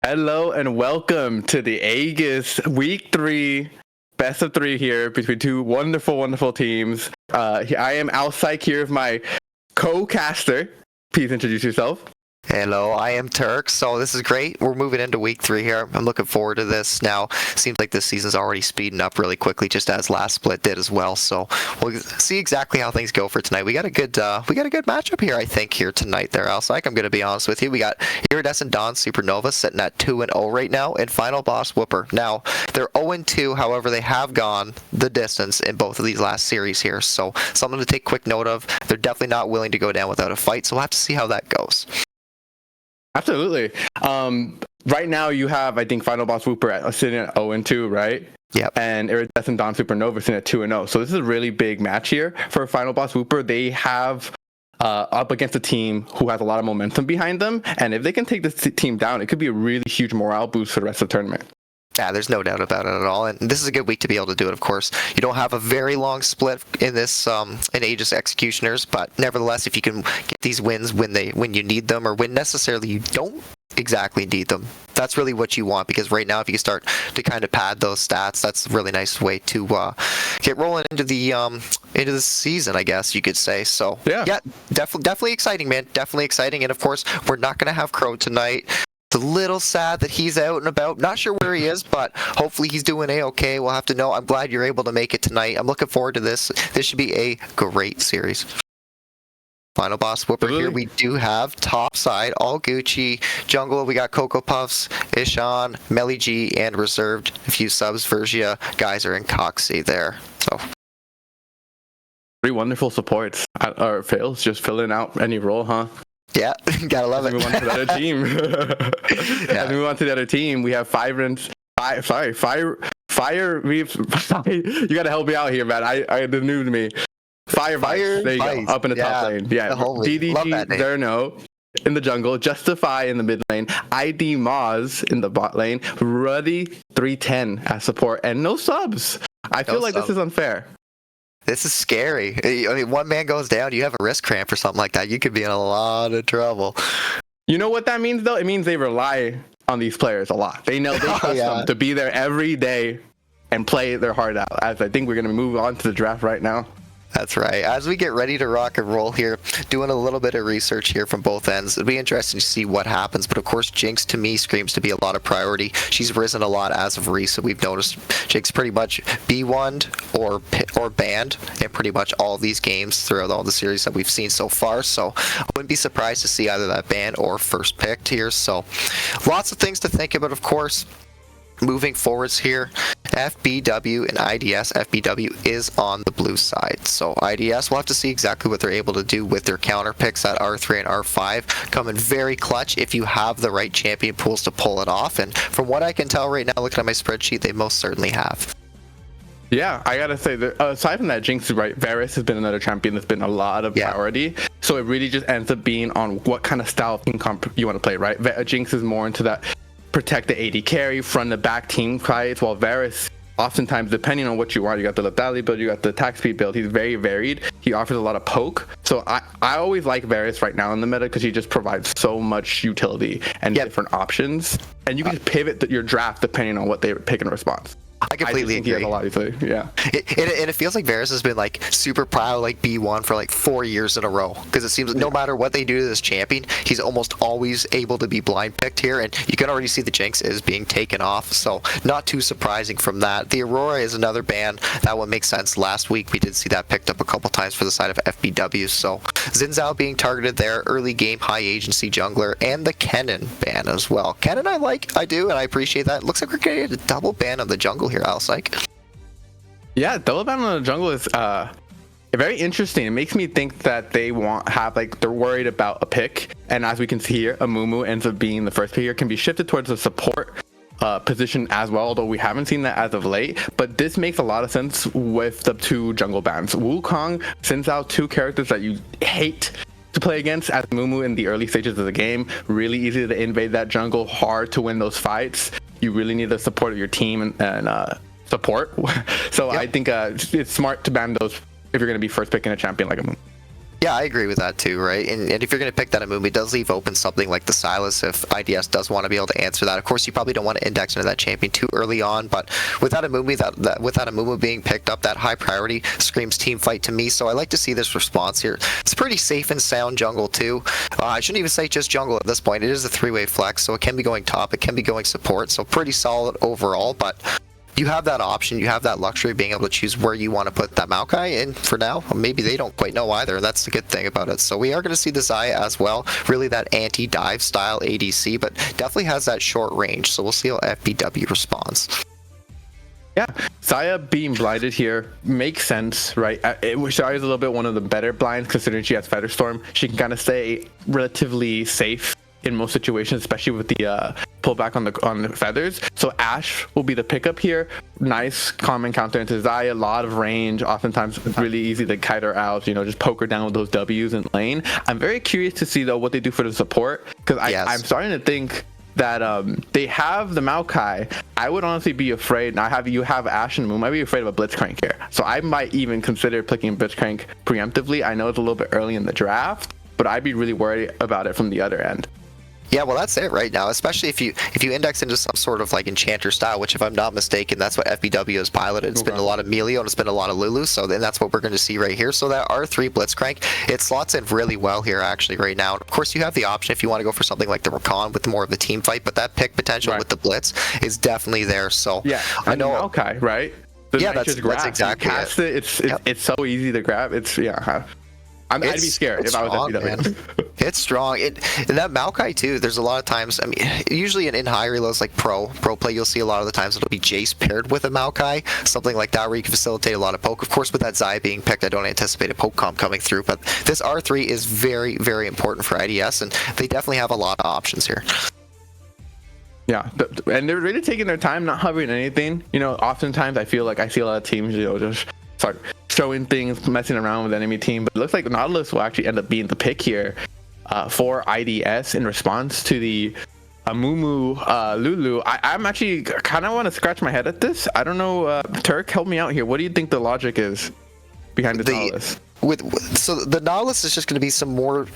Hello and welcome to the Aegis Week 3 best of 3 here between two wonderful teams. I am Alsyke here with my co-caster. Please introduce yourself. Hello, I am Turk. So this is great. We're moving into week 3 here. I'm looking forward to this. Now, seems like this season's already speeding up really quickly, just as last split did as well. So we'll see exactly how things go for tonight. We got a good matchup here, I think, here tonight. There, Alsyke. I'm going to be honest with you. We got Iridescent Supernova sitting at 2-0 right now, and final boss Wooper. Now they're 0-2. However, they have gone the distance in both of these last series here. So something to take quick note of. They're definitely not willing to go down without a fight. So we'll have to see how that goes. Absolutely. Right now you have, I think, final boss Wooper sitting at 0-2, right? Yep. And Iridescent Supernova sitting at 2-0. So this is a really big match here for final boss Wooper. They have up against a team who has a lot of momentum behind them, and if they can take this team down, it could be a really huge morale boost for the rest of the tournament. Yeah, there's no doubt about it at all, and this is a good week to be able to do it. Of course, you don't have a very long split in this in Aegis Executioners, but nevertheless, if you can get these wins when you need them, or when necessarily you don't exactly need them, that's really what you want. Because right now, if you can start to kind of pad those stats, that's a really nice way to get rolling into the season, I guess you could say. So yeah, definitely exciting, man. Definitely exciting, and of course, we're not going to have Crow tonight. It's a little sad that he's out and about. Not sure where he is, but hopefully he's doing A-okay. We'll have to know. I'm glad you're able to make it tonight. I'm looking forward to this. This should be a great series. Final boss Wooper here. We do have top side, all Gucci. Jungle, we got Cocoa Puffs, Ishan, Melly G, and reserved. A few subs, Vergia. Guys are in Coxie there. So 3 wonderful supports. Or fails, just filling out any role, huh? Yeah, gotta love it. Move on to the other team. As we move on to the other team, we have Fire. You gotta help me out here, man. I the new to me. Fire. There you go. Up in the top lane. Yeah. DDG Zerno in the jungle. Justify in the mid lane. ID Moz in the bot lane. Ruddy 310 as support, and no subs. I feel like this is unfair. This is scary. I mean, one man goes down, you have a wrist cramp or something like that. You could be in a lot of trouble. You know what that means, though? It means they rely on these players a lot. They know they trust them to be there every day and play their heart out. As I think we're going to move on to the draft right now. That's right. As we get ready to rock and roll here, doing a little bit of research here from both ends, it'll be interesting to see what happens. But of course, Jinx to me screams to be a lot of priority. She's risen a lot as of recent. We've noticed Jinx pretty much B1'd or banned in pretty much all these games throughout all the series that we've seen so far. So I wouldn't be surprised to see either that ban or first picked here. So lots of things to think about, of course. Moving forwards here, FBW and IDS. FBW is on the blue side. So IDS, we'll have to see exactly what they're able to do with their counter picks at R3 and R5. Coming very clutch if you have the right champion pools to pull it off. And from what I can tell right now, looking at my spreadsheet, they most certainly have. Yeah, I gotta say that aside from that, Jinx is right. Varus has been another champion that's been a lot of priority. So it really just ends up being on what kind of style of team comp you want to play, right? Jinx is more into that protect the AD carry, front to back team fights, while Varus, oftentimes, depending on what you want, you got the lethality build, you got the attack speed build. He's very varied. He offers a lot of poke. So I always like Varus right now in the meta because he just provides so much utility and different options. And you can just pivot your draft depending on what they pick in response. I completely agree. He has a lot to say. Yeah. And it feels like Varus has been like super proud, like B1 for like 4 years in a row. Because it seems like no matter what they do to this champion, he's almost always able to be blind picked here. And you can already see the Jinx is being taken off. So not too surprising from that. The Aurora is another ban. That one makes sense. Last week we did see that picked up a couple times for the side of FBW. So Xin Zhao being targeted there, early game high agency jungler, and the Kennen ban as well. Kennen I do, and I appreciate that. Looks like we're getting a double ban on the jungle here, Alsyke. Yeah, double ban on the jungle is very interesting. It makes me think that they're worried about a pick, and as we can see here, Amumu ends up being the first pick here, can be shifted towards the support position as well, although we haven't seen that as of late. But this makes a lot of sense with the 2 jungle bans. Wukong sends out 2 characters that you hate to play against as Mumu in the early stages of the game. Really easy to invade that jungle, hard to win those fights. You really need the support of your team and support. So I think it's smart to ban those if you're going to be first picking a champion like a Mumu. Yeah, I agree with that too, right? And if you're going to pick that Amumu, it does leave open something like the Silas if IDS does want to be able to answer that. Of course, you probably don't want to index into that champion too early on, but with that Amumu being picked up, that high priority screams team fight to me. So I like to see this response here. It's pretty safe and sound jungle too. I shouldn't even say just jungle at this point. It is a 3-way flex, so it can be going top, it can be going support, so pretty solid overall, but you have that option, you have that luxury of being able to choose where you want to put that Maokai in for now. Maybe they don't quite know either, and that's the good thing about it. So we are going to see the Xayah as well, really that anti-dive style ADC, but definitely has that short range, so we'll see how FBW responds. Yeah, Xayah being blinded here makes sense, right? Xayah is a little bit one of the better blinds considering she has Featherstorm. She can kind of stay relatively safe in most situations, especially with the pullback on the feathers. So Ashe will be the pickup here. Nice common counter into Xayah, a lot of range. Oftentimes it's really easy to kite her out, you know, just poke her down with those W's in lane. I'm very curious to see though what they do for the support, because I'm starting to think that they have the Maokai. I would honestly be afraid. Now you have Ashe and Moon. I'd be afraid of a Blitzcrank here. So I might even consider picking Blitzcrank preemptively. I know it's a little bit early in the draft, but I'd be really worried about it from the other end. Yeah, well, that's it right now, especially if you index into some sort of like enchanter style, which if I'm not mistaken, that's what FBW has piloted. It's been a lot of Melio and it's been a lot of Lulu, so then that's what we're going to see right here. So that R3 Blitzcrank, it slots in really well here actually right now. And of course, you have the option if you want to go for something like the Rakan with more of the team fight, but that pick potential with the Blitz is definitely there. So yeah, I know. Okay, right? That's exactly it. It's so easy to grab. I'd be scared if I was FBW. It's strong. And that Maokai too, there's a lot of times, I mean, usually in higher reloads like pro play, you'll see a lot of the times it'll be Jace paired with a Maokai, something like that where you can facilitate a lot of poke. Of course, with that Xayah being picked, I don't anticipate a poke comp coming through, but this R3 is very, very important for IDS, and they definitely have a lot of options here. Yeah, and they're really taking their time, not hovering anything. You know, oftentimes I feel like I see a lot of teams, you know, just start showing things, messing around with the enemy team, but it looks like Nautilus will actually end up being the pick here for IDS in response to the Amumu Lulu. I'm actually kind of want to scratch my head at this. I don't know, Turk, help me out here. What do you think the logic is behind the Nautilus? So the Nautilus is just going to be some more.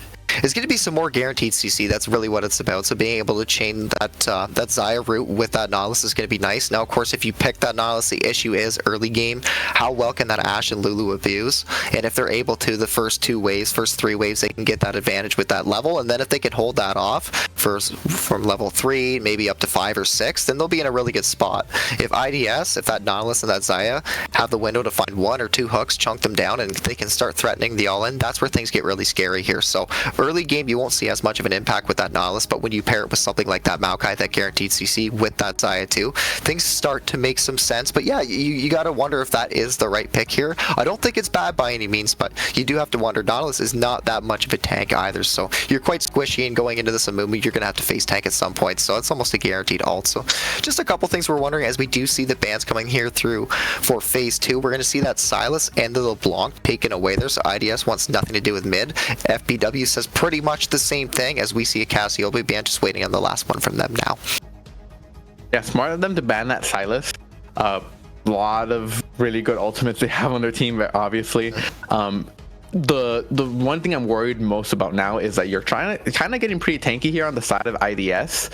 It's going to be some more guaranteed CC. That's really what it's about. So being able to chain that Xayah route with that Nautilus is going to be nice. Now, of course, if you pick that Nautilus, the issue is early game. How well can that Ashe and Lulu abuse? And if they're able to, the first 3 waves, they can get that advantage with that level. And then if they can hold that off from level 3, maybe up to 5 or 6, then they'll be in a really good spot. If that Nautilus and that Xayah have the window to find 1 or 2 hooks, chunk them down, and they can start threatening the all-in, that's where things get really scary here. So early game, you won't see as much of an impact with that Nautilus, but when you pair it with something like that Maokai, that guaranteed CC with that Xayah too, things start to make some sense. But yeah, you got to wonder if that is the right pick here. I don't think it's bad by any means, but you do have to wonder. Nautilus is not that much of a tank either, so you're quite squishy, and going into this Amumu, you're going to have to face tank at some point, so it's almost a guaranteed ult. So just a couple things we're wondering as we do see the bans coming here through for phase 2. We're going to see that Silas and the LeBlanc taken away there, so IDS wants nothing to do with mid. FBW says pretty much the same thing as we see a Cassiopeia ban, just waiting on the last one from them now. Yeah, smart of them to ban that Silas. A lot of really good ultimates they have on their team, obviously. The one thing I'm worried most about now is that you're kind of getting pretty tanky here on the side of IDS.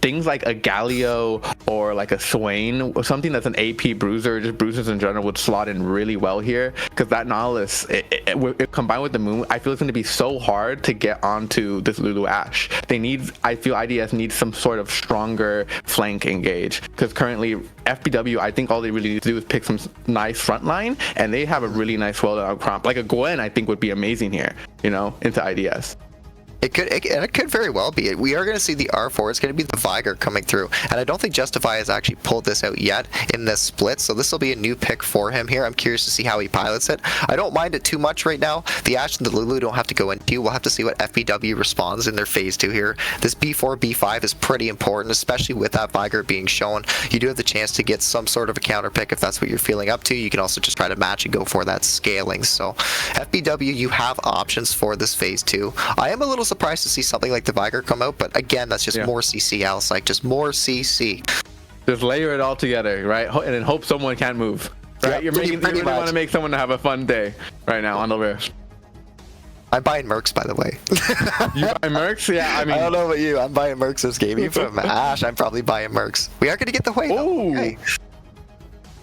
Things like a Galio or like a Swain or something that's an AP bruiser, just bruisers in general, would slot in really well here, because that Nautilus, it combined with the Moon, I feel it's going to be so hard to get onto this Lulu Ashe. I feel IDS needs some sort of stronger flank engage, because currently FBW, I think all they really need to do is pick some nice front line, and they have a really nice well-done prompt. Like a Gwen, I think would be amazing here, you know, into IDS. It could very well be. We are going to see the R4. It's going to be the Viger coming through. And I don't think Justify has actually pulled this out yet in this split. So this will be a new pick for him here. I'm curious to see how he pilots it. I don't mind it too much right now. The Ashe and the Lulu don't have to go into. We'll have to see what FBW responds in their phase 2 here. This B4, B5 is pretty important, especially with that Viger being shown. You do have the chance to get some sort of a counter pick if that's what you're feeling up to. You can also just try to match and go for that scaling. So FBW, you have options for this phase 2. I am a little surprised to see something like the Viger come out, but again, that's just more CC, Alice, like just more CC. Just layer it all together, right? And then hope someone can't move, right? You really want to make someone have a fun day right now on the Rift. I'm buying Mercs, by the way. You buy Mercs? Yeah, I mean... I don't know about you. I'm buying Mercs this game. Even from Ash, I'm probably buying Mercs. We are going to get the Hui, though. Okay.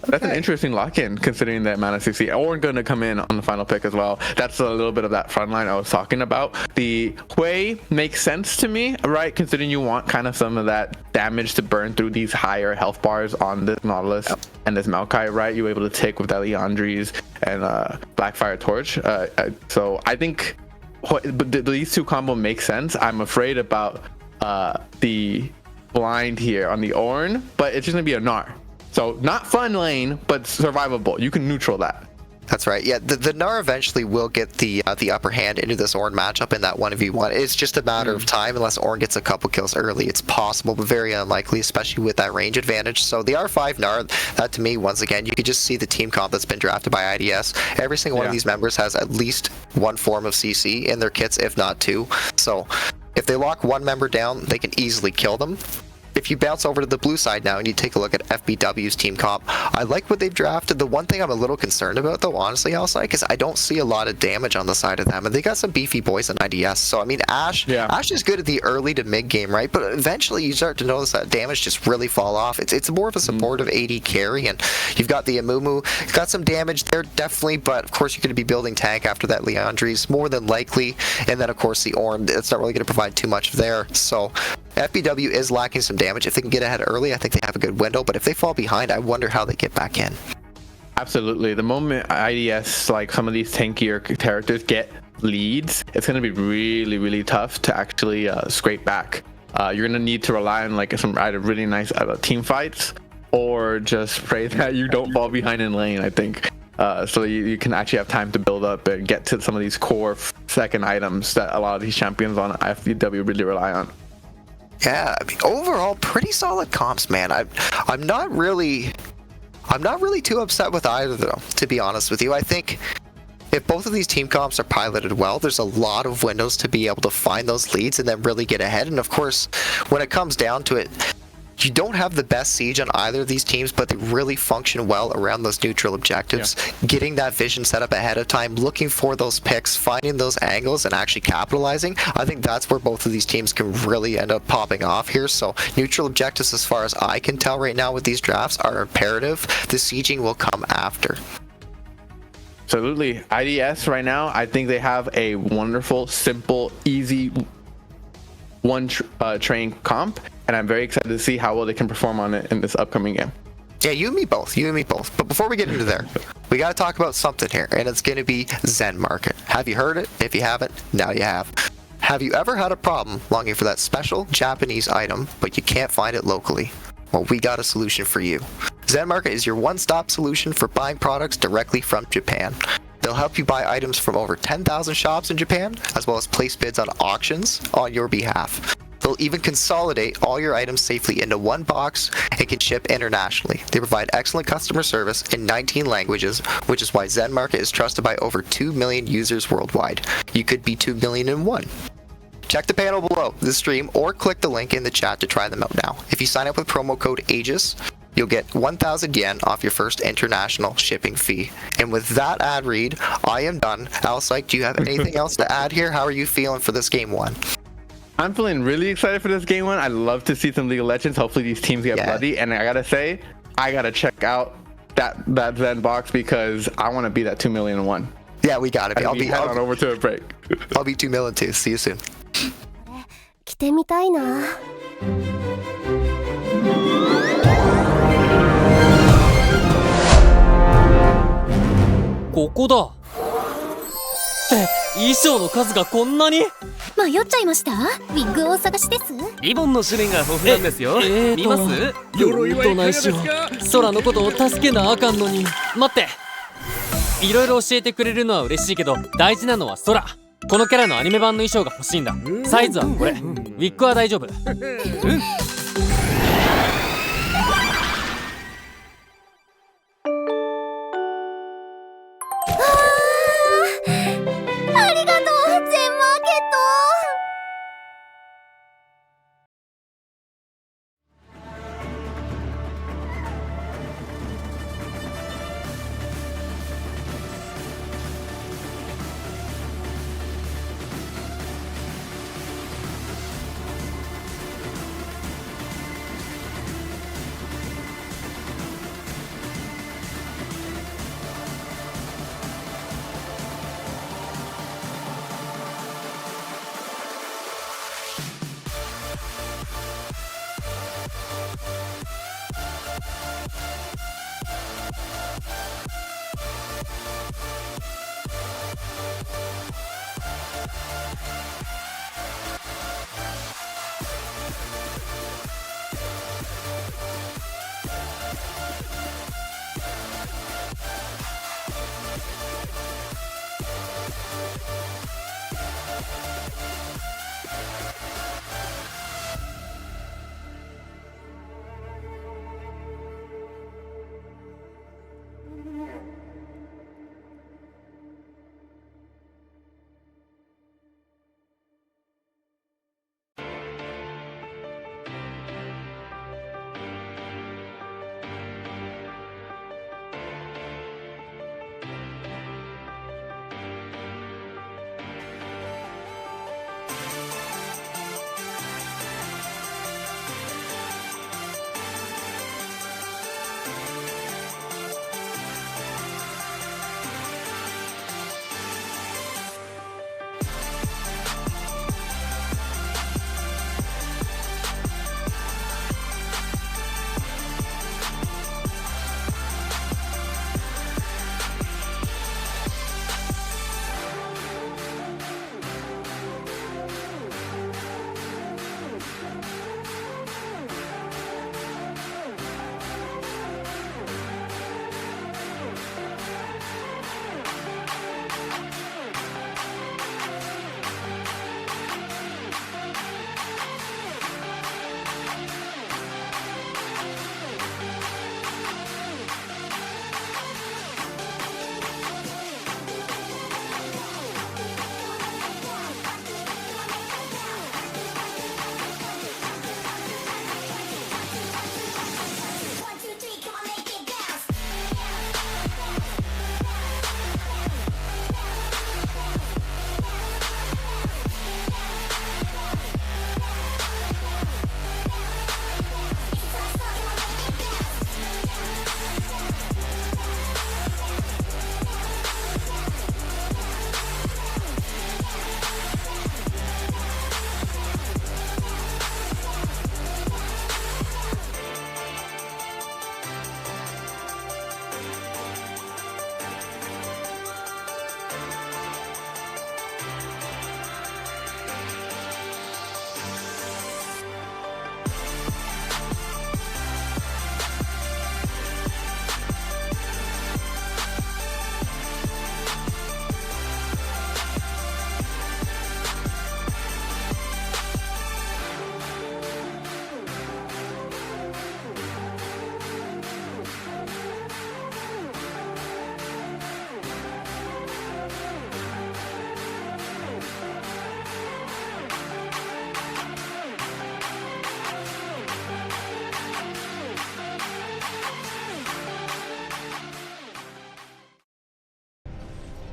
That's an interesting lock-in, considering that mana 60. Ornn going to come in on the final pick as well. That's a little bit of that front line I was talking about. The Hui makes sense to me, right? Considering you want kind of some of that damage to burn through these higher health bars on this Nautilus and this Maokai, right? You're able to take with that Liandry's and Blackfire Torch. So I think these two combo make sense. I'm afraid about the blind here on the Ornn, but it's just going to be a Gnar. So not fun lane, but survivable. You can neutral that. That's right. Yeah, the Gnar eventually will get the upper hand into this Ornn matchup in that 1v1. It's just a matter of time unless Ornn gets a couple kills early. It's possible, but very unlikely, especially with that range advantage. So the R5 Gnar, that to me, once again, you can just see the team comp that's been drafted by IDS. Every single one of these members has at least one form of CC in their kits, if not two. So if they lock one member down, they can easily kill them. If you bounce over to the blue side now and you take a look at FBW's team comp, I like what they've drafted. The one thing I'm a little concerned about, though, honestly, outside, is I don't see a lot of damage on the side of them, and they got some beefy boys in IDS. So I mean, Ash is good at the early to mid game, right? But eventually you start to notice that damage just really fall off. It's more of a supportive AD carry, and you've got the Amumu, got some damage there definitely, but of course you're going to be building tank after that Liandry's more than likely, and then of course the Ornn, it's not really going to provide too much there. So FBW is lacking some damage. If they can get ahead early, I think they have a good window, but if they fall behind, I wonder how they get back in. Absolutely. The moment IDS, like some of these tankier characters get leads, it's going to be really, really tough to actually scrape back. You're going to need to rely on like some either really nice team fights or just pray that you don't fall behind in lane, I think. So you can actually have time to build up and get to some of these core second items that a lot of these champions on FBW really rely on. Yeah, I mean, overall, pretty solid comps, man. I'm not really too upset with either, though, to be honest with you. I think if both of these team comps are piloted well, there's a lot of windows to be able to find those leads and then really get ahead. And of course, when it comes down to it, you don't have the best siege on either of these teams, but they really function well around those neutral objectives. Yeah. Getting that vision set up ahead of time, looking for those picks, finding those angles, and actually capitalizing. I think that's where both of these teams can really end up popping off here. So neutral objectives, as far as I can tell right now with these drafts, are imperative. The sieging will come after. Absolutely. IDS right now, I think they have a wonderful, simple, easy train comp, and I'm very excited to see how well they can perform on it in this upcoming game. Yeah, you and me both. But before we get into there, we got to talk about something here, and it's going to be Zen Market. Have you heard it? If you haven't, now you have. Have you ever had a problem longing for that special Japanese item, but you can't find it locally? Well, we got a solution for you. Zen Market is your one-stop solution for buying products directly from Japan. They'll help you buy items from over 10,000 shops in Japan, as well as place bids on auctions on your behalf. They'll even consolidate all your items safely into one box and can ship internationally. They provide excellent customer service in 19 languages, which is why Zen Market is trusted by over 2 million users worldwide. You could be 2 million in one. Check the panel below the stream or click the link in the chat to try them out now. If you sign up with promo code Aegis, you'll get 1,000 yen off your first international shipping fee. And with that ad read, I am done. Alcyke, do you have anything else to add here? How are you feeling for this game one? I'm feeling really excited for this game one. I'd love to see some League of Legends. Hopefully these teams get bloody. And I gotta say, I gotta check out that Zen box because I want to be that 2 million in one. Yeah, we got it. I'll be on over to a break. I'll be 2 million too. See you soon. 着てみたいな。ここだ。って衣装の数がこんなに？迷っちゃいました？ウィッグをお探しです。リボンの種類が豊富なんですよ。見ます？鎧はいかがですか？空のことを助けなあかんのに。待って。いろいろ教えてくれるのは嬉しいけど、大事なのは空。このキャラのアニメ版の衣装が欲しいんだ。サイズはこれ。ウィッグは大丈夫。うん。ありがとう、ゼンマーケット。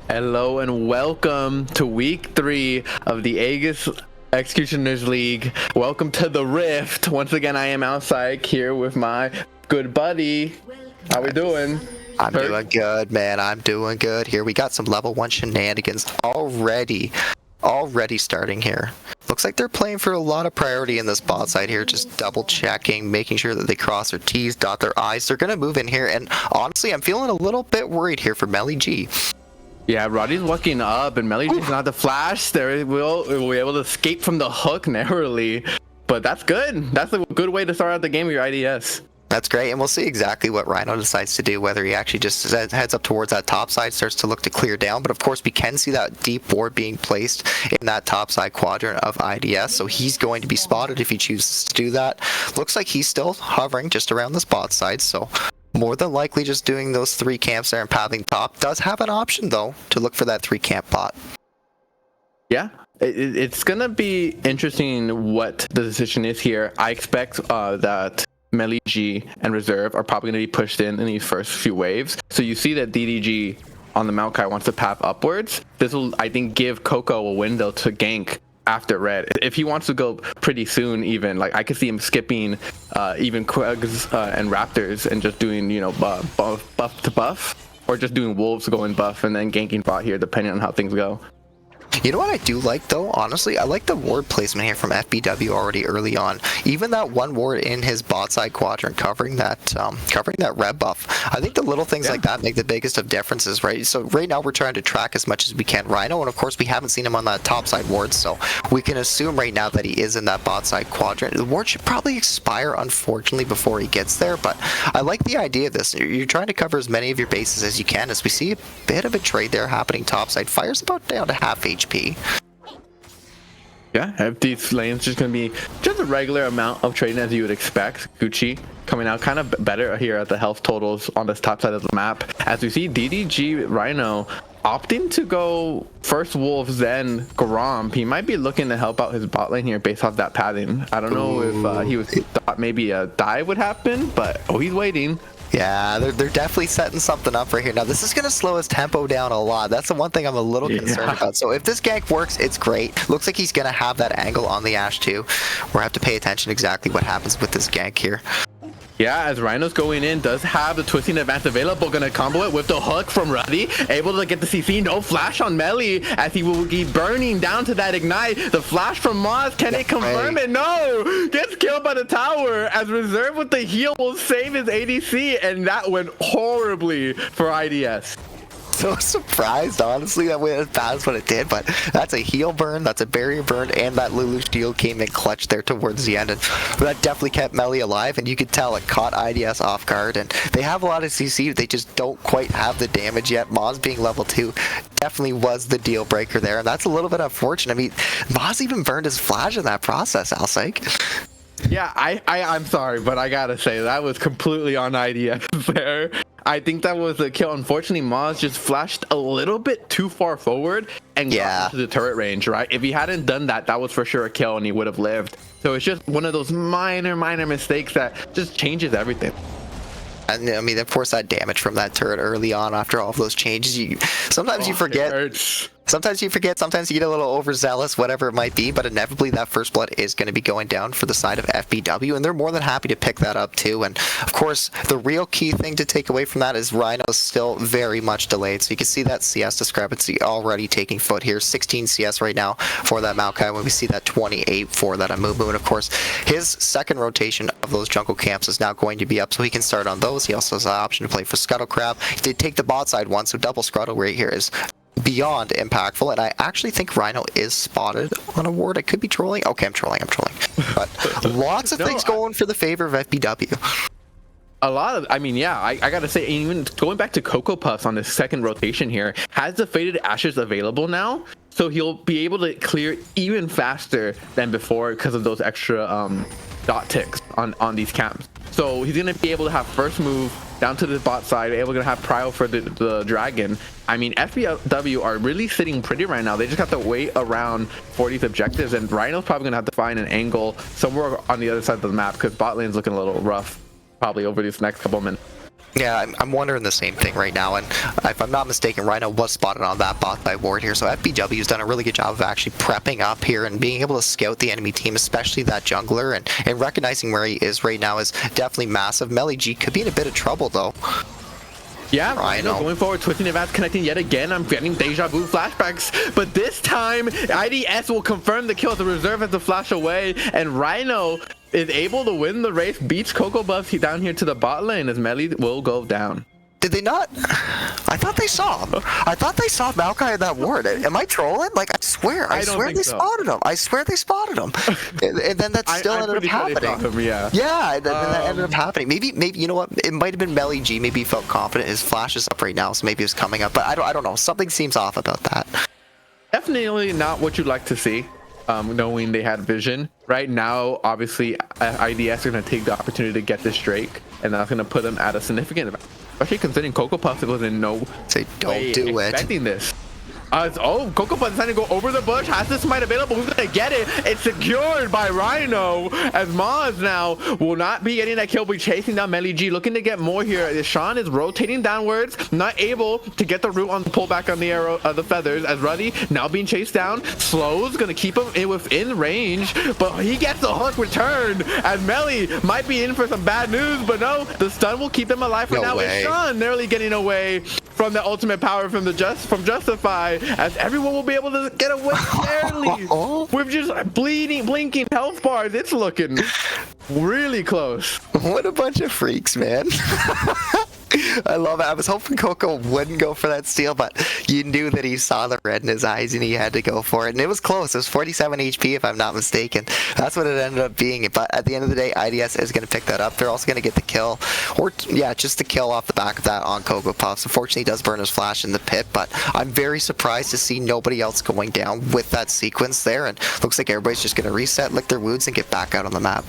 Hello and welcome to week 3 of the Aegis Executioners League. Welcome to the Rift. Once again, I am outside here with my good buddy. How we doing? I'm doing good, man. I'm doing good. Here we got some level 1 shenanigans already starting here. Looks like they're playing for a lot of priority in this bot side here, just double checking, making sure that they cross their T's, dot their I's. They're gonna move in here, and honestly, I'm feeling a little bit worried here for Melly G. Yeah, Roddy's walking up, and Melly's not the flash. There will be able to escape from the hook narrowly, but that's good. That's a good way to start out the game with your IDS. That's great, and we'll see exactly what Rhino decides to do, whether he actually just heads up towards that top side, starts to look to clear down, but of course we can see that deep ward being placed in that top side quadrant of IDS, so he's going to be spotted if he chooses to do that. Looks like he's still hovering just around the spot side, so more than likely just doing those 3 camps there and pathing top. Does have an option, though, to look for that 3 camp bot. Yeah, it's going to be interesting what the decision is here. I expect that Melee G and Reserve are probably going to be pushed in these first few waves. So you see that DDG on the Maokai wants to path upwards. This will, I think, give Coco a window to gank after red. If he wants to go pretty soon, even, like, I could see him skipping even Quags and Raptors and just doing, you know, buff to buff, or just doing Wolves going buff and then ganking bot here, depending on how things go. You know what I do like though, honestly? I like the ward placement here from FBW already early on. Even that one ward in his bot side quadrant covering that red buff. I think the little things like that make the biggest of differences, right? So right now we're trying to track as much as we can Rhino, and of course we haven't seen him on that top side ward, so we can assume right now that he is in that bot side quadrant. The ward should probably expire, unfortunately, before he gets there, but I like the idea of this. You're trying to cover as many of your bases as you can, as we see a bit of a trade there happening topside. Fire's about down to half HP. Yeah, if these lanes just going to be just a regular amount of trading as you would expect. Gucci coming out kind of better here at the health totals on this top side of the map. As we see DDG Rhino opting to go first Wolves, then Gromp. He might be looking to help out his bot lane here based off that padding. I don't know if he was thought maybe a dive would happen, but he's waiting. Yeah, they're definitely setting something up right here. Now, this is going to slow his tempo down a lot. That's the one thing I'm a little concerned about. So if this gank works, it's great. Looks like he's going to have that angle on the Ashe too. We'll have to pay attention exactly what happens with this gank here. Yeah, as Rhino's going in, does have the twisting advance available. Gonna combo it with the hook from Ruddy. Able to get the CC. No flash on Melly as he will be burning down to that ignite. The flash from Moz. Can it confirm it? No! Gets killed by the tower as Reserve with the heal will save his ADC, and that went horribly for IDS. So surprised, honestly, that went as bad as what it did, but that's a heal burn, that's a barrier burn, and that Lulu shield came in clutch there towards the end, and that definitely kept Melly alive, and you could tell it caught IDS off guard, and they have a lot of CC, they just don't quite have the damage yet. Moz being level 2 definitely was the deal breaker there, and that's a little bit unfortunate. I mean, Moz even burned his flash in that process, Alsake. Yeah, I'm sorry, but I gotta say, that was completely on IDS there. I think that was a kill. Unfortunately, Moz just flashed a little bit too far forward and got into the turret range, right? If he hadn't done that, that was for sure a kill and he would have lived. So it's just one of those minor mistakes that just changes everything. And I mean, of course, that damage from that turret early on after all of those changes, sometimes you forget. Sometimes you forget, sometimes you get a little overzealous, whatever it might be, but inevitably that first blood is going to be going down for the side of FBW, and they're more than happy to pick that up too. And of course, the real key thing to take away from that is Rhino is still very much delayed. So you can see that CS discrepancy already taking foot here. 16 CS right now for that Maokai, when we see that 28 for that Amumu. And of course, his second rotation of those jungle camps is now going to be up, so he can start on those. He also has the option to play for Scuttle Crab. He did take the bot side one, so double Scuttle right here is beyond impactful, and I actually think Rhino is spotted on a ward. I could be trolling. Okay, I'm trolling. But lots of things going for the favor of FBW. A lot of, I mean, yeah, I gotta say, even going back to Cocoa Puffs on this second rotation here, has the Faded Ashes available now, so he'll be able to clear even faster than before because of those extra dot ticks on these camps. So he's gonna be able to have first move down to the bot side, able to have prio for the dragon. I mean, FBW are really sitting pretty right now. They just have to wait around for these objectives, and Rhino's probably gonna have to find an angle somewhere on the other side of the map because bot lane's looking a little rough probably over these next couple minutes. Yeah, I'm wondering the same thing right now, and if I'm not mistaken, Rhino was spotted on that bot side ward here, so FBW's done a really good job of actually prepping up here and being able to scout the enemy team, especially that jungler, and recognizing where he is right now is definitely massive. Melly G could be in a bit of trouble though. Yeah, Rhino going forward, twisting advance, connecting yet again. I'm getting deja vu flashbacks, but this time IDS will confirm the kill. The Reserve has to flash away, and Rhino is able to win the race, beats Cocoa Buffs down here to the bot lane as Melly will go down. Did they not? I thought they saw him. I thought they saw Maokai in that ward. Am I trolling? Like, I swear they spotted him. I swear they spotted him. And then that still ended up happening. Yeah, that ended up happening. Maybe, you know what? It might have been Melly G. Maybe he felt confident. His flash is up right now, so maybe it's coming up. But I don't know. Something seems off about that. Definitely not what you'd like to see. Knowing they had vision. Right now, obviously, IDS are going to take the opportunity to get this Drake, and that's going to put them at a significant advantage. Especially considering Cocoa Puffs was in no way expecting this. Cocoa Puffs decided to go over the bush, has the smite available, who's gonna get it? It's secured by Rhino, as Moz now will not be getting that kill, but chasing down Melly G, looking to get more here. Sean is rotating downwards, not able to get the root on the pullback on the arrow, the feathers, as Ruddy now being chased down. Slow's gonna keep him within range, but he gets the hook return, as Melly might be in for some bad news, but no, the stun will keep them alive for now. With Sean narrowly getting away from the ultimate power from Justify, as everyone will be able to get away barely with just blinking health bars. It's looking really close. What a bunch of freaks, man. I love it. I was hoping Coco wouldn't go for that steal, but you knew that he saw the red in his eyes and he had to go for it. And it was close. It was 47 HP if I'm not mistaken. That's what it ended up being. But at the end of the day, IDS is going to pick that up. They're also going to get the kill. Or, yeah, just the kill off the back of that on Coco Puffs. Unfortunately, he does burn his flash in the pit, but I'm very surprised to see nobody else going down with that sequence there. And looks like everybody's just going to reset, lick their wounds, and get back out on the map.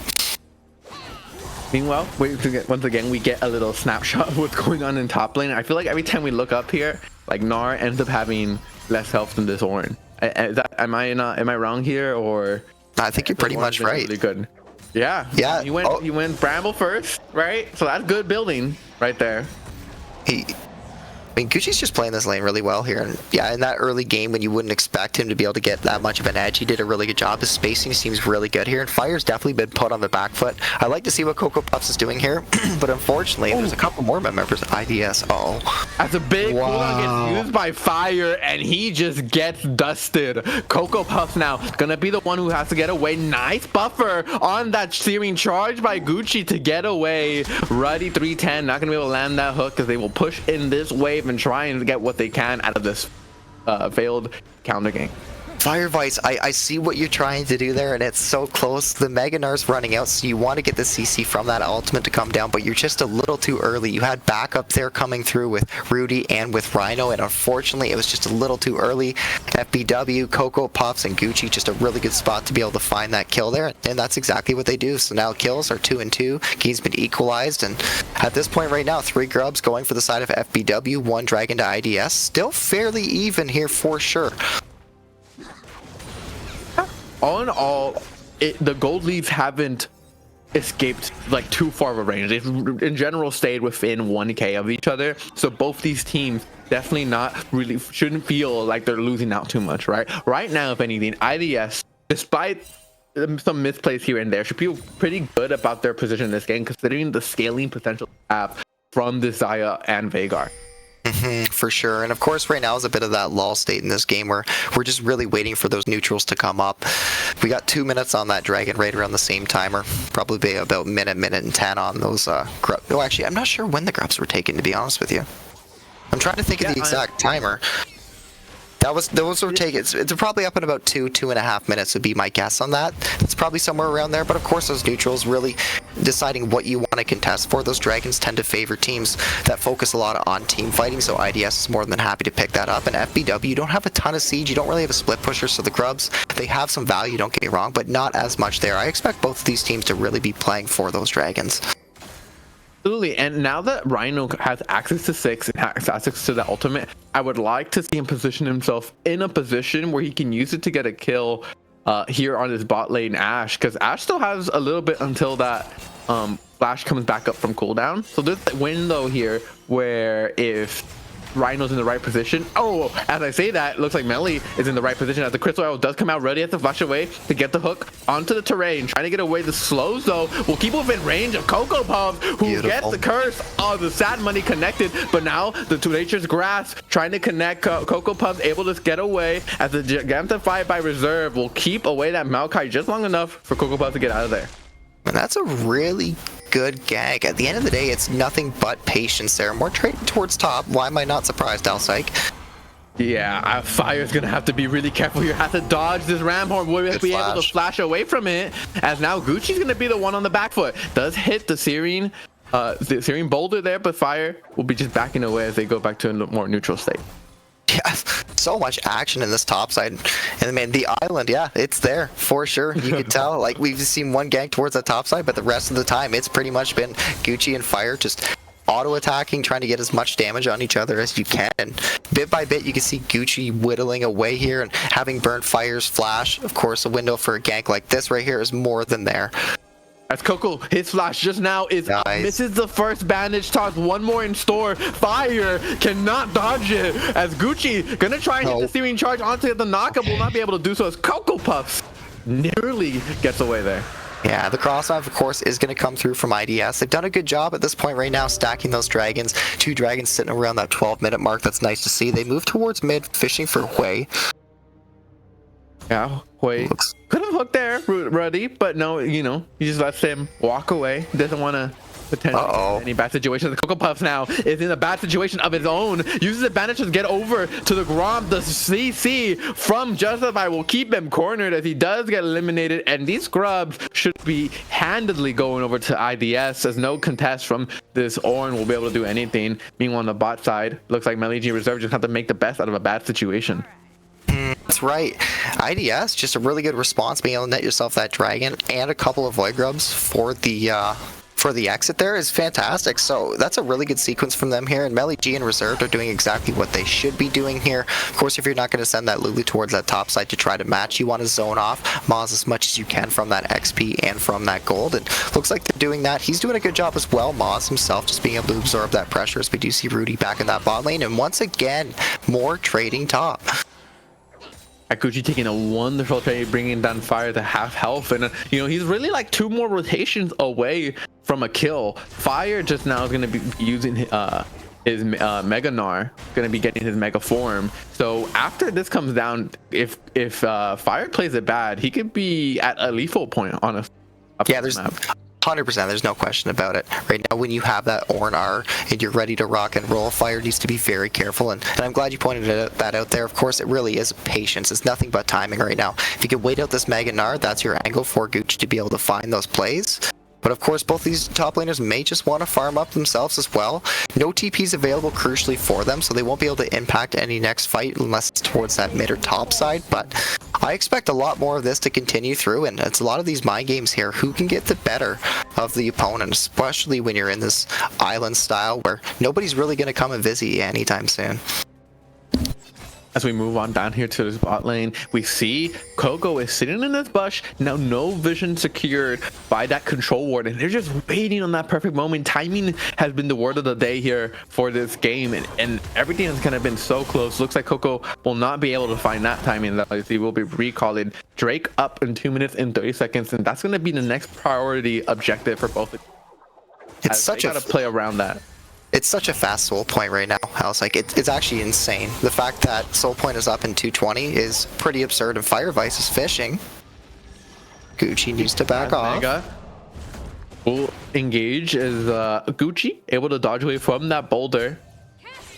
Meanwhile, once again, we get a little snapshot of what's going on in top lane. I feel like every time we look up here, like Gnar ends up having less health than this Ornn. Am I wrong here, or? I think you're pretty much right. Really good. Yeah. Yeah. You went Bramble first, right? So that's good building right there. I mean, Gucci's just playing this lane really well here, and yeah, in that early game when you wouldn't expect him to be able to get that much of an edge, he did a really good job. His spacing seems really good here, and Fire's definitely been put on the back foot. I like to see what Coco Puffs is doing here, but unfortunately, there's a couple more members of IDS. That's a big cooldown gets used by Fire, and he just gets dusted. Coco Puffs now gonna be the one who has to get away. Nice buffer on that searing charge by Gucci to get away. Ruddy 310 not gonna be able to land that hook because they will push in this wave and try and get what they can out of this failed counter gank. Fire Vice, I see what you're trying to do there, and it's so close. The Mega Gnar's running out, so you want to get the CC from that ultimate to come down, but you're just a little too early. You had backup there coming through with Rudy and with Rhino, and unfortunately, it was just a little too early. FBW, Coco Puffs, and Gucci, just a really good spot to be able to find that kill there, and that's exactly what they do. So now kills are 2 and 2. Game's been equalized, and at this point right now, 3 grubs going for the side of FBW, 1 dragon to IDS. Still fairly even here for sure. All in all, the gold leads haven't escaped like too far of a range. They've in general stayed within 1k of each other, so both these teams definitely not really shouldn't feel like they're losing out too much. Right now, if anything, IDS, despite some misplays here and there, should feel pretty good about their position in this game, considering the scaling potential they have from the Xayah and Veigar. For sure. And of course, right now is a bit of that lull state in this game where we're just really waiting for those neutrals to come up. We got 2 minutes on that Dragon right around the same timer. Probably about minute and 10 on those grubs. Oh, actually, I'm not sure when the grubs were taken, to be honest with you. I'm trying to think of the exact timer. Those were taken. It's probably up in about 2.5 minutes would be my guess on that. It's probably somewhere around there. But of course, those neutrals really deciding what you want to contest for. Those dragons tend to favor teams that focus a lot on team fighting. So IDS is more than happy to pick that up. And FBW, you don't have a ton of siege. You don't really have a split pusher. So the grubs, they have some value. Don't get me wrong, but not as much there. I expect both of these teams to really be playing for those dragons. Absolutely, and now that Rhino has access to 6 and has access to the ultimate, I would like to see him position himself in a position where he can use it to get a kill here on his bot lane Ashe, because Ashe still has a little bit until that flash comes back up from cooldown. So there's a window here where if Rhino's in the right position. Oh, as I say that, it looks like Melly is in the right position as the crystal arrow does come out ready. Has to flash away to get the hook onto the terrain, trying to get away. The slows though will keep within range of Coco Puffs, who gets the curse of the sad money connected. But now the Two Nature's Grasp trying to connect. Coco Puffs able to get away as the Gigantify by reserve will keep away that Maokai just long enough for Coco Puffs to get out of there. And that's a really good gank. At the end of the day, it's nothing but patience there. More trading towards top. Why am I not surprised, Alpsyke? Yeah, Fire's gonna have to be really careful here. Has to dodge this ram horn. Will be able to flash away from it. As now Gucci's gonna be the one on the back foot. Does hit the Searing boulder there, but Fire will be just backing away as they go back to a more neutral state. Yeah, so much action in this top side. And man, the island, yeah, it's there for sure. You could tell, like, we've seen one gank towards the top side, but the rest of the time it's pretty much been Gucci and Fire just auto-attacking, trying to get as much damage on each other as you can. And bit by bit, you can see Gucci whittling away here and having burnt Fire's flash. Of course, a window for a gank like this right here is more than there. As Coco, his flash just now is misses the first bandage toss. One more in store. Fire cannot dodge it. As Gucci gonna try and hit the Searing charge onto the knockup, will not be able to do so as Coco Puffs nearly gets away there. Yeah, the cross-dive, of course, is going to come through from IDS. They've done a good job at this point right now, stacking those dragons. 2 dragons sitting around that 12-minute mark. That's nice to see. They move towards mid, fishing for Hui. Yeah, Hui could have hooked there, Ruddy, but no, you know, he just lets him walk away. Doesn't want to potentially any bad situations. The Cocoa Puffs now is in a bad situation of his own. Uses advantage to get over to the Grom. The CC from Justify will keep him cornered as he does get eliminated, and these scrubs should be handedly going over to IDS as no contest from this Ornn will be able to do anything. Meanwhile, on the bot side, looks like G Reserve just have to make the best out of a bad situation. That's right. IDS, just a really good response, being able to net yourself that dragon and a couple of Void Grubs for the exit there is fantastic. So that's a really good sequence from them here, and G and Reserved are doing exactly what they should be doing here. Of course, if you're not going to send that Lulu towards that top side to try to match, you want to zone off Maz as much as you can from that XP and from that gold, and looks like they're doing that. He's doing a good job as well, Maz himself, just being able to absorb that pressure as we do see Rudy back in that bot lane, and once again, more trading top. Gucci taking a wonderful trade, bringing down Fire to half health, and you know, he's really like 2 more rotations away from a kill. Fire just now is going to be using his Mega Gnar, going to be getting his Mega Form. So after this comes down, if Fire plays it bad, he could be at a lethal point on a there's map. 100%, there's no question about it. Right now, when you have that Ornn R and you're ready to rock and roll, Fire needs to be very careful, and I'm glad you pointed that out there. Of course, it really is patience. It's nothing but timing right now. If you can wait out this Mega Gnar, that's your angle for Gucci to be able to find those plays. But of course, both these top laners may just want to farm up themselves as well. No TPs available crucially for them, so they won't be able to impact any next fight unless it's towards that mid or top side. But I expect a lot more of this to continue through, and it's a lot of these mind games here. Who can get the better of the opponent, especially when you're in this island style where nobody's really going to come and visit you anytime soon. As we move on down here to this bot lane, we see Coco is sitting in this bush. Now no vision secured by that control ward, and they're just waiting on that perfect moment. Timing has been the word of the day here for this game, and everything has kind of been so close. Looks like Coco will not be able to find that timing. He will be recalling Drake up in 2 minutes and 30 seconds, and that's going to be the next priority objective for both. It's such a play around that. It's such a fast soul point right now. I was like, it's actually insane. The fact that soul point is up in 220 is pretty absurd, and Fire Vice is fishing. Gucci needs to back off. Mega will engage as Gucci able to dodge away from that boulder.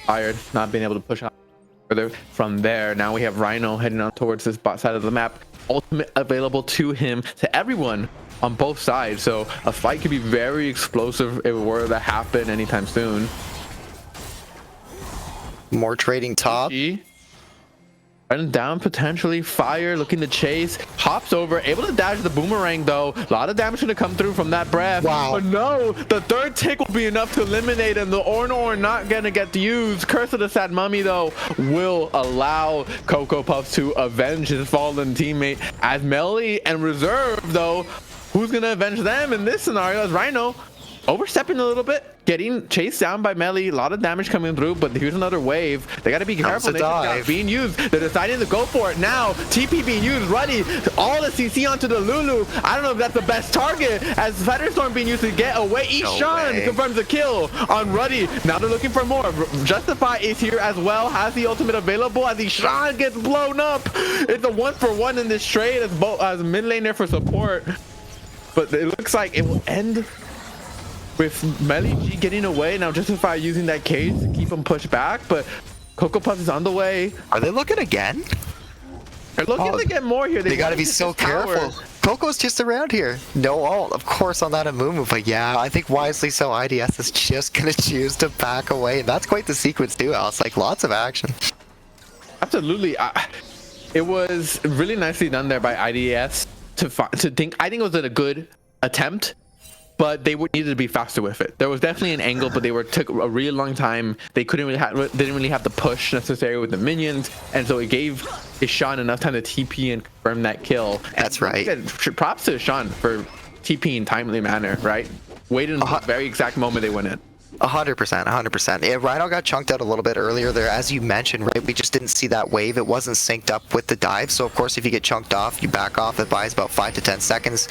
Fired, not being able to push out further from there. Now we have Rhino heading on towards this bot side of the map. Ultimate available to him, to everyone on both sides, so a fight could be very explosive if it were to happen anytime soon. More trading top. Running down potentially. Fire looking to chase, hops over, able to dash the boomerang though. A lot of damage gonna come through from that breath. Wow. But no, the third tick will be enough to eliminate him. The Ornn not gonna get used. Curse of the Sad Mummy though will allow Cocoa Puffs to avenge his fallen teammate. As Melly and Reserve though, who's gonna avenge them in this scenario? As Rhino overstepping a little bit, getting chased down by Melly. A lot of damage coming through, but here's another wave. They got to be careful. They being used. They're deciding to go for it now. TP being used. Ruddy, all the CC onto the Lulu. I don't know if that's the best target, as Featherstorm being used to get away. Ishan confirms the kill on Ruddy. Now they're looking for more. Justify is here as well, has the ultimate available as Ishan gets blown up. It's a 1-for-1 in this trade as mid laner for support. But it looks like it will end with G getting away. Now Justify using that cage to keep him pushed back, but Cocoa Puffs is on the way. Are they looking again? They're looking to get more here. They gotta be so careful. Coco's just around here. No ult, of course, on that Amumu, but yeah, I think wisely so, IDS is just gonna choose to back away, and that's quite the sequence too, Alice. Like, lots of action. Absolutely. It was really nicely done there by IDS to think. I think it was a good attempt, but they would needed to be faster with it. There was definitely an angle, but took a really long time. They didn't really have the push necessary with the minions, and so it gave Ishan enough time to TP and confirm that kill. And that's right. Props to Ishan for TP in timely manner, right? Waited until the very exact moment they went in. 100%, 100%. Yeah, Rhino got chunked out a little bit earlier there, as you mentioned, right? We just didn't see that wave. It wasn't synced up with the dive. So of course, if you get chunked off, you back off. It buys about 5 to 10 seconds.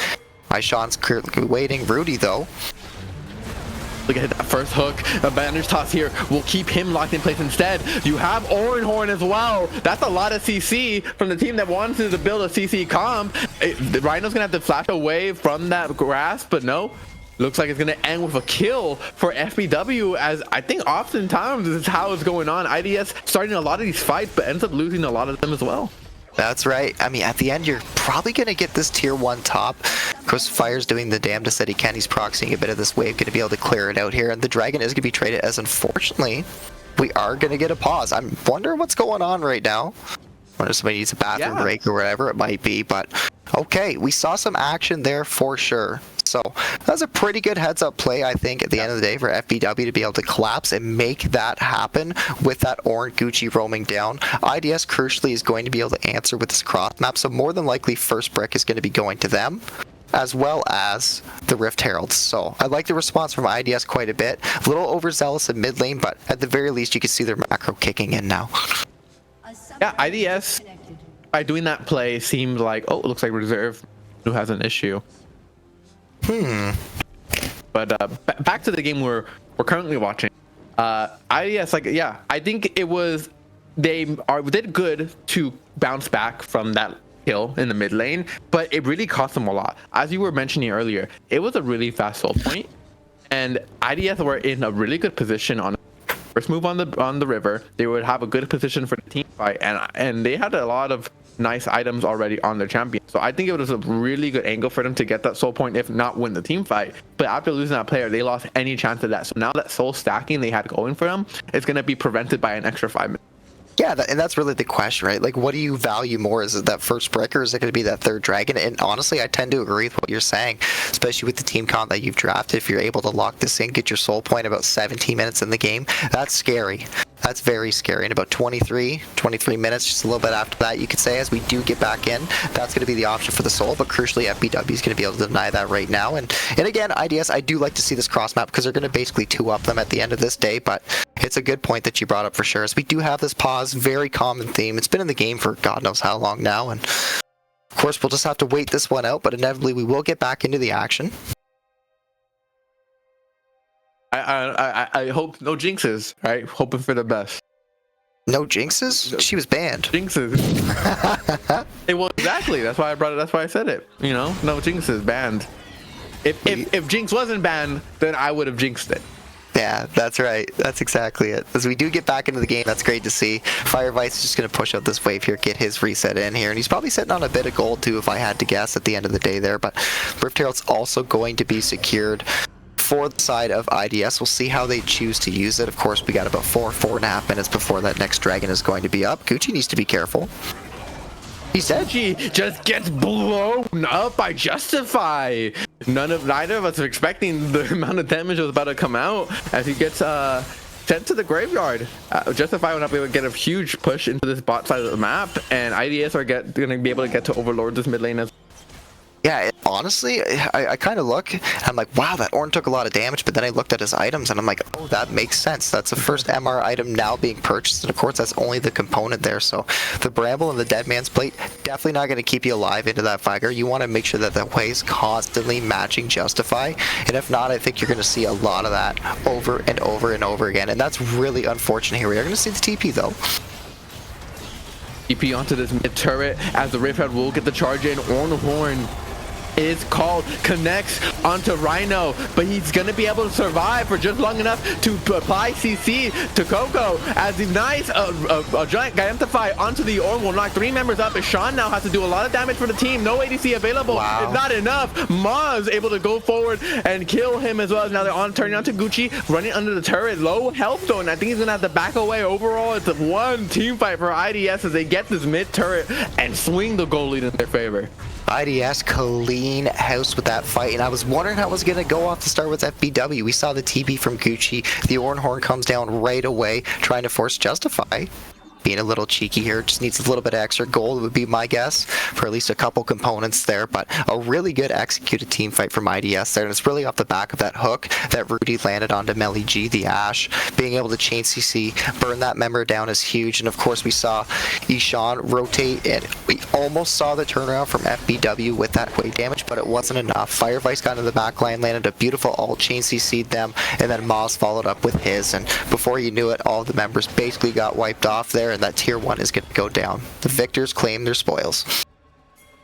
Sean's currently waiting. Rudy, though. Look at that first hook. A bandage toss here will keep him locked in place instead. You have Orenhorn as well. That's a lot of CC from the team that wanted to build a CC comp. The Rhino's gonna have to flash away from that grasp, but no. Looks like it's gonna end with a kill for FBW, as I think oftentimes this is how it's going on. IDS starting a lot of these fights, but ends up losing a lot of them as well. That's right. I mean, at the end, you're probably going to get this tier 1 top. Of course, Fire's doing the damnedest that he can. He's proxying a bit of this wave, going to be able to clear it out here. And the Dragon is going to be traded, as unfortunately, we are going to get a pause. I'm wondering what's going on right now. I wonder if somebody needs a bathroom break or whatever it might be. But, okay, we saw some action there for sure. So that's a pretty good heads-up play, I think, at the end of the day for FBW to be able to collapse and make that happen with that Orange Gucci roaming down. IDS, crucially, is going to be able to answer with this cross map, so more than likely first brick is going to be going to them, as well as the Rift Heralds. So I like the response from IDS quite a bit. A little overzealous in mid lane, but at the very least, you can see their macro kicking in now. Yeah, IDS, by doing that play, seemed like, oh, it looks like Reserve who has an issue. But back to the game we're currently watching. IDS, like, yeah, I think it was they did good to bounce back from that kill in the mid lane, but it really cost them a lot. As you were mentioning earlier, it was a really fast soul point, and IDS were in a really good position on first move on the river. They would have a good position for the team fight, and they had a lot of nice items already on their champion. So I think it was a really good angle for them to get that soul point, if not win the team fight. But after losing that player, they lost any chance of that. So now that soul stacking they had going for them, it's going to be prevented by an extra 5 minutes. Yeah, and that's really the question, right? Like, what do you value more? Is it that first brick, or is it going to be that third dragon? And honestly, I tend to agree with what you're saying, especially with the team comp that you've drafted. If you're able to lock this in, get your soul point about 17 minutes in the game, that's scary. That's very scary. In about 23 minutes, just a little bit after that, you could say, as we do get back in, that's going to be the option for the soul. But crucially, FBW is going to be able to deny that right now. And again, IDS, I do like to see this cross map because they're going to basically 2-up them at the end of this day. But it's a good point that you brought up for sure. As we do have this pause, very common theme. It's been in the game for God knows how long now. And of course, we'll just have to wait this one out. But inevitably, we will get back into the action. I hope no jinxes, right? Hoping for the best. No jinxes? She was banned. Jinxes. Well, exactly. That's why I brought it. That's why I said it. You know, no jinxes banned. If Jinx wasn't banned, then I would have jinxed it. Yeah, that's right. That's exactly it. As we do get back into the game, that's great to see. Firevice is just going to push out this wave here, get his reset in here, and he's probably sitting on a bit of gold too, if I had to guess at the end of the day there. But Rift Herald's also going to be secured for the side of IDS. We'll see how they choose to use it. Of course, we got about 4.5 minutes before that next dragon is going to be up. Gucci needs to be careful. He said Gucci just gets blown up by Justify. Neither of us are expecting the amount of damage that was about to come out as he gets sent to the graveyard. Justify will not be able to get a huge push into this bot side of the map, and IDS are going to be able to get to overlord this mid lane as well. Yeah, honestly, I kind of look, and I'm like, wow, that Ornn took a lot of damage, but then I looked at his items, and I'm like, oh, that makes sense. That's the first MR item now being purchased, and of course, that's only the component there. So the Bramble and the Dead Man's Plate, definitely not going to keep you alive into that Fire. You want to make sure that the way's constantly matching Justify, and if not, I think you're going to see a lot of that over and over and over again, and that's really unfortunate here. We are going to see the TP, though. TP onto this mid turret as the Rift Herald will get the charge in. Orenhorn is called, connects onto Rhino, but he's gonna be able to survive for just long enough to apply CC to Coco as he nice a giant Gigantify onto the Ornn will knock 3 members up, and Sean now has to do a lot of damage for the team. No ADC available. Wow. It's not enough. Maz able to go forward and kill him as well. Now they're turning on to Gucci, running under the turret, low health though, and I think he's gonna have to back away. Overall, it's a one team fight for IDS as they get this mid turret and swing the goal lead in their favor. IDS clean house with that fight, and I was wondering how it was going to go off to start with FBW. We saw the TP from Gucci. The Orenhorn comes down right away, trying to force Justify. being a little cheeky here. Just needs a little bit of extra gold would be my guess for at least a couple components there. But a really good executed team fight from IDS there, and it's really off the back of that hook that Rudy landed onto Melly G, the Ash. Being able to chain CC, burn that member down is huge. And of course we saw Ishan rotate, and we almost saw the turnaround from FBW with that wave damage, but it wasn't enough. Fire Vice got into the back line, landed a beautiful ult, chain CC'd them, and then Moz followed up with his, and before you knew it, all the members basically got wiped off there, and that tier 1 is going to go down. The victors claim their spoils.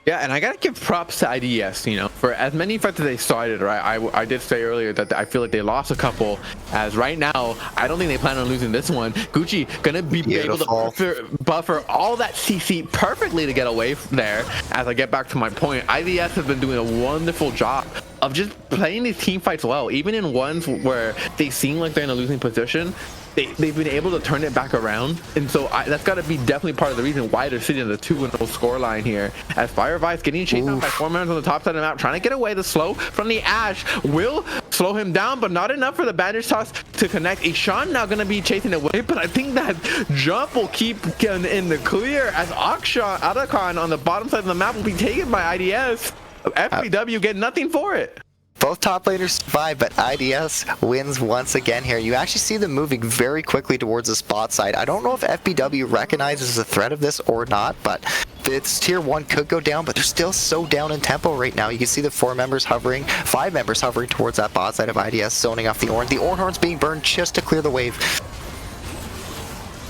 Yeah, and I gotta give props to IDS, you know, for as many fights as they started, right? I did say earlier that I feel like they lost a couple, as right now, I don't think they plan on losing this one. Gucci gonna be able to buffer all that CC perfectly to get away from there. As I get back to my point, IDS has been doing a wonderful job of just playing these team fights well, even in ones where they seem like they're in a losing position. They've been able to turn it back around, and so that's got to be definitely part of the reason why they're sitting in the 2-0 score line here. As Fire Vice getting chased out by 4 members on the top side of the map, trying to get away. The slow from the Ash will slow him down, but not enough for the bandage toss to connect. Ishan now going to be chasing away, but I think that jump will keep getting in the clear as Arakan on the bottom side of the map will be taken by IDS. FBW get nothing for it. Both top laners survive, but IDS wins once again here. You actually see them moving very quickly towards the spot side. I don't know if FBW recognizes the threat of this or not, but this tier 1 could go down, but they're still so down in tempo right now. You can see the 5 members hovering towards that bot side of IDS, zoning off the Ornn. The Ornn horn's being burned just to clear the wave.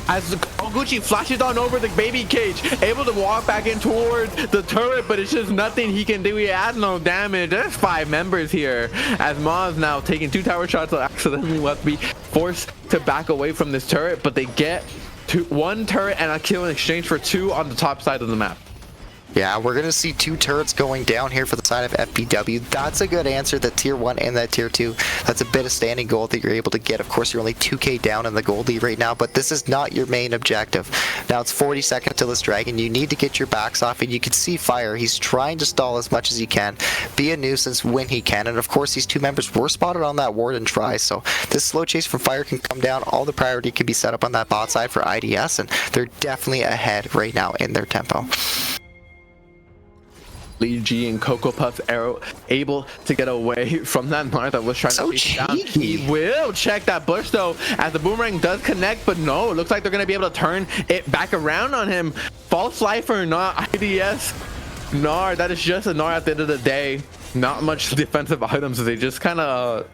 As Gucci flashes on over the baby cage, able to walk back in towards the turret, but it's just nothing he can do. He has no damage. There's 5 members here, as Moz now taking 2 tower shots, so accidentally will have to be forced to back away from this turret, but they get 1 turret and a kill in exchange for 2 on the top side of the map. Yeah, we're going to see 2 turrets going down here for the side of FBW. That's a good answer, that tier 1 and that tier 2. That's a bit of standing gold that you're able to get. Of course, you're only 2k down in the gold lead right now, but this is not your main objective. Now it's 40 seconds till this dragon. You need to get your backs off, and you can see Fire. He's trying to stall as much as he can, be a nuisance when he can, and of course these 2 members were spotted on that ward and try, so this slow chase from Fire can come down. All the priority can be set up on that bot side for IDS, and they're definitely ahead right now in their tempo. Lee G and Cocoa Puff's arrow able to get away from that Marth that was trying to chase down. He will check that bush though, as the boomerang does connect, but no, it looks like they're going to be able to turn it back around on him. False life or not, IDS Gnar, that is just a Gnar at the end of the day. Not much defensive items, so they just kind of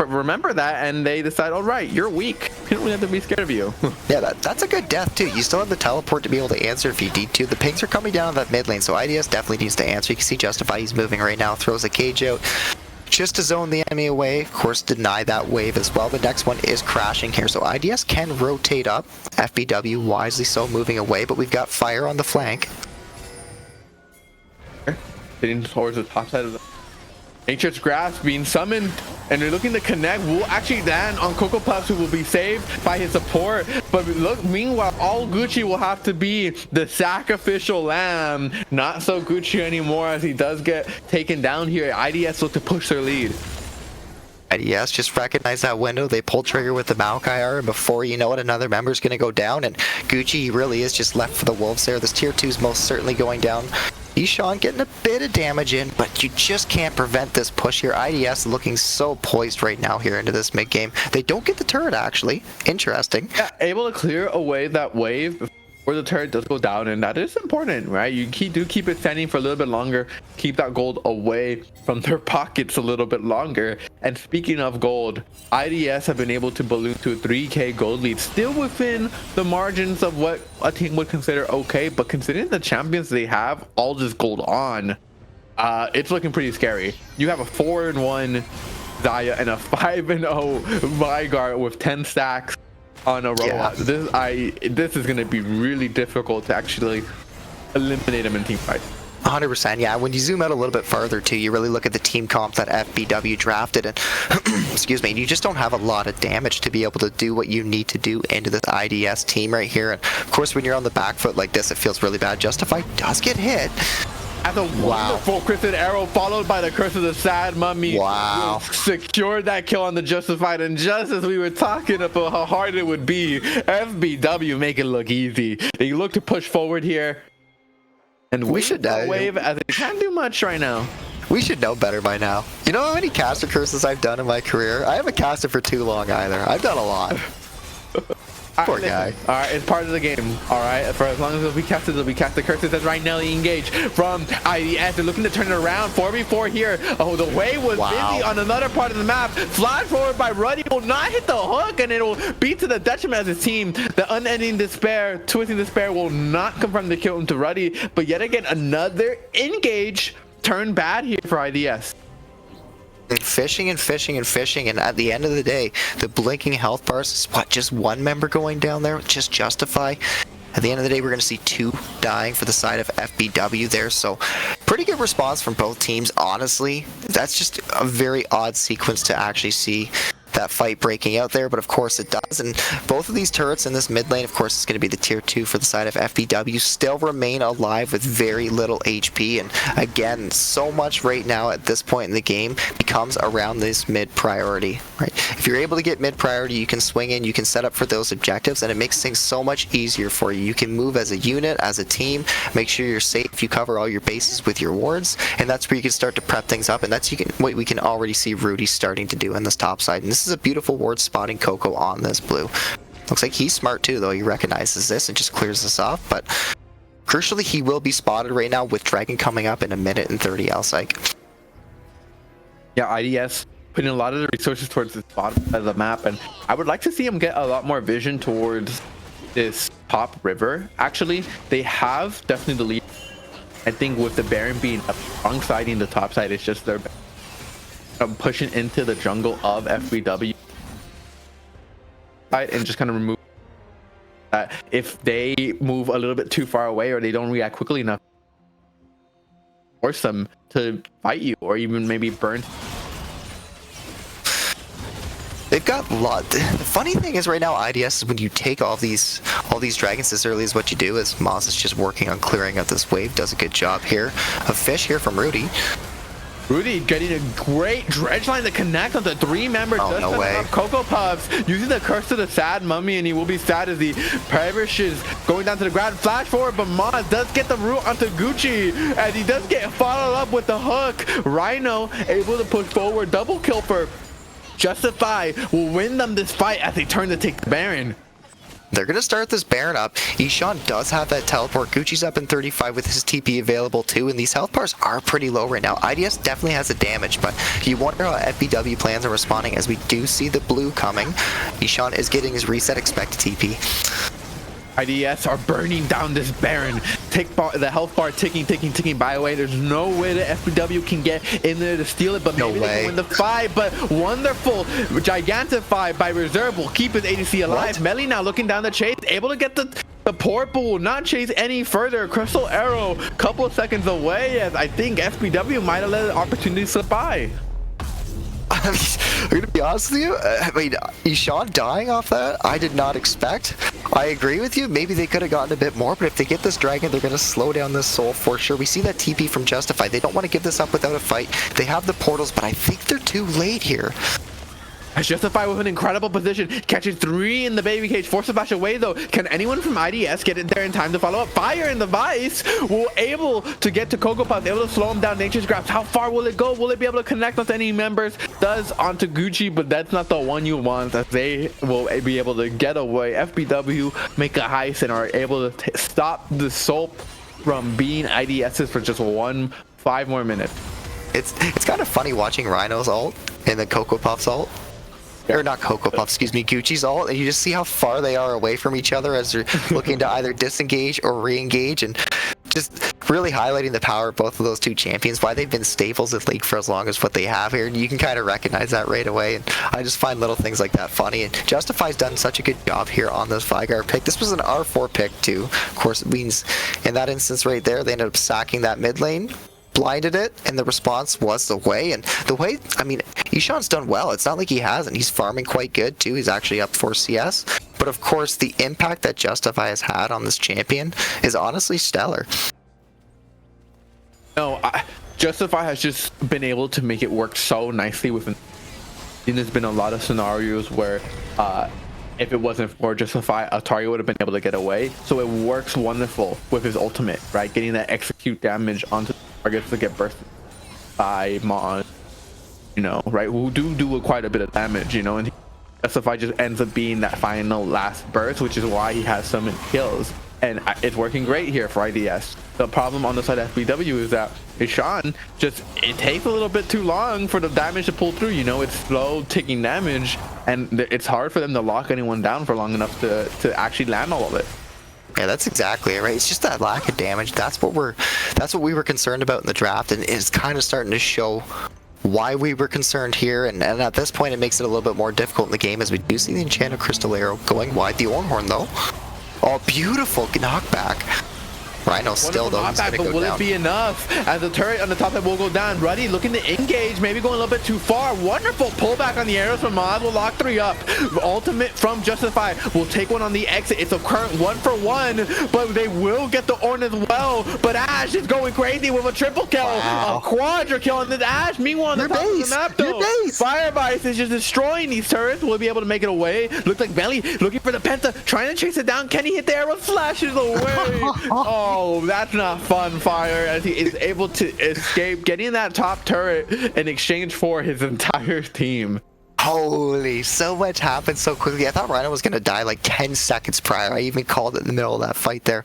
remember that, and they decide, all right, you're weak, we don't really have to be scared of you. Yeah, that's a good death too. You still have the teleport to be able to answer if you need to. The pings are coming down on that mid lane, so IDS definitely needs to answer. You can see Justify, he's moving right now, throws a cage out just to zone the enemy away. Of course, deny that wave as well. The next one is crashing here, so IDS can rotate up. FBW wisely so moving away, but we've got Fire on the flank. Hitting towards the top side of the Nature's Grasp being summoned, and they're looking to connect. Will actually land on Cocoa Puffs, who will be saved by his support. But look, meanwhile, all Gucci will have to be the sacrificial lamb. Not so Gucci anymore, as he does get taken down here. IDS look to push their lead. IDS just recognize that window. They pull trigger with the Maokai, and before you know it, another member's going to go down, and Gucci really is just left for the wolves there. This tier 2 is most certainly going down. Ishan getting a bit of damage in, but you just can't prevent this push here. IDS looking so poised right now here into this mid game. They don't get the turret, actually. Interesting. Yeah, able to clear away that wave where the turret does go down, and that is important, right? You do keep it standing for a little bit longer, keep that gold away from their pockets a little bit longer. And speaking of gold, IDS have been able to balloon to a 3k gold lead, still within the margins of what a team would consider okay, but considering the champions they have all just gold on, it's looking pretty scary. You have a 4-1 Zaya and a 5-0 Veigar with 10 stacks on a roll. Yeah. This is going to be really difficult to actually eliminate them in team fights. 100%, yeah. When you zoom out a little bit farther too, you really look at the team comp that FBW drafted, and excuse me, you just don't have a lot of damage to be able to do what you need to do into this IDS team right here. And of course, when you're on the back foot like this, it feels really bad. Justify does get hit. As a wonderful Crimson Arrow followed by the Curse of the Sad Mummy. Wow. Secured that kill on the Justified, and just as we were talking about how hard it would be, FBW make it look easy. They look to push forward here. And we should wave as they can't do much right now. We should know better by now. You know how many caster curses I've done in my career? I haven't casted for too long either. I've done a lot. Poor guy. Alright, it's part of the game. Alright, for as long as we cast it, we cast the curses. As right now they engage from IDS. They're looking to turn it around. 4v4 here. Oh, the wave was busy on another part of the map. Flash forward by Ruddy will not hit the hook, and it'll be to the detriment of his team. The unending despair, twisting despair will not confirm the kill into Ruddy. But yet again, another engage turned bad here for IDS. Fishing and fishing and fishing, and at the end of the day, the blinking health bars is what, just one member going down there, just Justify. At the end of the day, we're going to see 2 dying for the side of FBW there, so pretty good response from both teams, honestly. That's just a very odd sequence to actually see that fight breaking out there, but of course it does. And both of these turrets in this mid lane, of course, is going to be the tier 2 for the side of FBW, still remain alive with very little HP. And again, so much right now at this point in the game becomes around this mid priority, right? If you're able to get mid priority, you can swing in, you can set up for those objectives, and it makes things so much easier for you. You can move as a unit, as a team, make sure you're safe, you cover all your bases with your wards, and that's where you can start to prep things up. And that's what we can already see Rudy starting to do on this top side. And this is a beautiful ward spotting Coco on this blue. Looks like he's smart too, though. He recognizes this and just clears this off. But crucially, he will be spotted right now with Dragon coming up in 1:30 L-Psych. Yeah, IDS putting a lot of the resources towards this bottom of the map, and I would like to see him get a lot more vision towards this top river. Actually, they have definitely the lead. I think with the Baron being alongside the top side, it's just their pushing into the jungle of FBW and just kind of remove that. If they move a little bit too far away or they don't react quickly enough, force them to fight you or even maybe burn. They've got a lot. The funny thing is right now, IDS is when you take all these dragons as early as what you do is Moz is just working on clearing out this wave. Does a good job here. A fish here from Rudy. Rudy getting a great dredge line to connect on the 3-member. Oh, no way. Cocoa Puffs using the curse of the sad mummy, and he will be sad as he perishes going down to the ground. Flash forward, but Moz does get the root onto Gucci, and he does get followed up with the hook. Rhino able to push forward. Double kill for Justify will win them this fight as they turn to take the Baron. They're going to start this Baron up. Ishan does have that teleport. Gucci's up in 35 with his TP available too, and these health bars are pretty low right now. IDS definitely has the damage, but you wonder how FBW plans are responding as we do see the blue coming. Ishan is getting his reset expected TP. IDS are burning down this Baron. The health bar ticking by the way. There's no way that FBW can get in there to steal it, but maybe they can win the fight. But wonderful Gigantify by Reserve will keep his ADC alive. Melly now looking down the chase, able to get the port, but will not chase any further. Crystal Arrow couple of seconds away, as I think FBW might have let the opportunity slip by. I'm gonna be honest with you. I mean, Ishan dying off that, I did not expect. I agree with you. Maybe they could have gotten a bit more, but if they get this dragon, they're gonna slow down this soul for sure. We see that TP from Justify. They don't want to give this up without a fight. They have the portals, but I think they're too late here. As Justify with an incredible position, catching 3 in the baby cage, force to flash away though. Can anyone from IDS get in there in time to follow up? Fire in the Vice will able to get to Cocoa Puffs, able to slow him down. Nature's Grasp, how far will it go? Will it be able to connect with any members? Does onto Gucci, but that's not the one you want, as they will be able to get away. FBW make a heist and are able to stop the Soul from being IDS's for just 5 more minutes. It's kind of funny watching Rhino's ult and the Cocoa Puff's ult. Or not Cocoa Puff, excuse me, Gucci's ult, and you just see how far they are away from each other as they're looking to either disengage or re-engage, and just really highlighting the power of both of those two champions, why they've been staples of League for as long as what they have here, and you can kind of recognize that right away, and I just find little things like that funny, and Justify's done such a good job here on this Vigar pick. This was an R4 pick too. Of course, it means in that instance right there, they ended up sacking that mid lane, blinded it, and the response was the way. And the way, I mean, Ishan's done well. It's not like he hasn't. He's farming quite good too. He's actually up 4 CS. But of course, the impact that Justify has had on this champion is honestly stellar. No, Justify has just been able to make it work so nicely with. There's been a lot of scenarios where if it wasn't for Justify, a target would have been able to get away. So it works wonderful with his ultimate, right? Getting that execute damage onto the targets to get bursted by Mon, you know, right? Who do quite a bit of damage, you know, and Justify just ends up being that final last burst, which is why he has so many kills. And it's working great here for IDS. The problem on the side of FBW is that Ishan it takes a little bit too long for the damage to pull through. You know, it's slow ticking damage, and it's hard for them to lock anyone down for long enough to actually land all of it. Yeah, that's exactly it, right? It's just that lack of damage. That's what we were concerned about in the draft, and it's kind of starting to show why we were concerned here. And at this point, it makes it a little bit more difficult in the game, as we do see the Enchanted Crystal Arrow going wide. The Ornhorn, though. Oh, beautiful knockback. Rhino still, though, he's going to go down. Will it be enough? As the turret on the top side will go down. Ruddy looking to engage, maybe going a little bit too far. Wonderful pullback on the arrows from Mod. Will lock 3 up. Ultimate from Justify will take one on the exit. It's a current 1-for-1, but they will get the Orn as well. But Ash is going crazy with a triple kill. Wow. A quadra kill on this Ash. Meanwhile, on the top of the map, though, Firebice is just destroying these turrets. Will he be able to make it away? Looks like Belly looking for the Penta, trying to chase it down. Can he hit the arrow? Flashes away. Oh, that's not fun, Fire, as he is able to escape, getting that top turret in exchange for his entire team. Holy, so much happened so quickly. I thought Rhino was going to die like 10 seconds prior. I even called it in the middle of that fight there.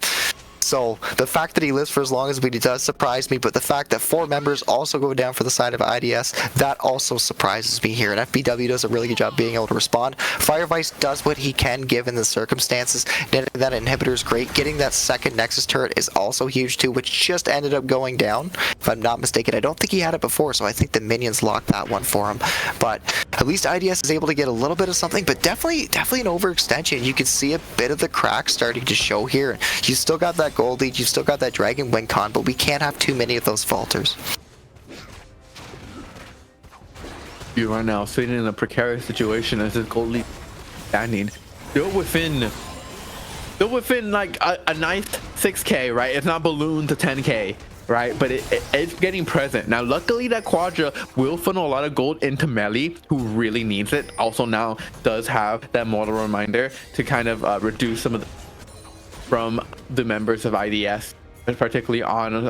So the fact that he lives for as long as he does surprise me, but the fact that 4 members also go down for the side of IDS, that also surprises me here. And FBW does a really good job being able to respond. Firevice does what he can given the circumstances. Getting that inhibitor is great. Getting that second Nexus turret is also huge too, which just ended up going down, if I'm not mistaken. I don't think he had it before, so I think the minions locked that one for him. But at least IDS is able to get a little bit of something, but definitely an overextension. You can see a bit of the crack starting to show here. You still got that gold lead, you've still got that Dragon Wing con, but we can't have too many of those falters. You are now sitting in a precarious situation as this gold lead standing still within like a nice 6k, right? It's not ballooned to 10k, right? But it's getting present now. Luckily, that quadra will funnel a lot of gold into Melly, who really needs it. Also now does have that mortal reminder to kind of reduce some of the from the members of IDS, particularly on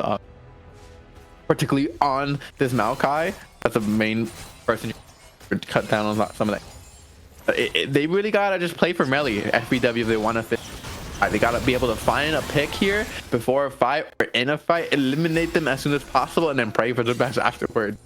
this Maokai. That's the main person you cut down on some of that. They really gotta just play for Melly. FBW, if they want to fit. They gotta be able to find a pick here before a fight or in a fight, eliminate them as soon as possible, and then pray for the best afterward.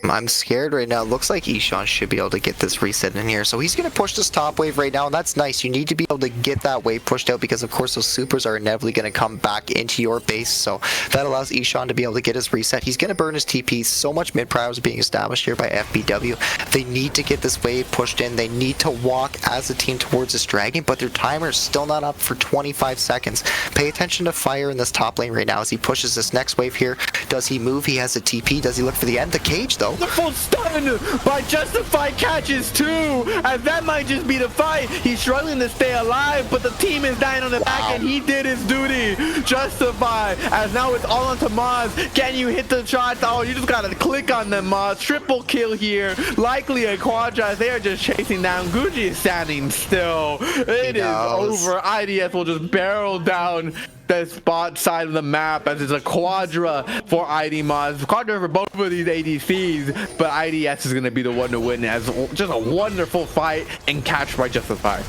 I'm scared right now. Looks like Ishan should be able to get this reset in here. So he's going to push this top wave right now, and that's nice. You need to be able to get that wave pushed out because, of course, those supers are inevitably going to come back into your base. So that allows Ishan to be able to get his reset. He's going to burn his TP. So much mid-prio is being established here by FBW. They need to get this wave pushed in. They need to walk as a team towards this dragon, but their timer is still not up for 25 seconds. Pay attention to Fire in this top lane right now as he pushes this next wave here. Does he move? He has a TP. Does he look for the end? The cage, though. The full stun by Justify catches 2, and that might just be the fight. He's struggling to stay alive, but the team is dying on the back, and he did his duty. Justify, as now it's all onto Maz. Can you hit the shots? Oh, you just gotta click on them, Maz. Triple kill here. Likely a quadra. They are just chasing down. Gucci is standing still. It is over. IDS will just barrel down the spot side of the map as it's a quadra for ID Mods. Quadra for both of these ADCs, but IDS is going to be the one to win as just a wonderful fight and catch by Justify.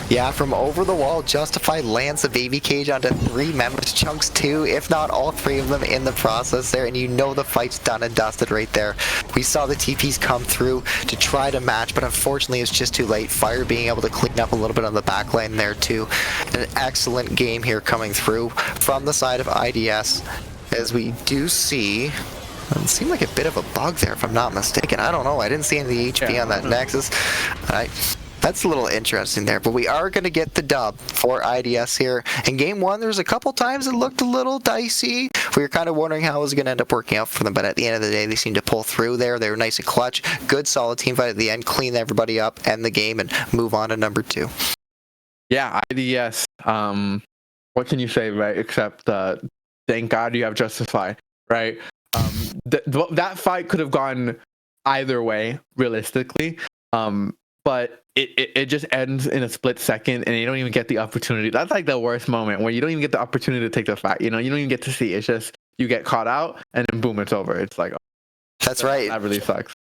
Yeah, from over the wall, Justify lands a baby cage onto 3 members, chunks 2, if not all 3 of them in the process there, and you know the fight's done and dusted right there. We saw the TPs come through to try to match, but unfortunately it's just too late. Fire being able to clean up a little bit on the back line there too. An excellent game here coming through from the side of IDS, as we do see... It seemed like a bit of a bug there, if I'm not mistaken. I don't know. I didn't see any HP on that Nexus. That's a little interesting there, but we are going to get the dub for IDS here. In game 1, there was a couple times it looked a little dicey. We were kind of wondering how it was going to end up working out for them, but at the end of the day, they seemed to pull through there. They were nice and clutch. Good, solid team fight at the end. Clean everybody up, end the game, and move on to number 2. Yeah, IDS. What can you say, right? Except thank God you have Justify, right? That fight could have gone either way, realistically. But it just ends in a split second, and you don't even get the opportunity. That's like the worst moment, where you don't even get the opportunity to take the fight. You know, you don't even get to see. It's just you get caught out, and then boom, it's over. It's like, oh, that's right. That really sucks.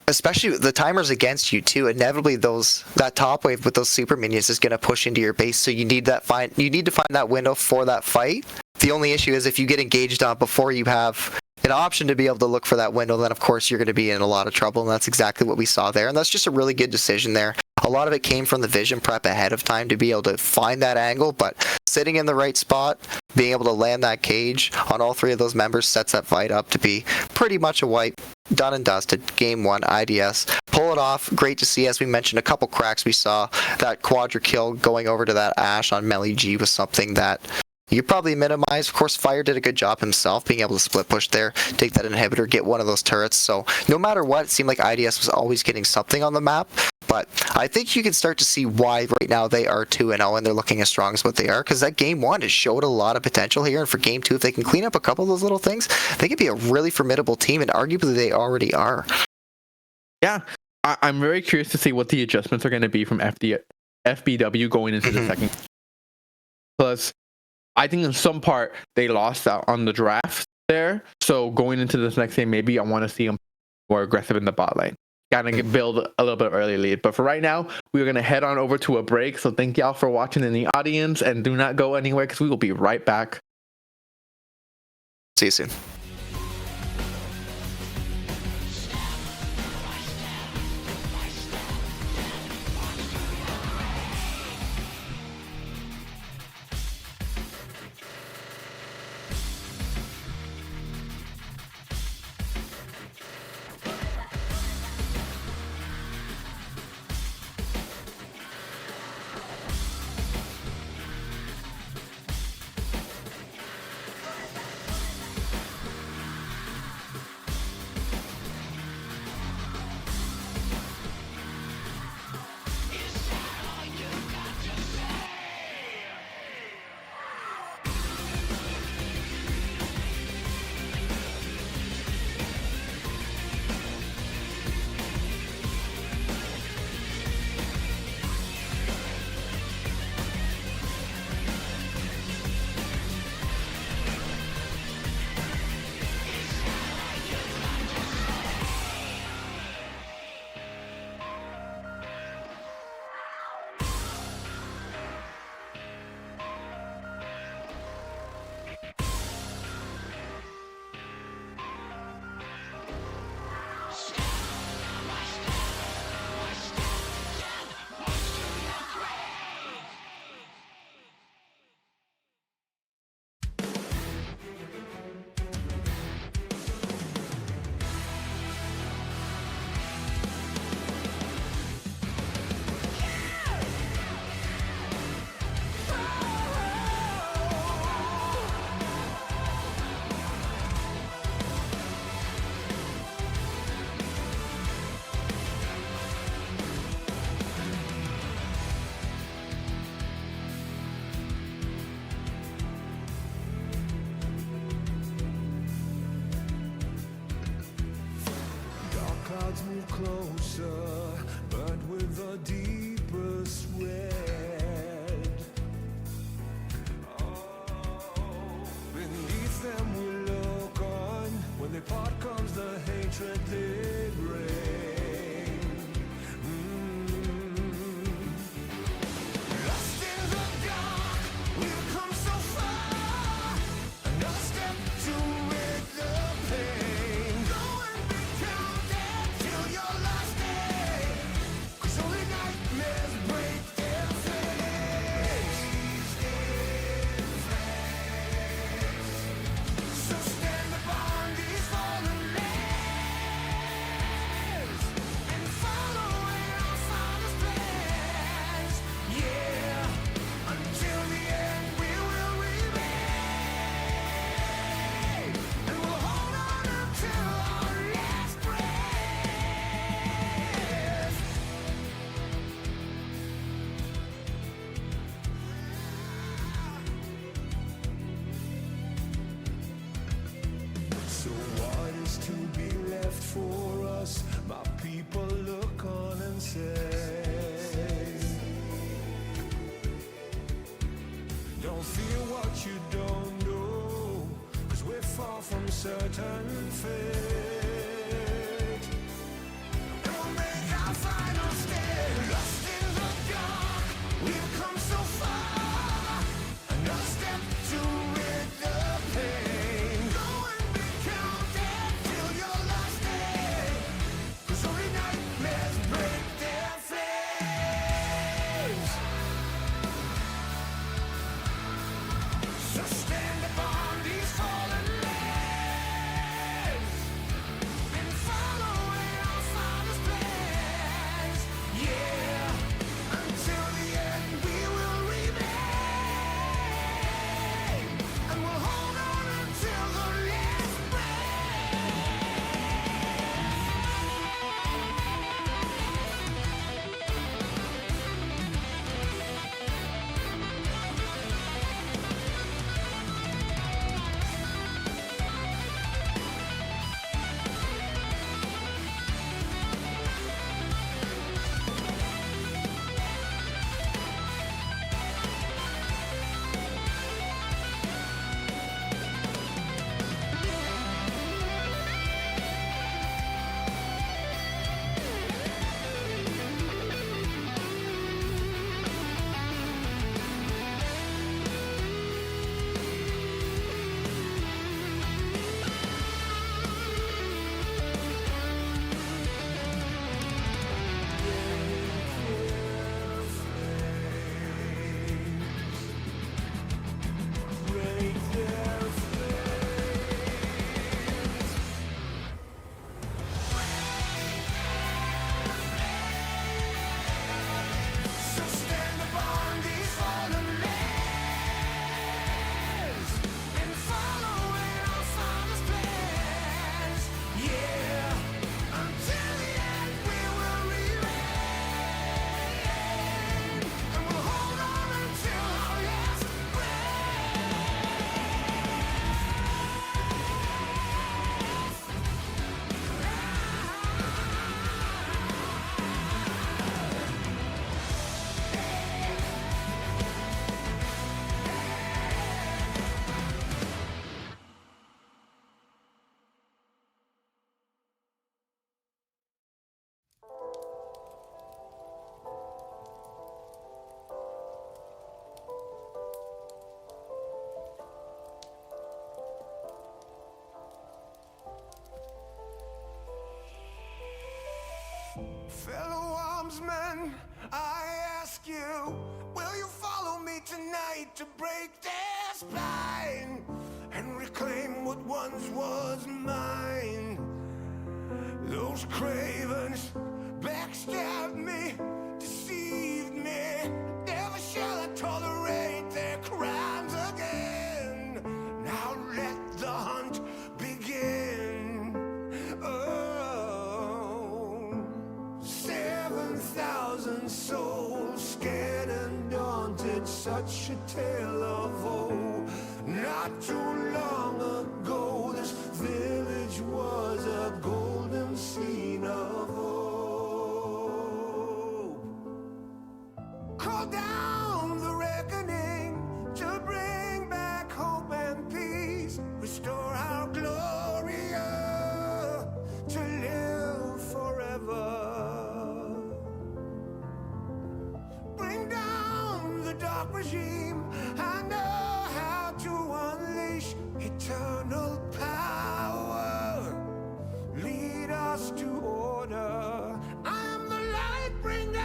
Especially the timer's against you too. Inevitably, that top wave with those super minions is going to push into your base. So you need to find that window for that fight. The only issue is if you get engaged on before you have an option to be able to look for that window, then of course you're going to be in a lot of trouble, and that's exactly what we saw there. And that's just a really good decision there. A lot of it came from the vision prep ahead of time to be able to find that angle, but sitting in the right spot, being able to land that cage on all three of those members sets that fight up to be pretty much a wipe. Done and dusted. Game 1, IDS. Pull it off. Great to see. As we mentioned, a couple cracks we saw. That quadra kill going over to that Ashe on Melee G was something that you probably minimize. Of course, Fire did a good job himself, being able to split push there, take that inhibitor, get one of those turrets. So no matter what, it seemed like IDS was always getting something on the map. But I think you can start to see why right now they are 2-0 and they're looking as strong as what they are, because that Game 1 has showed a lot of potential here. And for Game 2, if they can clean up a couple of those little things, they could be a really formidable team, and arguably they already are. Yeah, I'm very curious to see what the adjustments are going to be from FBW going into the second. Plus, I think in some part they lost out on the draft there. So going into this next game, maybe I want to see them more aggressive in the bot lane. Kind of build a little bit early lead. But for right now, we're going to head on over to a break. So thank y'all for watching in the audience, and do not go anywhere because we will be right back. See you soon. Don't fear what you don't know, 'cause we're far from certain fate. We'll make our final stand, lost in the dark. We've come so far, another step to rid the pain. Go and be counted till you're lost in, 'cause only nightmares break their flames. So stand upon these fallen lands and follow in our Father's plans. Yeah, until the end we will remain, and we'll hold on until the last fellow armsmen, I ask you, will you follow me tonight to break their spine and reclaim what once was mine? Those cravens backstabbed me, deceived me. Never shall I tolerate their crimes again. Now let the hunt begin. Oh, 7,000 souls scared and daunted, such a tale of woe. Not too long ago, this village was a golden scene of hope. Call down the reckoning to bring back hope and peace. Restore our Gloria to live forever. Bring down the dark regime. I know how to unleash eternal power. Lead us to order. I am the light bringer.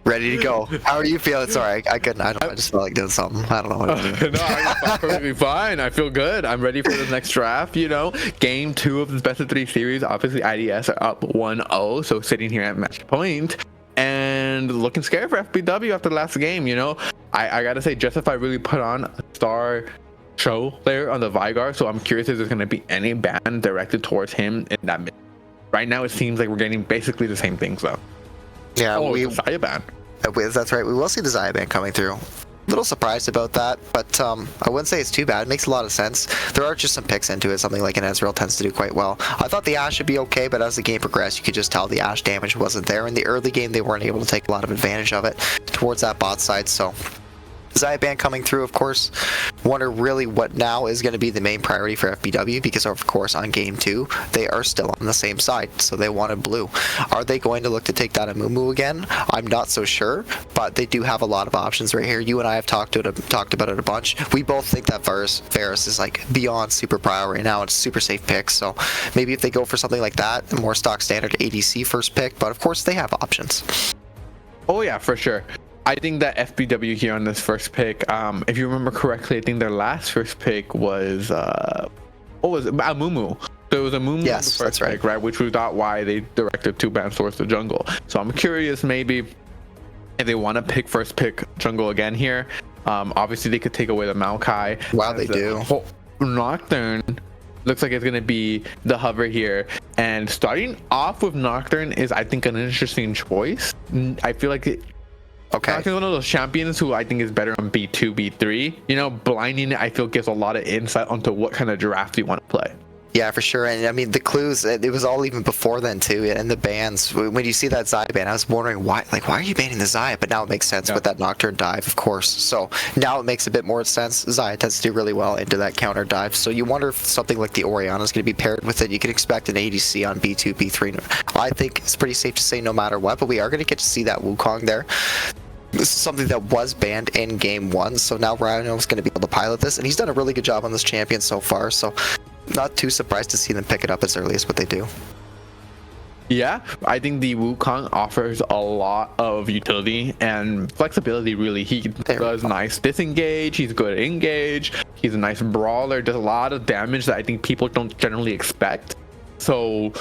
Ready to go. How are you feeling? Sorry, I couldn't. I just felt like doing something. I don't know what to do. No, I'm perfectly fine. I feel good. I'm ready for the next draft. You know, game 2 of this best of 3 series. Obviously, IDS are up 1-0, so sitting here at match point and looking scared for FBW after the last game. You know, I gotta say, Justify really put on a star show there on the Vigar, so I'm curious if there's gonna be any ban directed towards him in that mid. Right now, it seems like we're getting basically the same things though. Yeah, we Saya ban. That's right. We will see the Zaya ban coming through. little surprised about that, but I wouldn't say it's too bad. It makes a lot of sense. There are just some picks into it. Something like an Ezreal tends to do quite well. I thought the Ashe should be okay, but as the game progressed, you could just tell the Ashe damage wasn't there. In the early game, they weren't able to take a lot of advantage of it towards that bot side, so Xayah ban coming through, of course. Wonder really what now is going to be the main priority for FBW, because of course on game 2 they are still on the same side, so they wanted blue. Are they going to look to take that Amumu again? I'm not so sure, but they do have a lot of options right here. You and I have talked about it a bunch. We both think that Varus is like beyond super prio right now. It's a super safe pick, so maybe if they go for something like that, a more stock standard ADC first pick, but of course they have options. Oh yeah, for sure. I think that FBW here on this first pick, if you remember correctly, I think their last first pick was what was it? Amumu. So it was Amumu, yes, the first that's right. pick, right? Which we thought why they directed 2-ban towards the jungle. So I'm curious maybe if they want to pick first pick jungle again here. Obviously they could take away the Maokai. Wow, they do. Nocturne looks like it's going to be the hover here, and starting off with Nocturne is, I think, an interesting choice. I feel like Okay. Nocturne's one of those champions who I think is better on B2, B3. You know, blinding it, I feel, gives a lot of insight onto what kind of draft you want to play. Yeah, for sure. And I mean, the clues, it was all even before then too, and the bans. When you see that Xayah ban, I was wondering why are you banning the Xayah? But now it makes sense with that Nocturne dive, of course. So now it makes a bit more sense. Xayah tends to do really well into that counter dive. So you wonder if something like the Orianna is going to be paired with it. You can expect an ADC on B2, B3. I think it's pretty safe to say no matter what, but we are going to get to see that Wukong there. This is something that was banned in game 1, so now Rhino is going to be able to pilot this, and he's done a really good job on this champion so far, so not too surprised to see them pick it up as early as what they do. Yeah, I think the Wukong offers a lot of utility and flexibility, really. He does nice disengage, he's good at engage, he's a nice brawler, does a lot of damage that I think people don't generally expect. So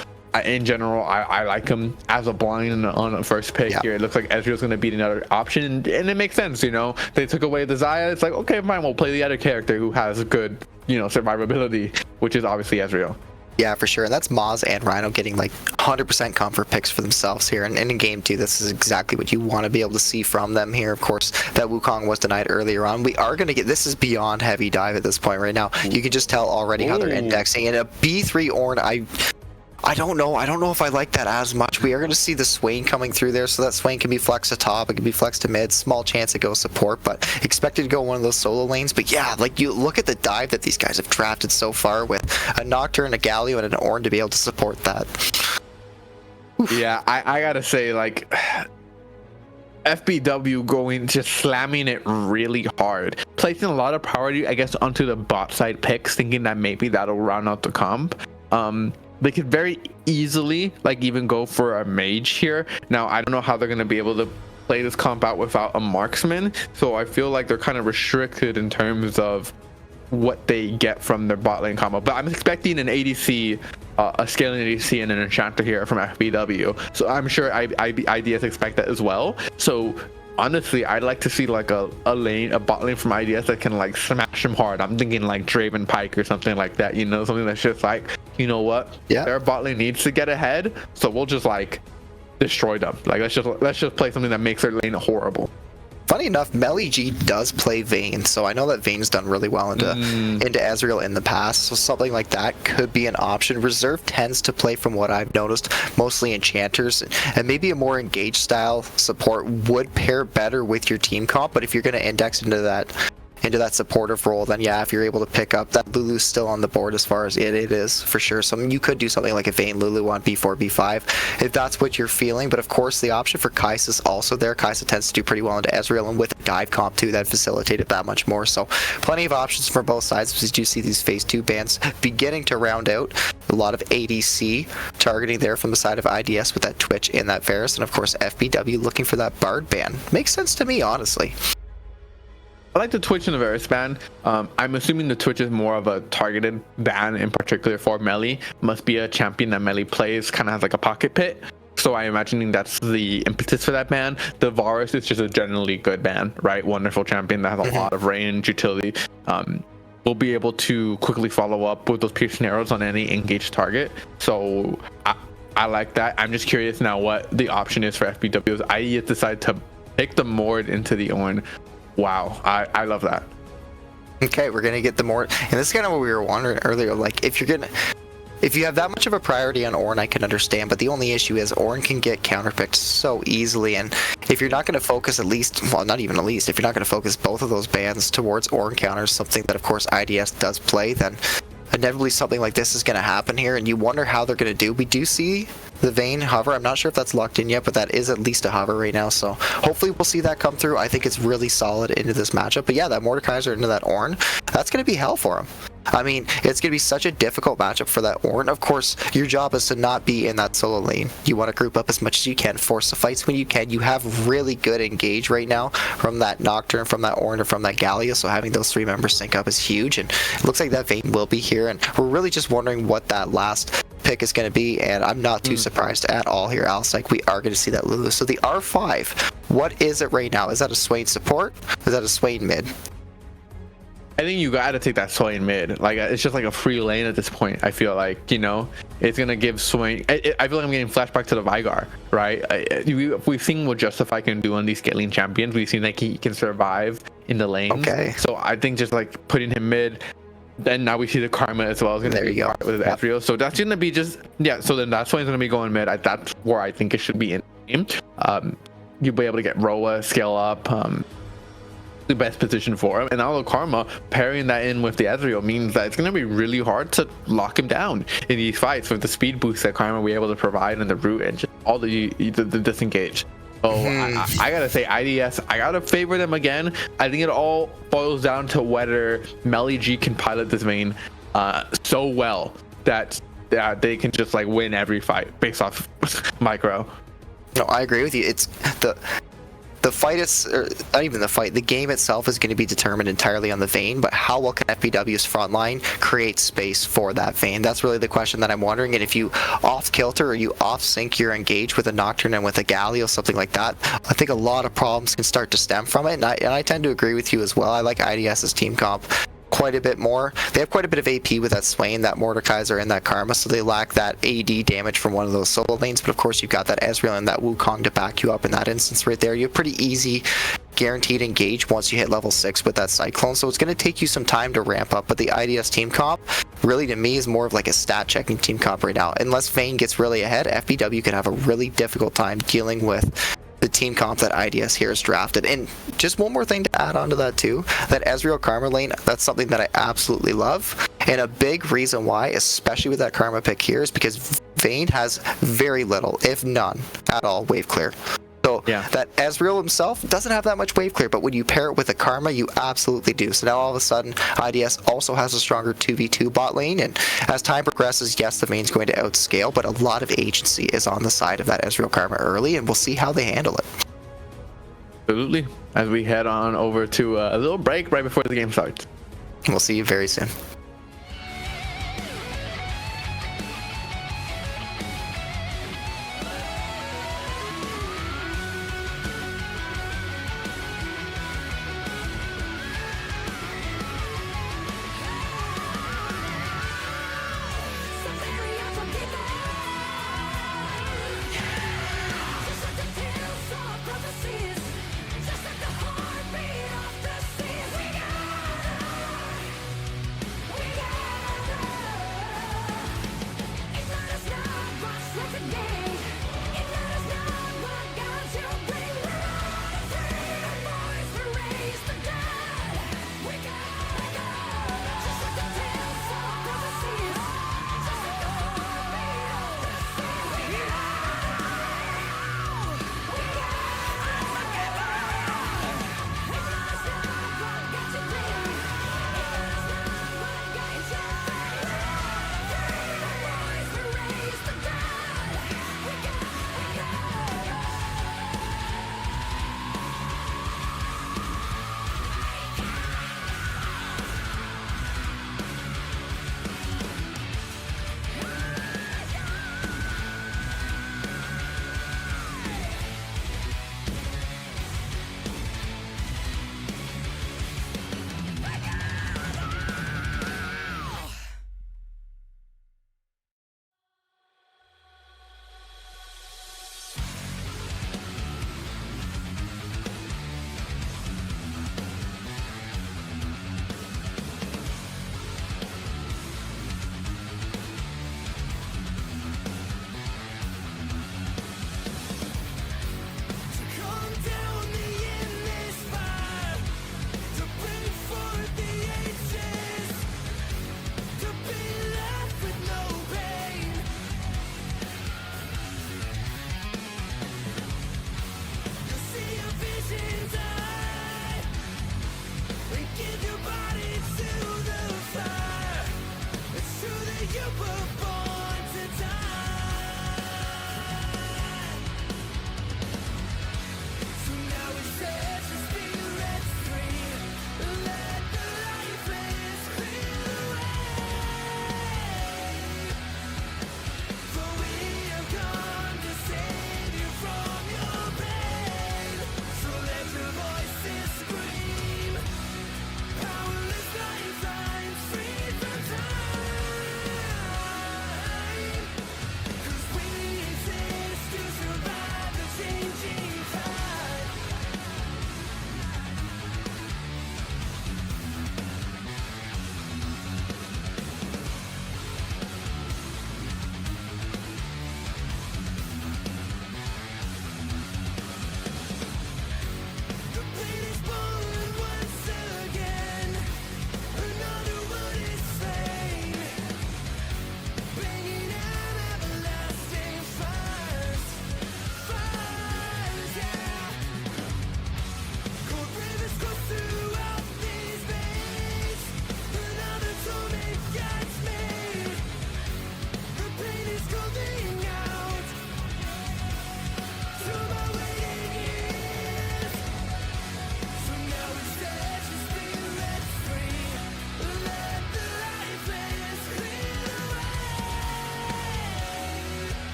in general, I like him as a blind on a first pick here. It looks like Ezreal's going to be another option, and it makes sense, you know. They took away the Xayah. It's like, okay, fine, we'll play the other character who has good, you know, survivability, which is obviously Ezreal. Yeah, for sure. And that's Maz and Rhino getting like 100% comfort picks for themselves here. And in game 2, this is exactly what you want to be able to see from them here. Of course, that Wukong was denied earlier on. We are going to get, this is beyond heavy dive at this point right now. You can just tell already how they're indexing. And a B3 Ornn, I don't know if I like that as much. We are going to see the Swain coming through there, so that Swain can be flexed to top, it can be flexed to mid, small chance it goes support, but expected to go one of those solo lanes. But yeah, like, you look at the dive that these guys have drafted so far with a Nocturne, a Galio, and an Ornn to be able to support that. Yeah, I gotta say, like, FBW going, just slamming it really hard, placing a lot of priority, I guess, onto the bot side picks, thinking that maybe that'll round out the comp. They could very easily, like, even go for a mage here. Now, I don't know how they're going to be able to play this comp out without a marksman, so I feel like they're kind of restricted in terms of what they get from their bot lane combo. But I'm expecting an ADC, a scaling ADC, and an enchanter here from FBW, so I'm sure IDS expect that as well. So honestly, I'd like to see like a bot lane from IDS that can like smash them hard. I'm thinking like Draven Pike or something like that, you know, something that's just like, you know what, their bot lane needs to get ahead, so we'll just like destroy them. Like, let's just play something that makes their lane horrible. Funny enough, Meli-G does play Vayne, so I know that Vayne's done really well into Ezreal in the past, so something like that could be an option. Reserve tends to play, from what I've noticed, mostly enchanters, and maybe a more engaged style support would pair better with your team comp, but if you're going to index into that supportive role, then yeah, if you're able to pick up that, Lulu's still on the board as far as it is for sure. So you could do something like a Vayne Lulu on B4, B5 if that's what you're feeling. But of course, the option for Kai'Sa is also there. Kai'Sa tends to do pretty well into Ezreal, and with a dive comp too, that facilitated that much more. So plenty of options for both sides. As you see these phase 2 bans beginning to round out, a lot of ADC targeting there from the side of IDS with that Twitch in that Varus, and of course FBW looking for that Bard ban. Makes sense to me, honestly. I like the Twitch and the Varus ban. I'm assuming the Twitch is more of a targeted ban, in particular for Melee. Must be a champion that Melee plays, kind of has like a pocket pit. So I'm imagining that's the impetus for that ban. The Varus is just a generally good ban, right? Wonderful champion that has a lot of range, utility. We'll be able to quickly follow up with those piercing arrows on any engaged target. So I like that. I'm just curious now what the option is for FBW. I decide to pick the Mord into the Ornn. Wow, I love that. Okay, we're gonna get the more, and this is kind of what we were wondering earlier. Like, if you have that much of a priority on Ornn, I can understand, but the only issue is Ornn can get counterpicked so easily, and if you're not going to focus at least, well, not even at least, if you're not going to focus both of those bans towards Ornn counters, something that of course IDS does play, then inevitably something like this is going to happen here, and you wonder how they're going to do. We do see the Vayne hover. I'm not sure if that's locked in yet, but that is at least a hover right now, so hopefully we'll see that come through. I think it's really solid into this matchup, but yeah, that Mordekaiser into that Ornn, that's going to be hell for him. I mean, it's going to be such a difficult matchup for that Ornn. Of course, your job is to not be in that solo lane. You want to group up as much as you can, force the fights when you can. You have really good engage right now from that Nocturne, from that Ornn, or from that Gallia, so having those three members sync up is huge, and it looks like that Vayne will be here, and we're really just wondering what that last pick is going to be, and I'm not too surprised at all here, Alice. Like, we are going to see that Lulu. So the R5, what is it right now? Is that a Swain support? Is that a Swain mid? I think you got to take that Swain mid. Like, it's just like a free lane at this point. I feel like, you know, it's gonna give Swain. I feel like I'm getting flashback to the Vigar, right? We've seen what Justify can do on these scaling champions. We've seen like he can survive in the lane. Okay. So I think just like putting him mid. Then now we see the Karma as well. There you go. With Ezreal. So that's gonna be just, yeah. So then that's why it's gonna be going mid. That's where I think it should be in the game. You'll be able to get Roa scale up. The best position for him, and now the Karma pairing that in with the Ezreal means that it's going to be really hard to lock him down in these fights with the speed boost that Karma will be able to provide and the root and just all the disengage. So I gotta say, IDS, I gotta favor them again. I think it all boils down to whether Melly G can pilot this Vayne so well that they can just like win every fight based off micro. No, I agree with you. It's the fight is, or not even the fight, the game itself is going to be determined entirely on the Vayne, but how well can FBW's front line create space for that Vayne? That's really the question that I'm wondering, and if you off-kilter or you off-sync your engage with a Nocturne and with a Galio, something like that, I think a lot of problems can start to stem from it, and I tend to agree with you as well. I like IDS's team comp quite a bit more. They have quite a bit of AP with that Swain, that Mordekaiser, and that Karma, so they lack that AD damage from one of those solo lanes, but of course you've got that Ezreal and that Wukong to back you up in that instance right there. You have pretty easy guaranteed engage once you hit level 6 with that Cyclone, so it's going to take you some time to ramp up, but the IDS team comp really to me is more of like a stat checking team comp right now. Unless Vayne gets really ahead, FBW can have a really difficult time dealing with the team comp that IDS here has drafted. And just one more thing to add on to that too, that Ezreal Karma lane, that's something that I absolutely love, and a big reason why, especially with that Karma pick here, is because Vayne has very little, if none at all, wave clear. So yeah, that Ezreal himself doesn't have that much wave clear, but when you pair it with a Karma, you absolutely do. So now all of a sudden, IDS also has a stronger 2v2 bot lane, and as time progresses, yes, the Vayne's going to outscale, but a lot of agency is on the side of that Ezreal Karma early, and we'll see how they handle it. Absolutely. As we head on over to a little break right before the game starts. We'll see you very soon.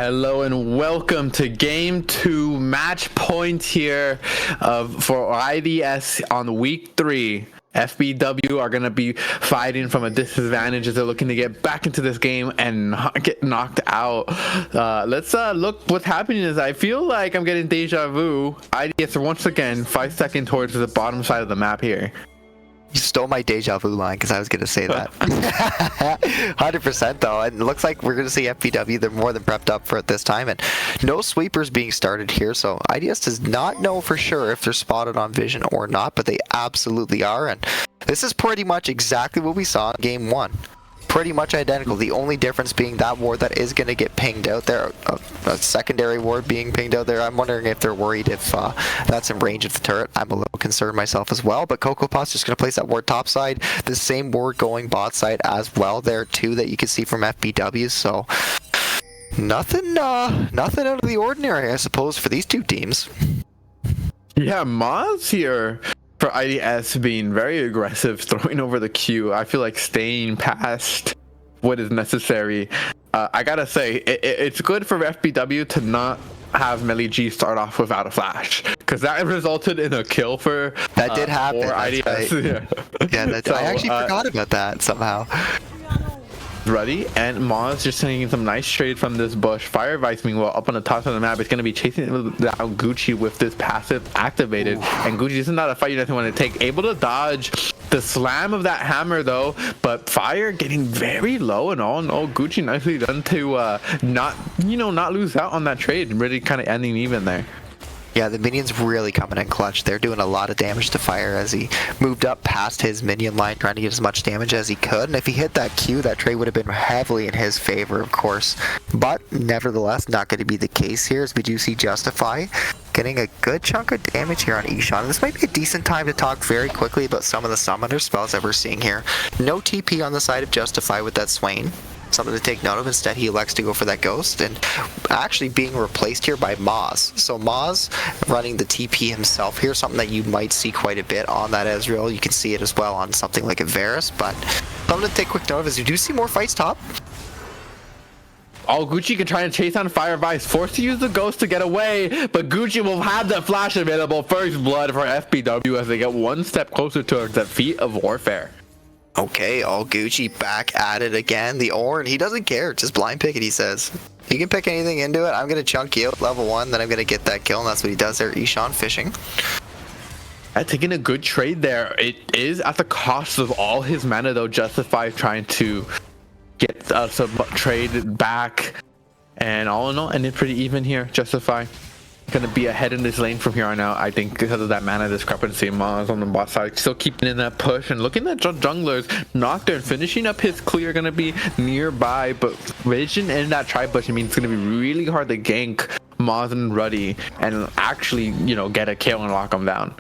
Hello and welcome to game 2 match point here for IDS on week 3. FBW are going to be fighting from a disadvantage as they're looking to get back into this game and not get knocked out. Let's look what's happening is I feel like I'm getting deja vu. IDS are once again 5 seconds towards the bottom side of the map here. You stole my deja vu line because I was going to say that. 100% though. And it looks like we're going to see FPW. They're more than prepped up for it this time. And no sweepers being started here. So IDS does not know for sure if they're spotted on vision or not, but they absolutely are. And this is pretty much exactly what we saw in game 1. Pretty much identical. The only difference being that ward that is going to get pinged out there, a secondary ward being pinged out there. I'm wondering if they're worried if that's in range of the turret. I'm a little concerned myself as well, but Cocoa Puff's just going to place that ward top side. The same ward going bot side as well there too that you can see from FBW. So nothing out of the ordinary, I suppose, for these two teams. Yeah, Moz here for IDS being very aggressive, throwing over the Q. I feel like staying past what is necessary. I gotta say, it's good for FBW to not have Melee G start off without a flash, because that resulted in a kill for that did happen. for IDS. Right. Yeah, so, I actually forgot about that somehow. Ready, and Moz just taking some nice trade from this bush. Fire Vice, meanwhile, up on the top of the map, is going to be chasing down Gucci with this passive activated. Ooh. And Gucci, this is not a fight you definitely want to take. Able to dodge the slam of that hammer, though, but Fire getting very low, and all in all, Gucci nicely done to not lose out on that trade, and really kind of ending even there. Yeah, the minions really coming in clutch. They're doing a lot of damage to Fire as he moved up past his minion line, trying to get as much damage as he could. And if he hit that Q, that trade would have been heavily in his favor, of course. But nevertheless, not going to be the case here, as we do see Justify getting a good chunk of damage here on Ishan. This might be a decent time to talk very quickly about some of the summoner spells that we're seeing here. No TP on the side of Justify with that Swain. Something to take note of. Instead, he elects to go for that Ghost, and actually being replaced here by Moz. So Moz running the TP himself here, something that you might see quite a bit on that Ezreal. You can see it as well on something like a Varus, but something to take quick note of is you do see more fights top. All Gucci can try and chase on Fire Vice, forced to use the Ghost to get away, but Gucci will have the flash available. First blood for FBW as they get one step closer towards the feat of warfare. Okay, all Gucci back at it again. The Ornn, he doesn't care. Just blind pick it, he says. You can pick anything into it. I'm going to chunk you out level 1, then I'm going to get that kill, and that's what he does there. Ishan fishing. Taking a good trade there. It is at the cost of all his mana, though. Justify trying to get some trade back. And all in all, ended pretty even here. Justify going to be ahead in this lane from here on out, I think, because of that mana discrepancy. Moz on the bot side still keeping in that push, and looking at junglers. Nocturne finishing up his clear, going to be nearby, but Vision in that tri-bush, I mean, it's going to be really hard to gank Moz and Ruddy and actually, get a kill and lock them down.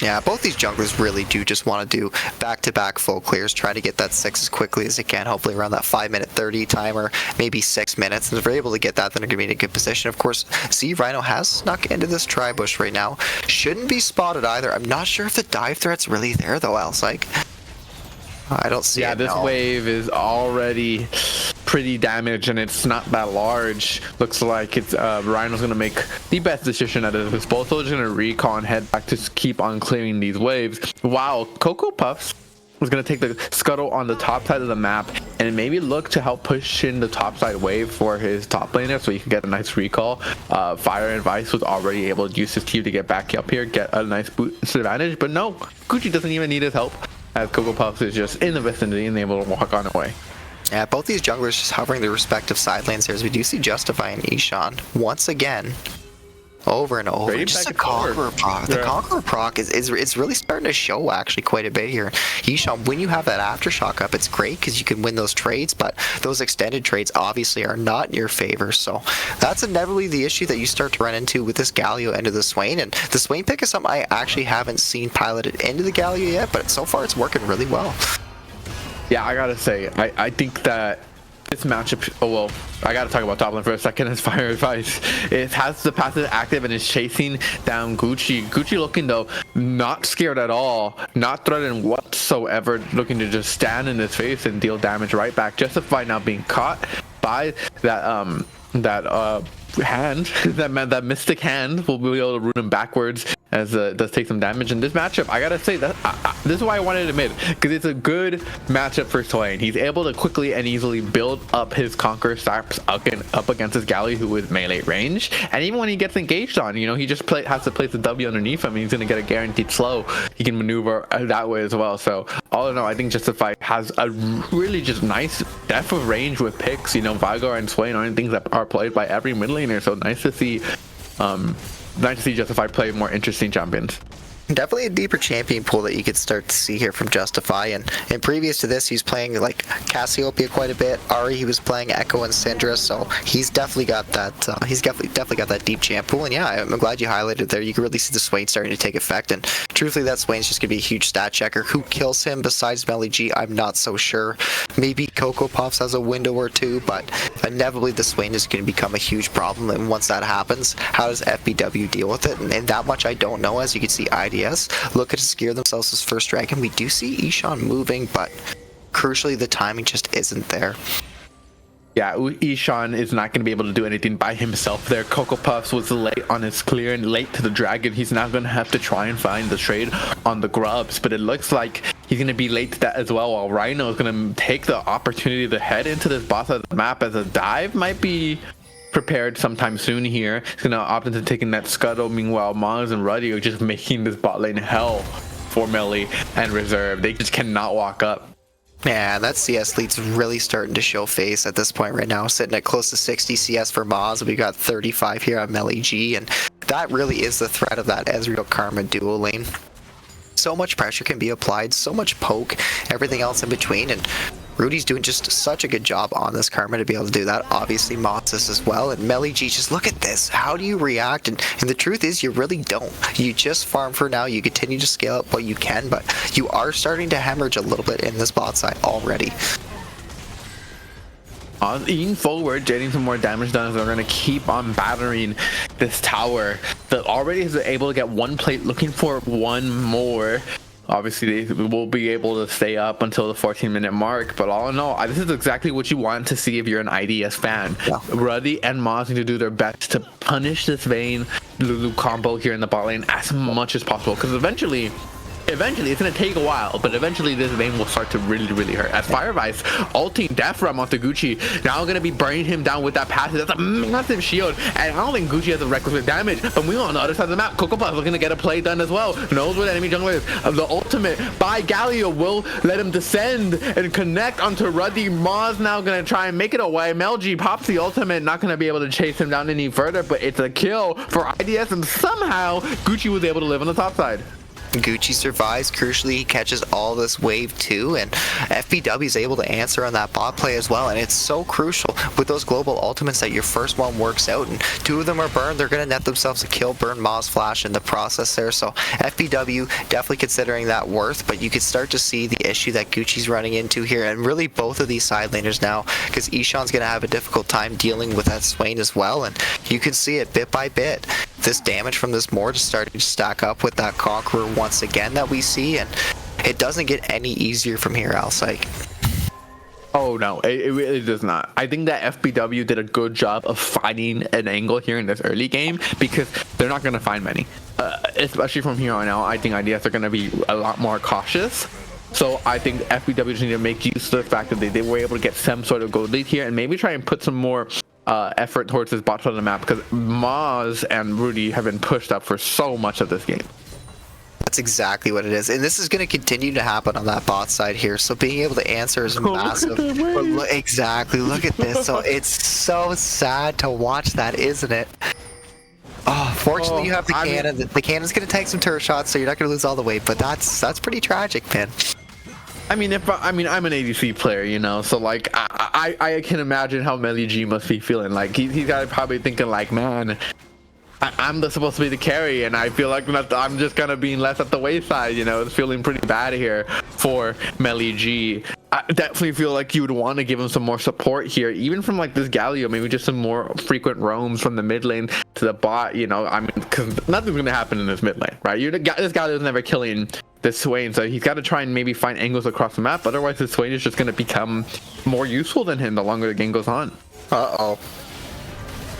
Yeah, both these junglers really do just want to do back-to-back full clears, try to get that 6 as quickly as they can, hopefully around that 5-minute 30 timer, maybe 6 minutes. And if they're able to get that, then they're going to be in a good position. Of course, see, Rhino has snuck into this tri-bush right now. Shouldn't be spotted either. I'm not sure if the dive threat's really there, though, else. Like, I don't see it. Yeah, this wave is already pretty damaged, and it's not that large. Looks like it's Rhino's gonna make the best decision at his disposal. He's gonna recall and head back to keep on clearing these waves. Wow, Cocoa Puffs was gonna take the scuttle on the top side of the map and maybe look to help push in the top side wave for his top laner so he can get a nice recall. Fire and Vice was already able to use his Q to get back up here, get a nice boost advantage, but no, Gucci doesn't even need his help, as Cocoa Puffs is just in the vicinity and able to walk on away. Yeah, both these junglers just hovering their respective side lanes here, as we do see Justify and Ishan once again, over and over. Great just a Conqueror proc. The Conqueror proc is really starting to show actually quite a bit here. Ishan, when you have that Aftershock up, it's great because you can win those trades, but those extended trades obviously are not in your favor. So that's inevitably the issue that you start to run into with this Galio into the Swain. And the Swain pick is something I actually haven't seen piloted into the Galio yet, but so far it's working really well. Yeah, I gotta say, I think that this matchup, I gotta talk about top lane for a second. As Fire Advice, it has the passive active and is chasing down Gucci. Gucci looking, though, not scared at all, not threatened whatsoever, looking to just stand in his face and deal damage right back. Justify now being caught by that hand, that mystic hand, will be able to root him backwards as it does take some damage. In this matchup, I gotta say that this is why I wanted to mid, because it's a good matchup for Swain. He's able to quickly and easily build up his Conqueror stacks up against his Galley, who is melee range, and even when he gets engaged on, you know, he just has to place a W underneath him, and he's gonna get a guaranteed slow. He can maneuver that way as well. So all in all, I think Justify has a really just nice depth of range with picks. You know, Vigar and Swain aren't things that are played by every mid laner, so nice to see Justify play more interesting champions. Definitely a deeper champion pool that you could start to see here from Justify, and previous to this, he's playing like Cassiopeia quite a bit. Ari, he was playing Echo and Syndra, so he's definitely got that. He's definitely got that deep champ pool, and yeah, I'm glad you highlighted there. You can really see the Swain starting to take effect, and truthfully, that Swain's just gonna be a huge stat checker. Who kills him besides Melly G? I'm not so sure. Maybe Cocoa Puffs has a window or two, but inevitably the Swain is gonna become a huge problem, and once that happens, how does FBW deal with it? And that much I don't know. As you can see, IDS look to secure themselves as first dragon. We do see Ishan moving, but crucially the timing just isn't there. Yeah, Ishan is not going to be able to do anything by himself there. Cocoa Puffs was late on his clear and late to the dragon. He's now going to have to try and find the trade on the grubs, but it looks like he's going to be late to that as well, while Rhino is going to take the opportunity to head into this boss of the map, as a dive might be prepared sometime soon here. He's gonna opt into taking that scuttle. Meanwhile, Maz and Ruddy are just making this bot lane hell for Melee and Reserve. They just cannot walk up. Yeah, that CS lead's really starting to show face at this point right now, sitting at close to 60 CS for Maz. We got 35 here on Melly G, and that really is the threat of that Ezreal Karma duo lane. So much pressure can be applied, so much poke, everything else in between, and Rudy's doing just such a good job on this Karma to be able to do that. Obviously Moxus as well, and Melly G, just look at this. How do you react? And the truth is, you really don't. You just farm for now, you continue to scale up what you can, but you are starting to hemorrhage a little bit in this bot side already. Eating forward, getting some more damage done, as they're going to keep on battering this tower that already is able to get one plate, looking for one more. Obviously, they will be able to stay up until the 14-minute mark, but all in all, this is exactly what you want to see if you're an IDS fan. Yeah. Ruddy and Moz need to do their best to punish this Vayne Lulu combo here in the bot lane as much as possible, because eventually it's going to take a while, but eventually this Vayne will start to really hurt. As Firevice ulting Death Ram onto Gucci, now going to be burning him down with that passive. That's a massive shield, and I don't think Gucci has a requisite damage, but we on the other side of the map, Cocoa Puff looking to get a play done as well. Knows where the enemy jungler is. The ultimate by Galio will let him descend and connect onto Ruddy. Maz now going to try and make it away. Melg pops the ultimate, not going to be able to chase him down any further, but it's a kill for IDS, and somehow Gucci was able to live on the top side. Gucci survives. Crucially, he catches all this wave too, and FBW is able to answer on that bot play as well. And it's so crucial with those global ultimates that your first one works out, and two of them are burned. They're going to net themselves a kill, burn Moz Flash in the process there. So FBW definitely considering that worth, but you could start to see the issue that Gucci's running into here, and really both of these side laners now, because Ishan's going to have a difficult time dealing with that Swain as well, and you can see it bit by bit. This damage from this Mord is starting to stack up with that Conqueror once again that we see, and it doesn't get any easier from here, Alcyke. Oh no, it really does not. I think that FBW did a good job of finding an angle here in this early game, because they're not going to find many. Especially from here on out, I think IDS are going to be a lot more cautious. So I think FBW just need to make use of the fact that they were able to get some sort of gold lead here, and maybe try and put some more effort towards this bot side of the map, because Maz and Rudy have been pushed up for so much of this game. That's exactly what it is, and this is going to continue to happen on that bot side here, so being able to answer is massive. Exactly, look at this. So it's so sad to watch that, isn't it? Oh, fortunately you have the cannon. The cannon's going to take some turret shots, so you're not going to lose all the weight, but that's pretty tragic, man. I mean, I'm an ADC player, you know, so like I can imagine how Melly G must be feeling. Like he's got probably thinking like, man, I'm supposed to be the carry, and I feel like I'm just kind of being left at the wayside, you know. It's feeling pretty bad here for Melly G. I definitely feel like you would want to give him some more support here, even from like this Galio, maybe just some more frequent roams from the mid lane to the bot, you know. I mean, because nothing's going to happen in this mid lane, right? This Galio's never killing this Swain, so he's got to try and maybe find angles across the map. Otherwise, this Swain is just going to become more useful than him the longer the game goes on. Uh-oh.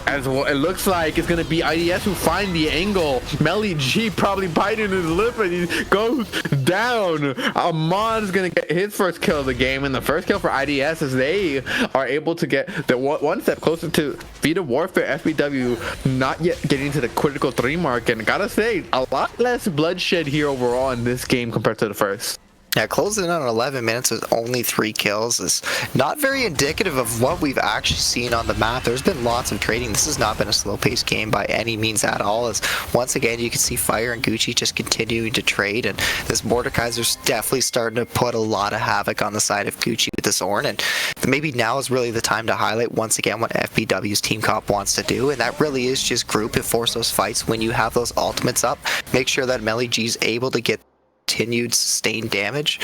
As well, it looks like it's gonna be IDS who find the angle. Melly G probably biting his lip and he goes down. Ahmad is gonna get his first kill of the game, and the first kill for IDS as they are able to get the one step closer to Feet of Warfare. FBW not yet getting to the critical 3 mark, and gotta say, a lot less bloodshed here overall in this game compared to the first. Yeah, closing in on 11 minutes with only 3 kills is not very indicative of what we've actually seen on the map. There's been lots of trading. This has not been a slow-paced game by any means at all. As once again, you can see Fire and Gucci just continuing to trade, and this Mordekaiser's definitely starting to put a lot of havoc on the side of Gucci with this Ornn, and maybe now is really the time to highlight once again what FBW's team comp wants to do, and that really is just group and force those fights. When you have those ultimates up, make sure that Melly G's able to get continued sustained damage,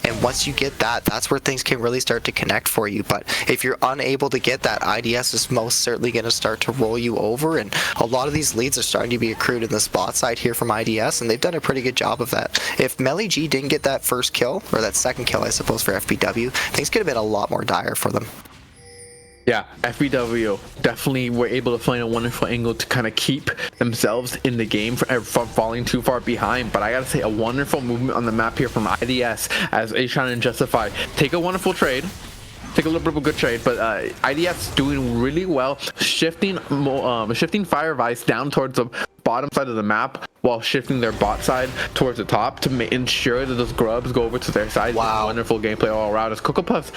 and once you get that, that's where things can really start to connect for you. But if you're unable to get that, IDS is most certainly going to start to roll you over, and a lot of these leads are starting to be accrued in the spot side here from IDS, and they've done a pretty good job of that. If Melly G didn't get that first kill, or that second kill I suppose for FBW, things could have been a lot more dire for them. Yeah, FBW definitely were able to find a wonderful angle to kind of keep themselves in the game from falling too far behind. But I gotta say, a wonderful movement on the map here from IDS as Ashan and Justify take a wonderful trade. Take a little bit of a good trade, but IDS doing really well, shifting Fire Vice down towards the bottom side of the map while shifting their bot side towards the top to ensure that those grubs go over to their side. Wow. Wonderful gameplay all around as Cocoa Puffs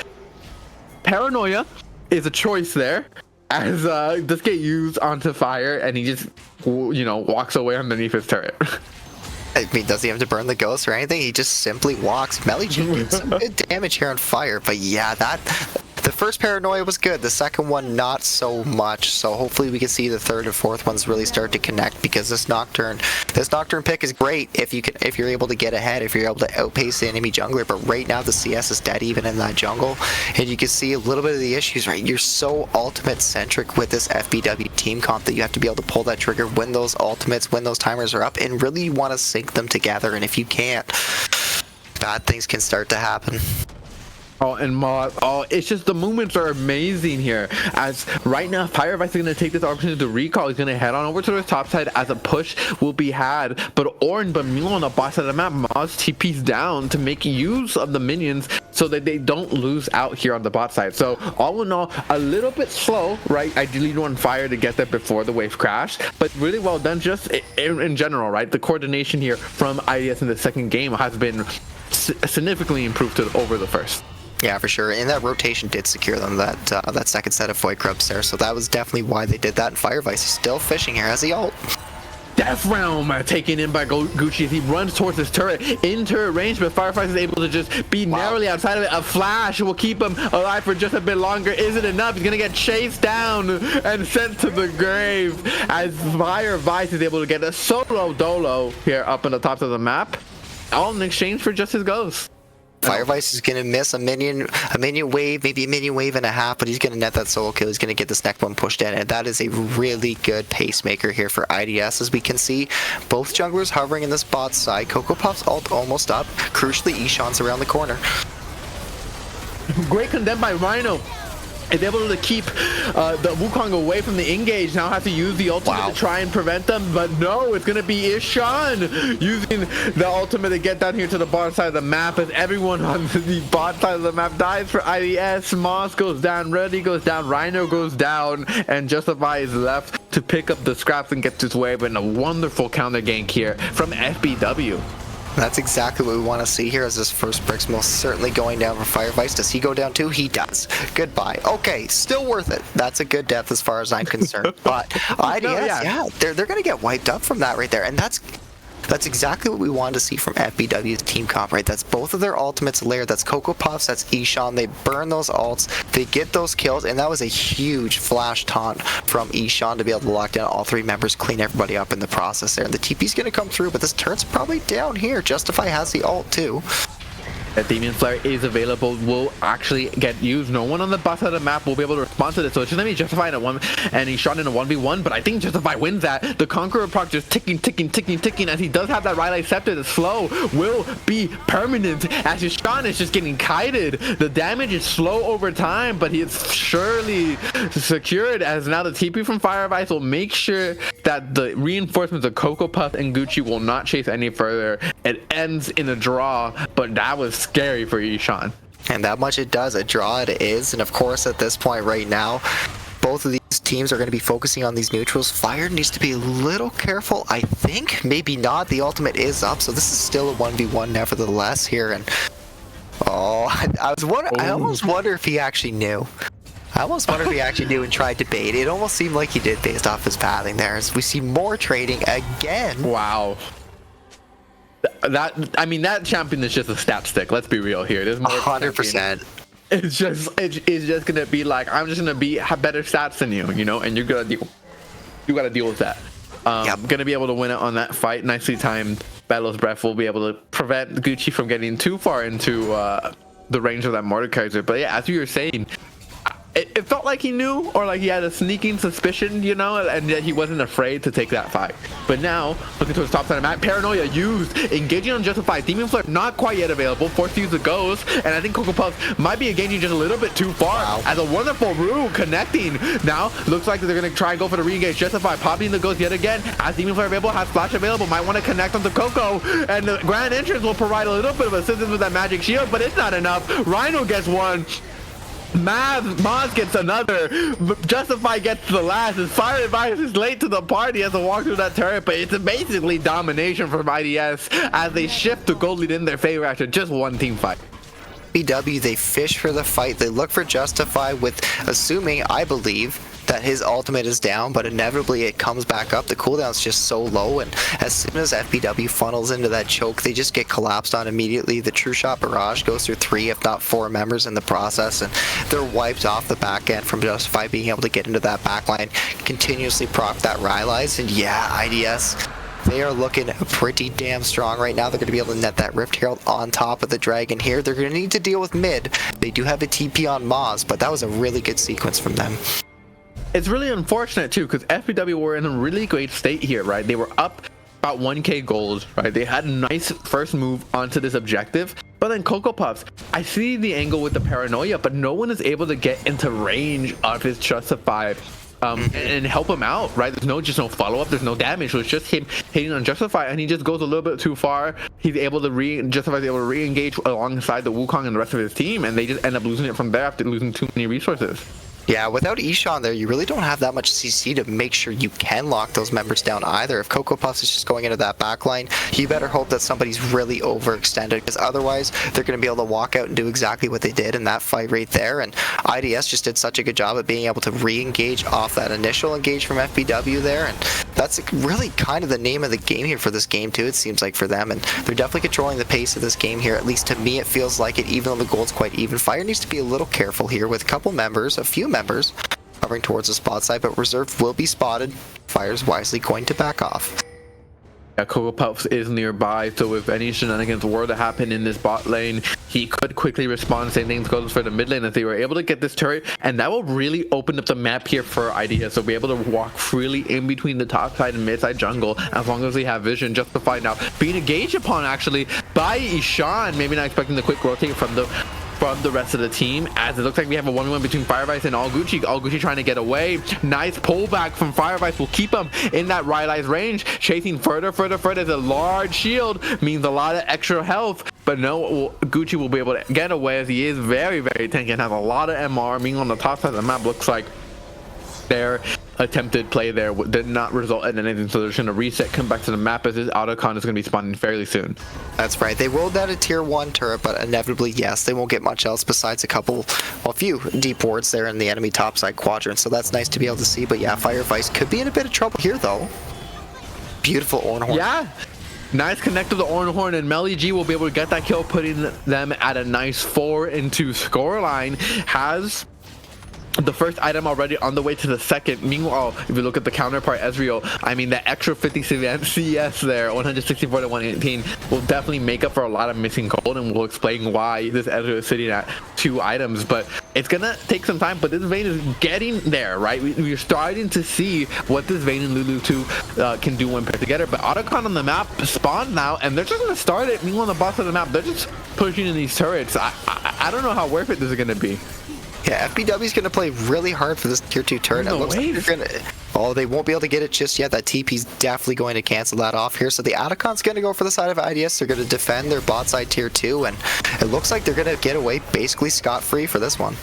paranoia is a choice there, as this get used onto Fire and he just, you know, walks away underneath his turret. I mean, does he have to burn the ghost or anything? He just simply walks. Melly G gets some good damage here on Fire, but yeah, the first paranoia was good. The second one, not so much. So hopefully we can see the third and fourth ones really start to connect, because this Nocturne pick is great if you're able to get ahead, if you're able to outpace the enemy jungler. But right now the CS is dead even in that jungle, and you can see a little bit of the issues. Right, you're so ultimate centric with this FBW team comp that you have to be able to pull that trigger when those ultimates, when those timers are up, and really you want to sync them together. And if you can't, bad things can start to happen. Oh, and Mod, it's just the movements are amazing here. As right now, Fire Vice is going to take this opportunity to recall. He's going to head on over to the top side as a push will be had. But Ornn, but Mule on the bottom side of the map, Moz TP's down to make use of the minions so that they don't lose out here on the bot side. So all in all, a little bit slow, right? Ideally you want Fire to get there before the wave crashed, but really well done just in general, right? The coordination here from IDS in the second game has been significantly improved over the first. Yeah, for sure. And that rotation did secure them that second set of Void Grubs there. So that was definitely why they did that. And Fire Vice is still fishing here as he ult. Death Realm taken in by Gucci as he runs towards his turret in turret range, but Fire Vice is able to just be narrowly outside of it. A flash will keep him alive for just a bit longer. Is it enough? He's gonna get chased down and sent to the grave as Fire Vice is able to get a solo dolo here up on the top of the map, all in exchange for just his ghost. Fire Vice is going to miss a minion wave, maybe a minion wave and a half, but he's going to net that solo kill. He's going to get this next one pushed in, and that is a really good pacemaker here for IDS. As we can see, both junglers hovering in this bot side. Cocoa Puff's ult almost up. Crucially, Ishan's around the corner. Great condemned by Rhino. Is able to keep the Wukong away from the engage. Now has to use the ultimate to try and prevent them, but no, it's gonna be Ishan using the ultimate to get down here to the bottom side of the map, as everyone on the bottom side of the map dies for IDS. Moss goes down, Reddy goes down, Rhino goes down, and Justify is left to pick up the scraps and get this wave, and a wonderful counter gank here from FBW. That's exactly what we want to see here, as this first brick's most certainly going down for Fire Vice. Does he go down too? He does. Goodbye. Okay, still worth it. That's a good death as far as I'm concerned. But IDS, they're going to get wiped up from that right there. And that's exactly what we wanted to see from FBW's team comp, right? That's both of their ultimates layered. That's Cocoa Puffs, that's Ishan. They burn those ults, they get those kills, and that was a huge flash taunt from Ishan to be able to lock down all three members, clean everybody up in the process there. And the TP's going to come through, but this turn's probably down here. Justify has the ult too. That Demon Flare is available will actually get used. No one on the bus side of the map will be able to respond to this, so it's just gonna be Justify in a one, and he's shot in a 1v1, but I think Justify wins that. The Conqueror proc just ticking, as he does have that Rylai Scepter. The slow will be permanent as his Sean is just getting kited. The damage is slow over time, but he is surely secured, as now the TP from Fire of Ice will make sure that the reinforcements of Cocoa Puff and Gucci will not chase any further. It ends in a draw, but that was scary for Ishan. And that much it does. A draw it is. And of course, at this point right now, both of these teams are going to be focusing on these neutrals. Fire needs to be a little careful, I think. Maybe not. The ultimate is up, so this is still a 1v1 nevertheless here. And oh, I almost wonder if he actually knew. I almost wonder if he actually knew and tried to bait. It almost seemed like he did based off his pathing there. As we see more trading again. Wow. That champion is just a stat stick. Let's be real here. There's more 100%. It's just gonna be like, I'm just gonna have better stats than you know, and you gotta deal with that. Gonna be able to win it on that fight. Nicely timed. Battle's Breath will be able to prevent Gucci from getting too far into the range of that Mordekaiser. But yeah, as you were saying, it felt like he knew, or like he had a sneaking suspicion, you know, and yet he wasn't afraid to take that fight. But now, looking towards top side of the map, Paranoia used, engaging on Justified. Demon Flare not quite yet available, forced to use the Ghost, and I think Cocoa Puff might be engaging just a little bit too far. Wow. As a wonderful Rue connecting. Now, looks like they're going to try and go for the re-engage. Justified popping the Ghost yet again, as Demon Flare available, has Flash available, might want to connect onto Coco, and the Grand Entrance will provide a little bit of assistance with that Magic Shield, but it's not enough. Rhino gets one. Maz gets another. Justify gets the last. His Fire Advice is late to the party as they walk through that turret, but it's basically domination from IDS as they shift the gold lead in their favor after just one team fight. BW, they fish for the fight. They look for Justify with assuming, I believe, that his ultimate is down, but inevitably it comes back up. The cooldown's just so low, and as soon as FBW funnels into that choke, they just get collapsed on immediately. The True Shot Barrage goes through 3, if not 4 members in the process, and they're wiped off the back end from Justify being able to get into that backline, continuously proc that Rylai's, and yeah, IDS, they are looking pretty damn strong right now. They're going to be able to net that Rift Herald on top of the Dragon here. They're going to need to deal with mid. They do have a TP on Maz, but that was a really good sequence from them. It's really unfortunate too, because FBW were in a really great state here, right? They were up about 1k gold, right? They had a nice first move onto this objective, but then Cocoa Puffs, I see the angle with the Paranoia, but no one is able to get into range of his Justify and help him out, right? There's just no follow-up, there's no damage, so it's just him hitting on Justify, and he just goes a little bit too far. He's able to Justify's able to re-engage alongside the Wukong and the rest of his team, and they just end up losing it from there after losing too many resources. Yeah, without Ishan there, you really don't have that much CC to make sure you can lock those members down either. If Cocoa Puffs is just going into that backline, you better hope that somebody's really overextended, because otherwise they're going to be able to walk out and do exactly what they did in that fight right there. And IDS just did such a good job at being able to re-engage off that initial engage from FBW there, and that's really kind of the name of the game here for this game too, it seems like, for them. And they're definitely controlling the pace of this game here, at least to me it feels like it, even though the gold's quite even. Fire needs to be a little careful here with a few members hovering towards the spot side, but Reserve will be spotted. Fire's wisely going to back off. Yeah, Cocoa Puffs is nearby, so if any shenanigans were to happen in this bot lane, he could quickly respond. Same thing goes for the mid lane, if they were able to get this turret, and that will really open up the map here for IDS. So be able to walk freely in between the top side and mid side jungle, as long as they have vision. Justified now being engaged upon actually by Ishan, maybe not expecting the quick rotate from the rest of the team, as it looks like we have a 1v1 between Firevice and All Gucci trying to get away. Nice pullback from Firevice will keep him in that Rylai's range, chasing further. The large shield means a lot of extra health, but no, Gucci will be able to get away, as he is very, very tanky and has a lot of MR. Being on the top side of the map, looks like their attempted play there did not result in anything, so they're just going to reset, come back to the map, as his autocon is going to be spawning fairly soon. That's right, they rolled out a tier 1 turret, but inevitably, yes, they won't get much else besides a few deep wards there in the enemy topside quadrant, so that's nice to be able to see. But yeah, Firevice could be in a bit of trouble here though. Beautiful Ornhorn. Yeah, nice connect to the Ornhorn, and Melly G will be able to get that kill, putting them at a nice 4-2 scoreline. Has the first item already on the way to the second. Meanwhile, if you look at the counterpart Ezreal, I mean, that extra 50 CS there, 164 to 118, will definitely make up for a lot of missing gold, and we'll explain why this Ezreal is sitting at 2 items. But it's gonna take some time, but this Vayne is getting there, right? We're starting to see what this Vayne and Lulu 2 can do when paired together. But Otacon on the map spawned now, and they're just gonna start it. Meanwhile, on the boss of the map, they're just pushing in these turrets. I don't know how worth it this is gonna be. Yeah, FBW is going to play really hard for this tier 2 turret. No It looks like they're going to... Oh, they won't be able to get it just yet. That TP's definitely going to cancel that off here. So the Otacon's going to go for the side of IDS. They're going to defend their bot side tier 2, and it looks like they're going to get away basically scot-free for this one.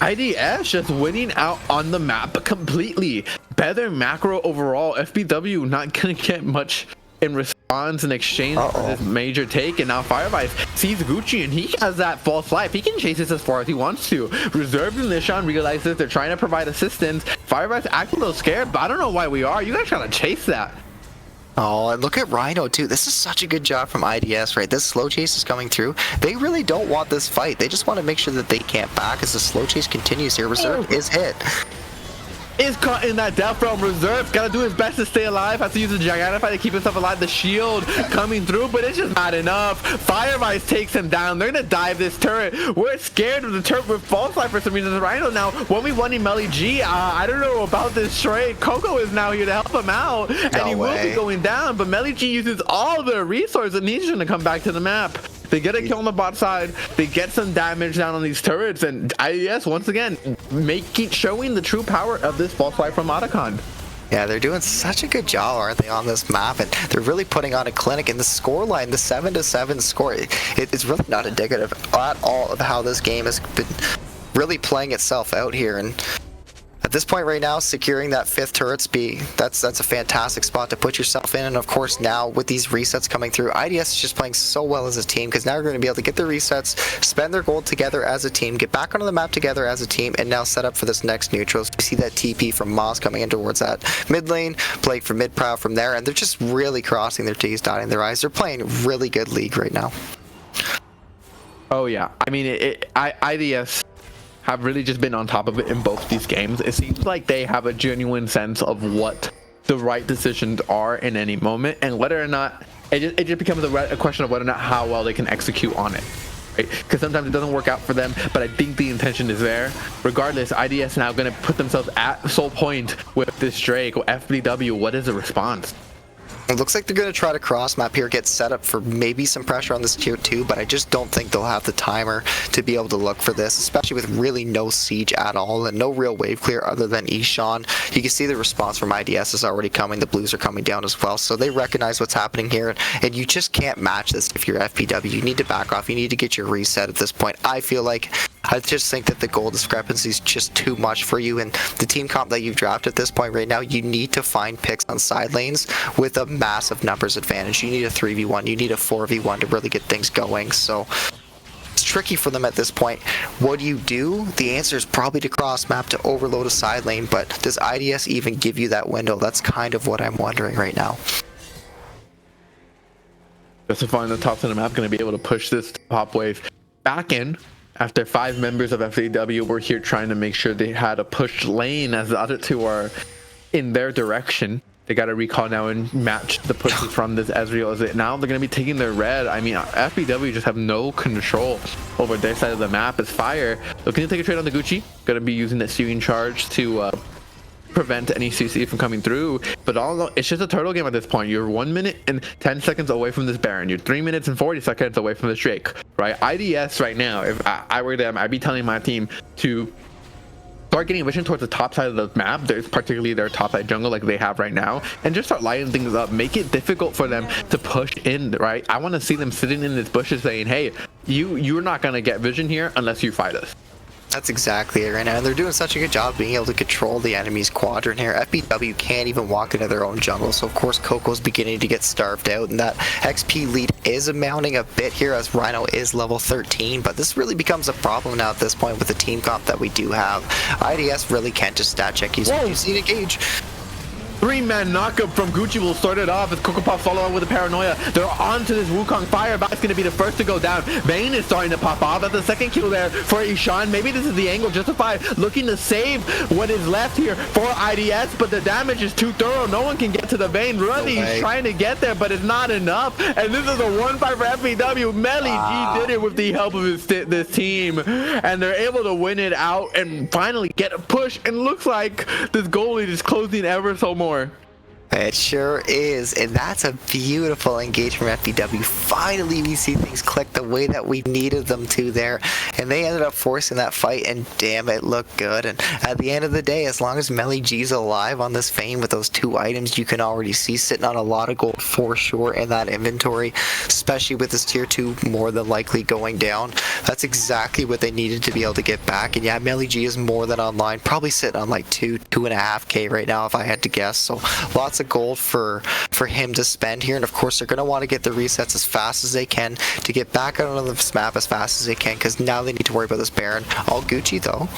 IDS just winning out on the map completely. Better macro overall. FBW not going to get much in response in exchange for this major take, and now Firevice sees Gucci and he has that false life. He can chase this as far as he wants to. Reserved and Lishan realizes they're trying to provide assistance. Firevice acts a little scared, but I don't know why we are. You guys gotta chase that. Oh, and look at Rhino too. This is such a good job from IDS, right? This slow chase is coming through. They really don't want this fight. They just want to make sure that they can't back as the slow chase continues here. Reserve is hit. Is caught in that death realm. Reserve gotta do his best to stay alive, has to use the Gigantify to keep himself alive. The shield coming through, but it's just not enough. Firevice takes him down. They're gonna dive this turret. We're scared of the turret with false life for some reason. Rhino now, when we won in Melly G, I don't know about this trade. Coco is now here to help him out, and he will be going down, but Melly G uses all their resources and he's gonna come back to the map. They get a kill on the bot side, they get some damage down on these turrets, and IES once again showing the true power of this false light from Otacon. Yeah, they're doing such a good job, aren't they, on this map? And they're really putting on a clinic. And the score line, the 7-7 score, it's really not indicative at all of how this game has been really playing itself out here. And at this point right now, securing that 5th turret that's a fantastic spot to put yourself in. And of course now with these resets coming through, IDS is just playing so well as a team, because now they're going to be able to get the resets, spend their gold together as a team, get back onto the map together as a team, and now set up for this next neutral. So you see that TP from Moss coming in towards that mid lane, playing for mid prow from there, and they're just really crossing their T's, dotting their I's. They're playing really good league right now. Oh yeah, I mean IDS have really just been on top of it in both these games. It seems like they have a genuine sense of what the right decisions are in any moment, and whether or not it just becomes a question of whether or not how well they can execute on it, right? Because sometimes it doesn't work out for them, but I think the intention is there. Regardless, IDS now going to put themselves at soul point with this Drake. FBW, what is the response? It looks like they're going to try to cross map here, get set up for maybe some pressure on this tier 2, but I just don't think they'll have the timer to be able to look for this, especially with really no siege at all and no real wave clear other than Ishan. You can see the response from IDS is already coming. The blues are coming down as well, so they recognize what's happening here, and you just can't match this if you're FPW. You need to back off. You need to get your reset at this point. I just think that the goal discrepancy is just too much for you, and the team comp that you've drafted at this point right now, you need to find picks on side lanes with a massive numbers advantage. You need a 3v1, you need a 4v1 to really get things going, so it's tricky for them at this point. What do you do? The answer is probably to cross map, to overload a side lane, but does IDS even give you that window? That's kind of what I'm wondering right now. Justifying the top of the map, going to be able to push this top wave back in. After 5 members of FAW were here trying to make sure they had a pushed lane, as the other 2 are in their direction. They got to recall now and match the pushes from this Ezreal. Now they're going to be taking their red. I mean, FBW just have no control over their side of the map. As Fire looking to take a trade on the Gucci. Going to be using that Searing Charge to prevent any CC from coming through. But all in all, it's just a turtle game at this point. You're 1 minute and 10 seconds away from this Baron. You're 3 minutes and 40 seconds away from this Drake, right? IDS right now, if I were them, I'd be telling my team to start getting vision towards the top side of the map. There's particularly their top side jungle like they have right now, and just start lighting things up. Make it difficult for them to push in, right? I want to see them sitting in this bushes saying, hey, you're not going to get vision here unless you fight us. That's exactly it right now, and they're doing such a good job being able to control the enemy's quadrant here. FBW can't even walk into their own jungle, so of course Coco's beginning to get starved out, and that XP lead is amounting a bit here as Rhino is level 13, but this really becomes a problem now at this point with the team comp that we do have. IDS really can't just stat check you. You see the gauge. 3-man knockup from Gucci will start it off as Coco Pop follow on with a Paranoia. They're on to this Wukong fire. Back's going to be the first to go down. Vayne is starting to pop off. That's the second kill there for Ishan. Maybe this is the angle justified, looking to save what is left here for IDS, but the damage is too thorough. No one can get to the Vayne. Really, he's trying to get there, but it's not enough. And this is a 1-5 for FPW. Melly G did it with the help of this team, and they're able to win it out and finally get a push. And looks like this goalie is closing ever so more. It sure is, and that's a beautiful engagement from FPW. Finally, we see things click the way that we needed them to there, and they ended up forcing that fight, and damn, it looked good. And at the end of the day, as long as Melly G's alive on this Vayne with those 2 items, you can already see sitting on a lot of gold for sure in that inventory, especially with this tier 2 more than likely going down. That's exactly what they needed to be able to get back. And yeah, Melly G is more than online, probably sitting on like 2.5k right now if I had to guess. So lots of gold for him to spend here, and of course they're going to want to get the resets as fast as they can to get back out on this map as fast as they can, because now they need to worry about this Baron. All Gucci though.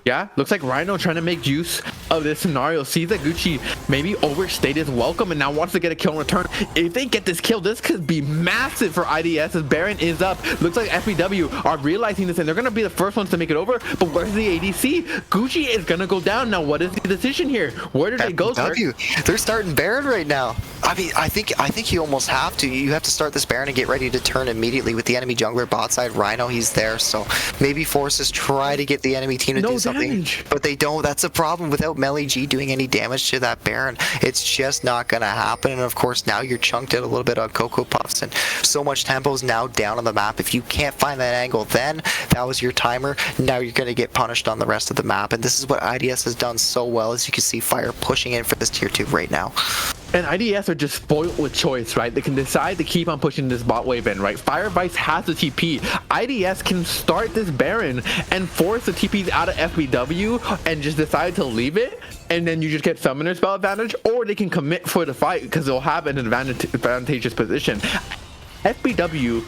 Yeah, looks like Rhino trying to make use of this scenario. Sees that Gucci maybe overstayed his welcome and now wants to get a kill in return. If they get this kill, this could be massive for IDS as Baron is up. Looks like FPW are realizing this and they're going to be the first ones to make it over. But where's the ADC? Gucci is going to go down. Now, what is the decision here? Where do they go, sir? They're starting Baron right now. I mean, I think you almost have to. You have to start this Baron and get ready to turn immediately with the enemy jungler bot side. Rhino, he's there. So maybe Forces try to get the enemy team to do something. But they don't. That's the problem. Without Melly G doing any damage to that Baron, it's just not going to happen. And of course, now you're chunked out a little bit on Cocoa Puffs, and so much tempo is now down on the map. If you can't find that angle, then that was your timer. Now you're going to get punished on the rest of the map. And this is what IDS has done so well, as you can see Fire pushing in for this tier 2 right now. And IDS are just spoiled with choice, right? They can decide to keep on pushing this bot wave in, right? Fire Vice has the TP. IDS can start this Baron and force the TPs out of FBW and just decide to leave it, and then you just get Summoner Spell advantage, or they can commit for the fight because they'll have an advantageous position. FBW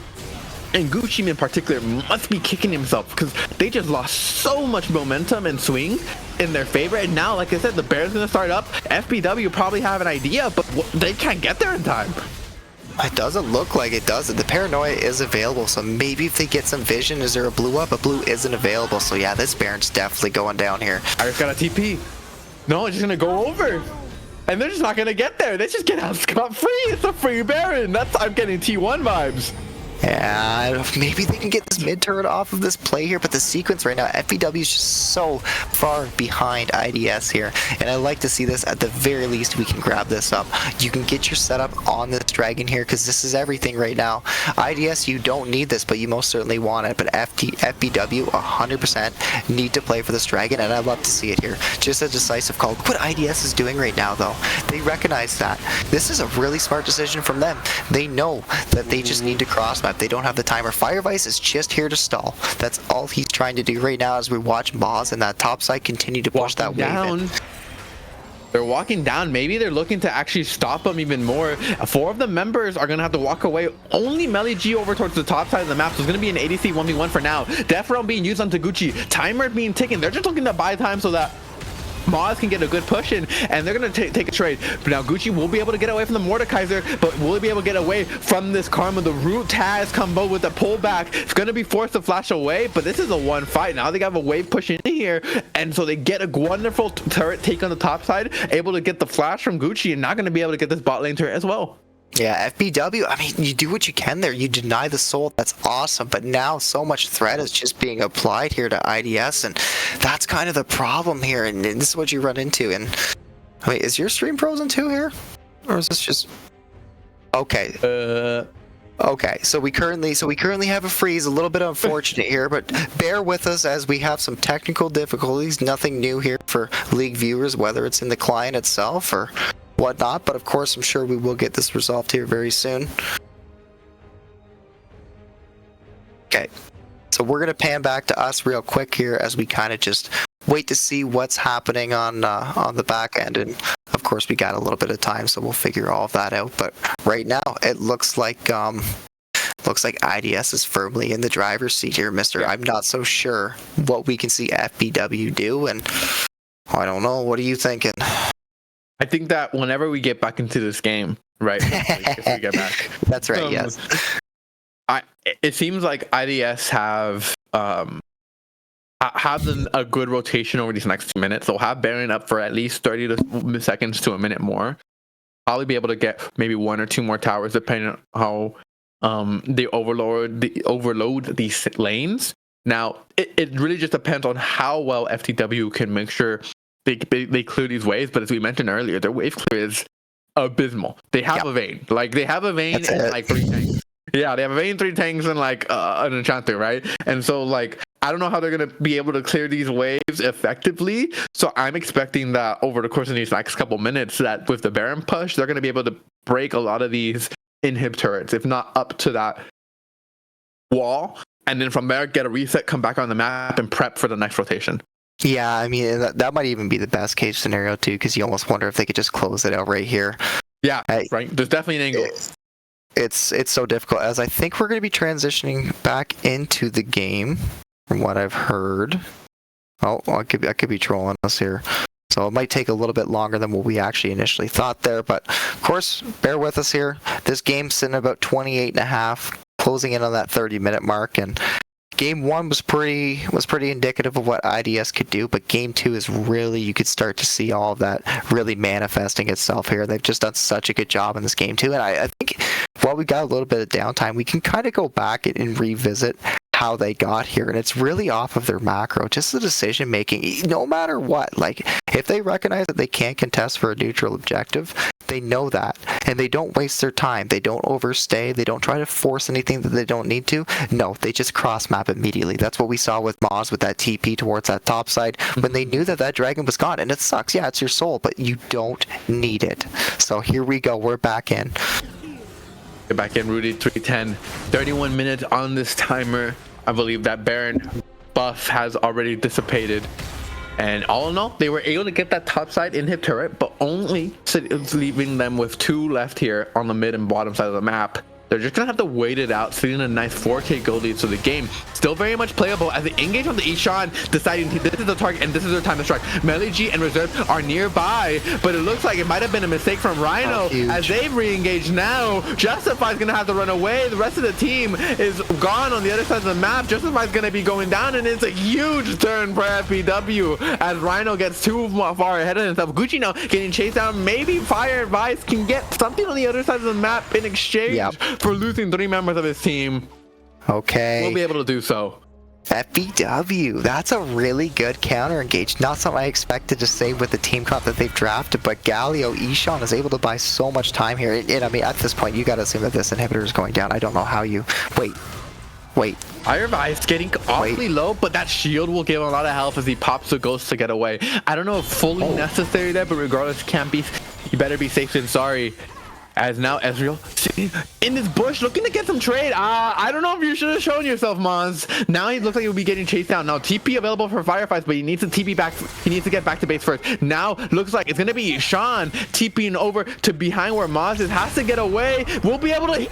and Gucci in particular must be kicking himself because they just lost so much momentum and swing in their favor, and now, like I said, the Baron's gonna start up. FBW probably have an idea, but they can't get there in time. It doesn't look like it does. The Paranoia is available, so maybe if they get some vision, is there a blue up? A blue isn't available, so yeah, this Baron's definitely going down here. I just got a TP. No, it's just gonna go over. And they're just not gonna get there. They just get out scot-free. It's a free Baron. I'm getting T1 vibes. Yeah, maybe they can get this mid turret off of this play here, but the sequence right now, FPW is just so far behind IDS here, and I like to see this. At the very least, we can grab this up. You can get your setup on this dragon here, because this is everything right now. IDS, you don't need this, but you most certainly want it, but FPW 100% need to play for this dragon, and I love to see it here. Just a decisive call. Look what IDS is doing right now, though. They recognize that. This is a really smart decision from them. They know that they just need to cross map. They don't have the timer. Fire Vice is just here to stall. That's all he's trying to do right now as we watch Moz and that top side continue to push that wave in. They're walking down. Maybe they're looking to actually stop them even more. 4 of the members are going to have to walk away. Only Melly G over towards the top side of the map. So it's going to be an ADC 1v1 for now. Death Realm being used on Taguchi. Timer being taken. They're just looking to buy time so that Moz can get a good push in, and they're going to take a trade. But now Gucci will be able to get away from the Mordekaiser, but will he be able to get away from this Karma? The Root Taz combo with the pullback. It's going to be forced to flash away, but this is a one fight. Now they have a wave pushing in here, and so they get a wonderful turret take on the top side, able to get the flash from Gucci, and not going to be able to get this bot lane turret as well. Yeah, FBW, I mean, you do what you can there. You deny the soul. That's awesome. But now so much threat is just being applied here to IDS, and that's kind of the problem here. And this is what you run into. And wait, is your stream frozen too here? Or is this just... Okay. Okay, so we currently have a freeze. A little bit unfortunate here, but bear with us as we have some technical difficulties. Nothing new here for League viewers, whether it's in the client itself or whatnot, but of course I'm sure we will get this resolved here very soon. Okay, so we're gonna pan back to us real quick here as we kind of just wait to see what's happening on the back end, and of course we got a little bit of time, so we'll figure all of that out. But right now it looks like IDS is firmly in the driver's seat here, Mister. I'm not so sure what we can see FBW do, and I don't know. What are you thinking? I think that whenever we get back into this game, right? If we get back, That's right. Yes. It seems like IDS have a good rotation over these next 2 minutes. They'll have Baron up for at least 30 seconds to a minute more. Probably be able to get maybe 1 or 2 more towers depending on how they overload these lanes. Now it really just depends on how well FTW can make sure they clear these waves. But as we mentioned earlier, their wave clear is abysmal. They have a Vayne. Like they have a Vayne and like 3 tanks. Yeah, they have a Vayne, 3 tanks, and like an Enchanter, right? And so like I don't know how they're going to be able to clear these waves effectively. So I'm expecting that over the course of these next couple minutes, that with the Baron push, they're going to be able to break a lot of these inhib turrets, if not up to that wall. And then from there, get a reset, come back on the map, and prep for the next rotation. Yeah, I mean, that might even be the best case scenario, too, because you almost wonder if they could just close it out right here. Yeah, right. There's definitely an angle. It's so difficult, as I think we're going to be transitioning back into the game, from what I've heard. Oh, I could be trolling us here. So it might take a little bit longer than what we actually initially thought there. But, of course, bear with us here. This game's sitting at about 28 and a half, closing in on that 30-minute mark. And Game 1 was pretty indicative of what IDS could do, but Game 2 is really, you could start to see all of that really manifesting itself here. They've just done such a good job in this Game 2. And I think while we got a little bit of downtime, we can kind of go back and revisit how they got here, and it's really off of their macro, just the decision making, no matter what. Like, if they recognize that they can't contest for a neutral objective, they know that, and they don't waste their time. They don't overstay. They don't try to force anything that they don't need to. No, they just cross map immediately. That's what we saw with Moz with that TP towards that top side when they knew that that dragon was gone. And it sucks. Yeah, it's your soul, but you don't need it. So here we go. We're back in. Get back in, Rudy. 310. 31 minutes on this timer. I believe that Baron buff has already dissipated. And all in all, they were able to get that top side inhib turret, but only leaving them with 2 left here on the mid and bottom side of the map. They're just going to have to wait it out, sitting a nice 4k gold lead. So the game still very much playable as they engage on the Ishan, deciding this is the target and this is their time to strike. Melee G and Reserve are nearby, but it looks like it might have been a mistake from Rhino as they've re-engaged now. Justify's going to have to run away. The rest of the team is gone on the other side of the map. Justify's going to be going down, and it's a huge turn for FPW as Rhino gets too far ahead of himself. Gucci now getting chased down. Maybe Fire Vice can get something on the other side of the map in exchange for losing 3 members of his team. Okay. We'll be able to do so. FBW, that's a really good counter engage. Not something I expected to say with the team comp that they've drafted, but Galio Ishan is able to buy so much time here. And I mean, at this point, you got to assume that this inhibitor is going down. I don't know how you... Wait. Fire Vice getting awfully low, but that shield will give him a lot of health as he pops the ghost to get away. I don't know if fully necessary there, but regardless, can't be... You better be safe than sorry. As now Ezreal sitting in this bush looking to get some trade. I don't know if you should have shown yourself, Mons. Now he looks like he'll be getting chased down. Now TP available for firefights, but he needs to TP back. He needs to get back to base first. Now looks like it's gonna be Sean TPing over to behind where Mons is. Has to get away. We'll be able to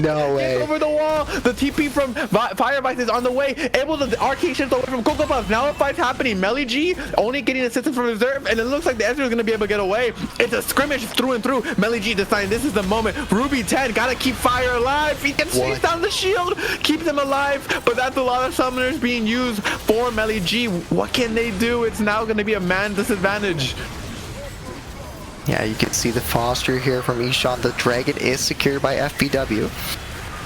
no way over the wall. The TP from Firefights is on the way. Able to arcade shift away from Coco Puffs. Now a fight's happening. Melee G only getting assistance from Reserve, and it looks like the Ezreal is gonna be able to get away. It's a scrimmage through and through. Melee G deciding this is the moment. Ruby 10 gotta keep Fire alive. He gets chased down the shield, keeps him alive, but that's a lot of summoners being used for Melee G. What can they do? It's now gonna be a man disadvantage. Yeah, you can see the Foster here from Ishan. The dragon is secured by FBW.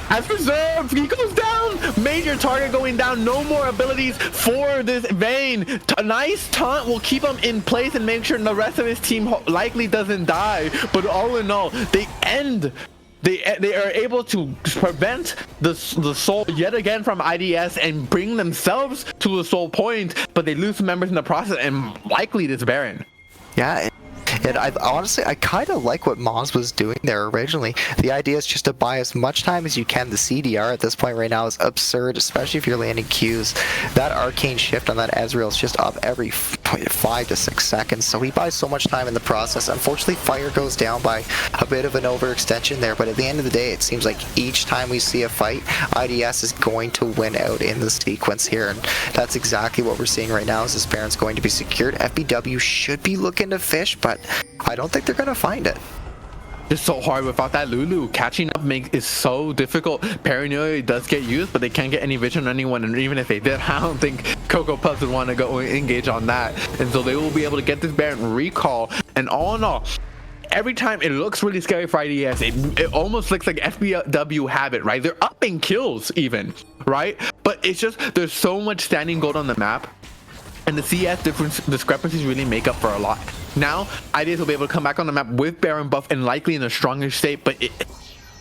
As Reserve, he goes down. Major target going down. No more abilities for this Vayne. A nice taunt will keep him in place and make sure the rest of his team likely doesn't die. But all in all, they are able to prevent the soul yet again from IDS and bring themselves to the soul point. But they lose some members in the process, and likely this Baron. Yeah. And I honestly kind of like what Moz was doing there originally. The idea is just to buy as much time as you can. The CDR at this point right now is absurd, especially if you're landing Qs. That arcane shift on that Ezreal is just up every 5 to 6 seconds, so he buys so much time in the process. Unfortunately, Fire goes down by a bit of an overextension there, but at the end of the day, it seems like each time we see a fight, IDS is going to win out in the sequence here, and that's exactly what we're seeing right now. Is this Baron's going to be secured? FBW should be looking to fish, but I don't think they're going to find it. Just so hard without that Lulu. Catching up is so difficult. Paranoia does get used, but they can't get any vision on anyone, and even if they did, I don't think Coco Puffs would want to go engage on that. And so they will be able to get this Baron recall, and all in all, every time it looks really scary for IDS. It almost looks like FBW have it, right? They're up in kills even, right? But it's just, there's so much standing gold on the map, and the CS discrepancies really make up for a lot. Now, IDS will be able to come back on the map with Baron buff and likely in a stronger state, but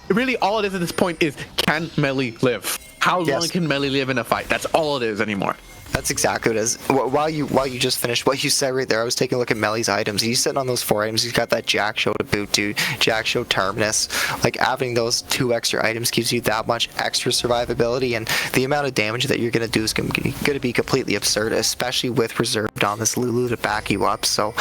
really all it is at this point is, can Melee live? How long can Melee live in a fight? That's all it is anymore. That's exactly what it is. While you just finished what you said right there, I was taking a look at Melee's items. He's sitting on those 4 items. He's got that Jack Show to boot, dude. Jack Show Terminus. Like, having those 2 extra items gives you that much extra survivability, and the amount of damage that you're going to do is going to be completely absurd, especially with reserved on this Lulu to back you up. So,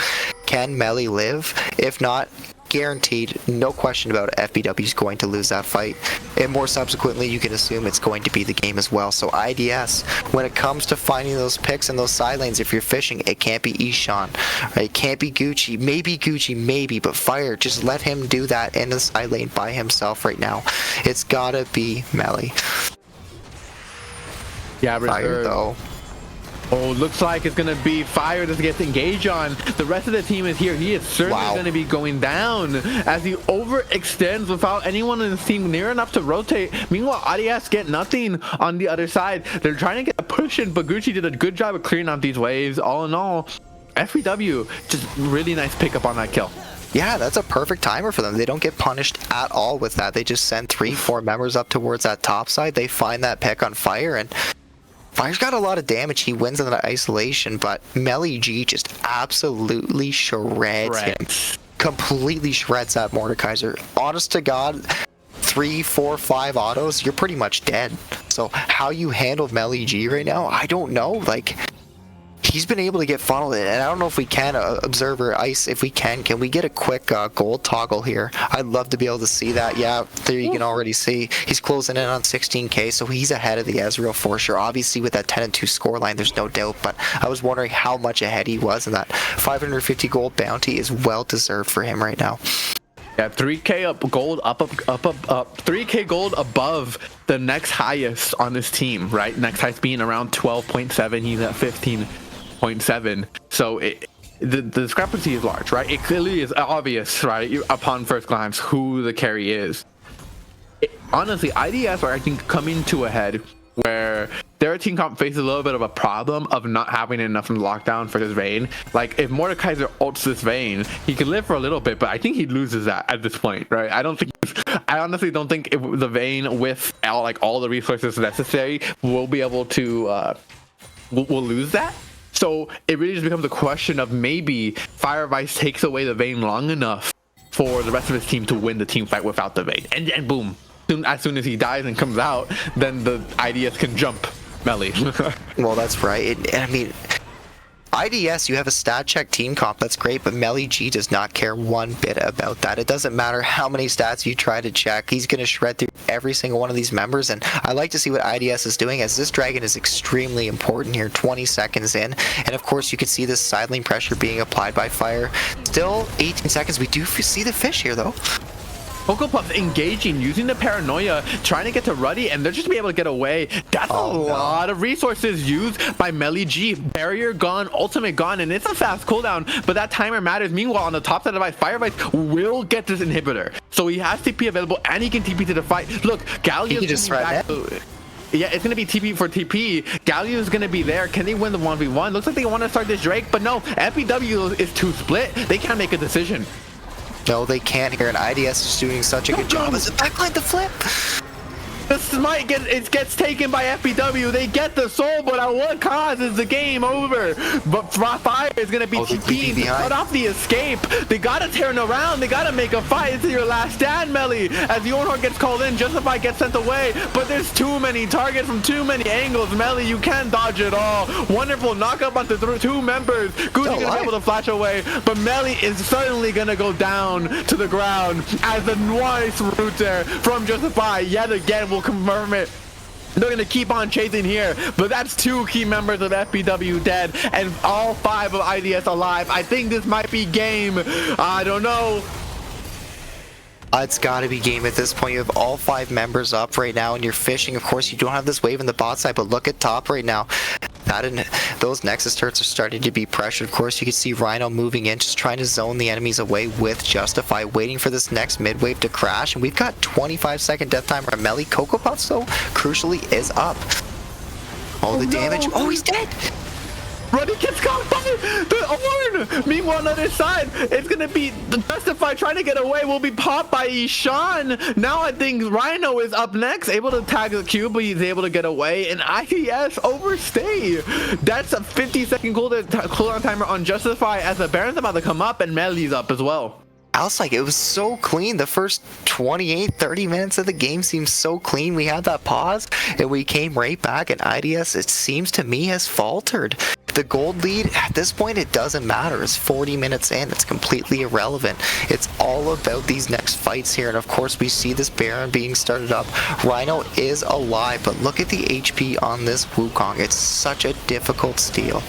can Melee live? If not, guaranteed, no question about it, FBW is going to lose that fight, and more subsequently you can assume it's going to be the game as well. So IDS, when it comes to finding those picks and those side lanes, if you're fishing, it can't be Ishan, right? It can't be Gucci, maybe, but Fire, just let him do that in the side lane by himself right now. It's gotta be Melee. Yeah, Fire though. Oh, looks like it's gonna be Fire that gets engaged on. The rest of the team is here. He is certainly gonna be going down as he overextends without anyone in his team near enough to rotate. Meanwhile, IDS get nothing on the other side. They're trying to get a push in, but Gucci did a good job of clearing out these waves. All in all, FBW, just really nice pickup on that kill. Yeah, that's a perfect timer for them. They don't get punished at all with that. They just send 3-4 members up towards that top side. They find that pick on Fire, and Fire's got a lot of damage. He wins in that isolation, but Melee G just absolutely shreds him. Completely shreds that Mordekaiser. Honest to God, 3, 4, 5 autos, you're pretty much dead. So how you handle Melee G right now, I don't know. Like, he's been able to get funneled in, and I don't know if we can, Observer Ice, if we can we get a quick gold toggle here? I'd love to be able to see that. Yeah, there you can already see he's closing in on 16k, so he's ahead of the Ezreal for sure. Obviously with that 10-2 scoreline, there's no doubt, but I was wondering how much ahead he was, and that 550 gold bounty is well deserved for him right now. Yeah, 3k up gold, up 3k gold above the next highest on this team, right? Next highest being around 12.7, he's at 15.7. So the discrepancy is large, right? It clearly is obvious, right, upon first glance who the carry is. Honestly, IDS are, I think, coming to a head where their team comp faces a little bit of a problem of not having enough in lockdown for this Vayne. Like, if Mordekaiser ults this Vayne, he can live for a little bit, but I think he loses that at this point, right? I honestly don't think the Vayne with all the resources necessary will be able to will lose that. So it really just becomes a question of maybe Fire Vice takes away the Vayne long enough for the rest of his team to win the team fight without the Vayne, and boom, as soon as he dies and comes out, then the IDS can jump Melee. Well, that's right. I mean, IDS, you have a stat check team comp, that's great, but Melee G does not care one bit about that. It doesn't matter how many stats you try to check, he's going to shred through every single one of these members, and I like to see what IDS is doing, as this dragon is extremely important here, 20 seconds in, and of course you can see this side lane pressure being applied by Fire. Still 18 seconds, we do see the fish here though. Coco Puffs engaging, using the paranoia, trying to get to Ruddy, and they're just be able to get away. That's a lot of resources used by Melee G. Barrier gone, ultimate gone, and it's a fast cooldown, but that timer matters. Meanwhile, on the top side of the fight, Fire Vice will get this inhibitor. So he has TP available, and he can TP to the fight. Look, Galio just back. Yeah, it's going to be TP for TP. Galio is going to be there. Can they win the 1v1? Looks like they want to start this Drake, but no, FBW is too split. They can't make a decision. No, they can't here, and IDS is doing such a good job as a backline to flip. The smite gets taken by FBW. They get the soul, but at what cost is the game over? But Fire is gonna be TP'd to cut off the escape. They gotta turn around. They gotta make a fight. It's your last stand, Melly. As the Ornhorn gets called in, Justify gets sent away. But there's too many targets from too many angles. Melly, you can't dodge it all. Wonderful knock up onto two members. Goosey's gonna be able to flash away, but Melly is certainly gonna go down to the ground as the nice route there from Justify yet again will confirm it. They're going to keep on chasing here, but that's two key members of FBW dead and all 5 of IDS alive. I think this might be game. I don't know. It's got to be game at this point. You have all 5 members up right now and you're fishing. Of course, you don't have this wave in the bot side, but look at top right now. Those Nexus turrets are starting to be pressured. Of course, you can see Rhino moving in, just trying to zone the enemies away with Justify, waiting for this next mid wave to crash. And we've got 25-second death timer on Melly. Cocoa Pops, though, crucially, is up. All the damage. Oh, he's dead. Running gets caught by the Orn. Meanwhile, on the other side, it's going to be Justify trying to get away. Will be popped by Ishan. Now I think Rhino is up next, able to tag the cube, but he's able to get away. And IDS overstay. That's a 50-second cooldown timer on Justify as the Baron's about to come up and Melly's up as well. I was like, it was so clean. The first 28-30 minutes of the game seemed so clean. We had that pause and we came right back, and IDS, it seems to me, has faltered. The gold lead, at this point, it doesn't matter. It's 40 minutes in. It's completely irrelevant. It's all about these next fights here. And of course, we see this Baron being started up. Rhino is alive, but look at the HP on this Wukong. It's such a difficult steal.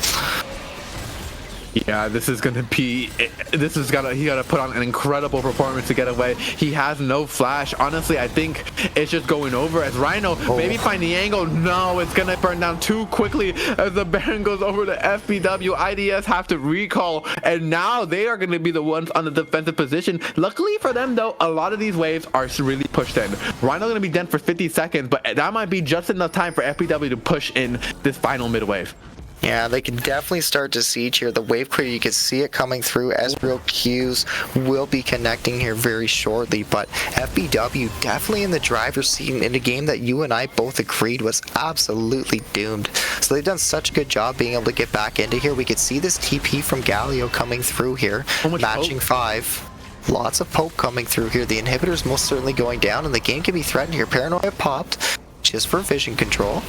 Yeah, this is gonna be. He gotta put on an incredible performance to get away. He has no flash. Honestly, I think it's just going over as Rhino maybe find the angle. No, it's gonna burn down too quickly as the Baron goes over to FBW. IDS have to recall, and now they are gonna be the ones on the defensive position. Luckily for them, though, a lot of these waves are really pushed in. Rhino gonna be dead for 50 seconds, but that might be just enough time for FBW to push in this final mid wave. Yeah, they can definitely start to siege here. The wave clear, you can see it coming through. Ezreal Qs will be connecting here very shortly, but FBW definitely in the driver's seat in a game that you and I both agreed was absolutely doomed. So they've done such a good job being able to get back into here. We could see this TP from Galio coming through here, matching 5. Lots of poke coming through here. The inhibitor's most certainly going down, and the game can be threatened here. Paranoia popped just for vision control.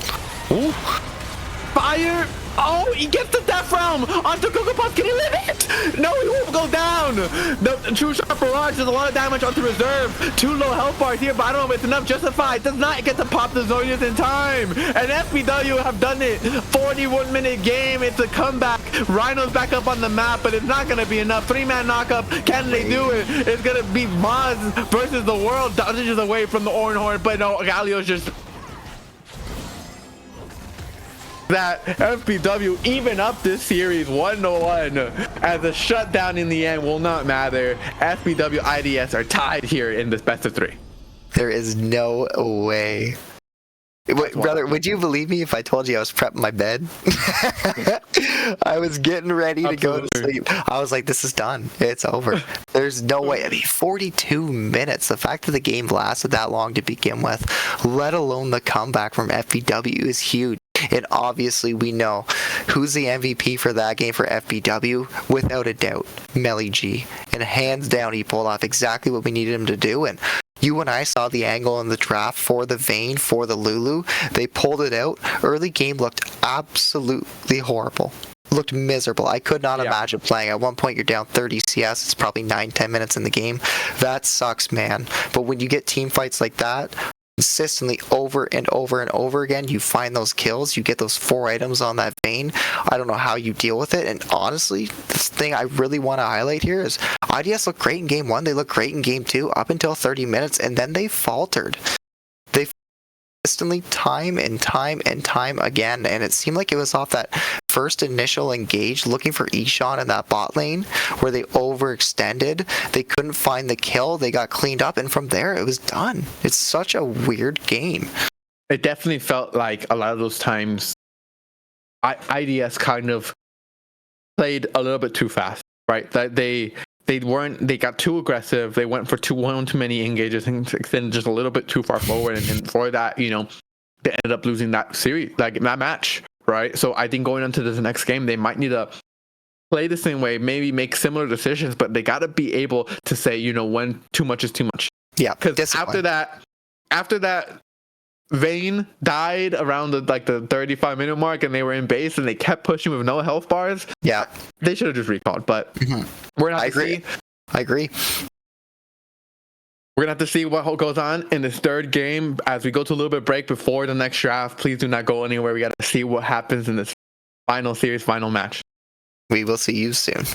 Ooh. Fire! Oh, he gets the death realm onto Cocoa Puff. Can he live it? No, he won't go down. The true sharp barrage does a lot of damage onto reserve. 2 low health bars here, but I don't know if it's enough. Justify does not get to pop the Zonias in time. And FBW have done it. 41-minute game. It's a comeback. Rhino's back up on the map, but it's not going to be enough. 3-man knockup. Can they do it? It's going to be Maz versus the world. Dodges away from the Ornhorn, but no, Galio's just... that FBW even up this series 1-1 as a shutdown in the end will not matter. FBW IDS are tied here in this best of 3. There is no way. Brother, would you believe me if I told you I was prepping my bed? I was getting ready to go to sleep. I was like, this is done. It's over. There's no way. I mean, 42 minutes. The fact that the game lasted that long to begin with, let alone the comeback from FBW, is huge. And obviously we know who's the MVP for that game for FBW, without a doubt, Melly G. And hands down, he pulled off exactly what we needed him to do. And you and I saw the angle in the draft for the Vayne, for the Lulu. They pulled it out. Early game looked absolutely horrible. Looked miserable. I could not imagine playing. At one point, you're down 30 CS. It's probably 9-10 minutes in the game. That sucks, man. But when you get team fights like that, consistently over and over and over again, you find those kills, you get those 4 items on that Vayne. I don't know how you deal with it. And honestly, the thing I really want to highlight here is IDS looked great in game 1, they looked great in game 2 up until 30 minutes, and then they faltered. They consistently time and time and time again, and it seemed like it was off that first initial engage looking for Ishan in that bot lane where they overextended. They couldn't find the kill. They got cleaned up, and from there it was done. It's such a weird game. It definitely felt like a lot of those times IDS kind of played a little bit too fast, right? That they they got too aggressive. They went for one too many engages and extended just a little bit too far forward. And for that, you know, they ended up losing that series, like that match, right? So I think going into this next game, they might need to play the same way, maybe make similar decisions, but they got to be able to say, you know, when too much is too much. Yeah, because after that, Vayne died around the 35-minute mark, and they were in base, and they kept pushing with no health bars. Yeah, they should have just recalled. But we're gonna have to see. I agree. We're gonna have to see what goes on in this third game as we go to a little bit of break before the next draft. Please do not go anywhere. We got to see what happens in this final series, final match. We will see you soon.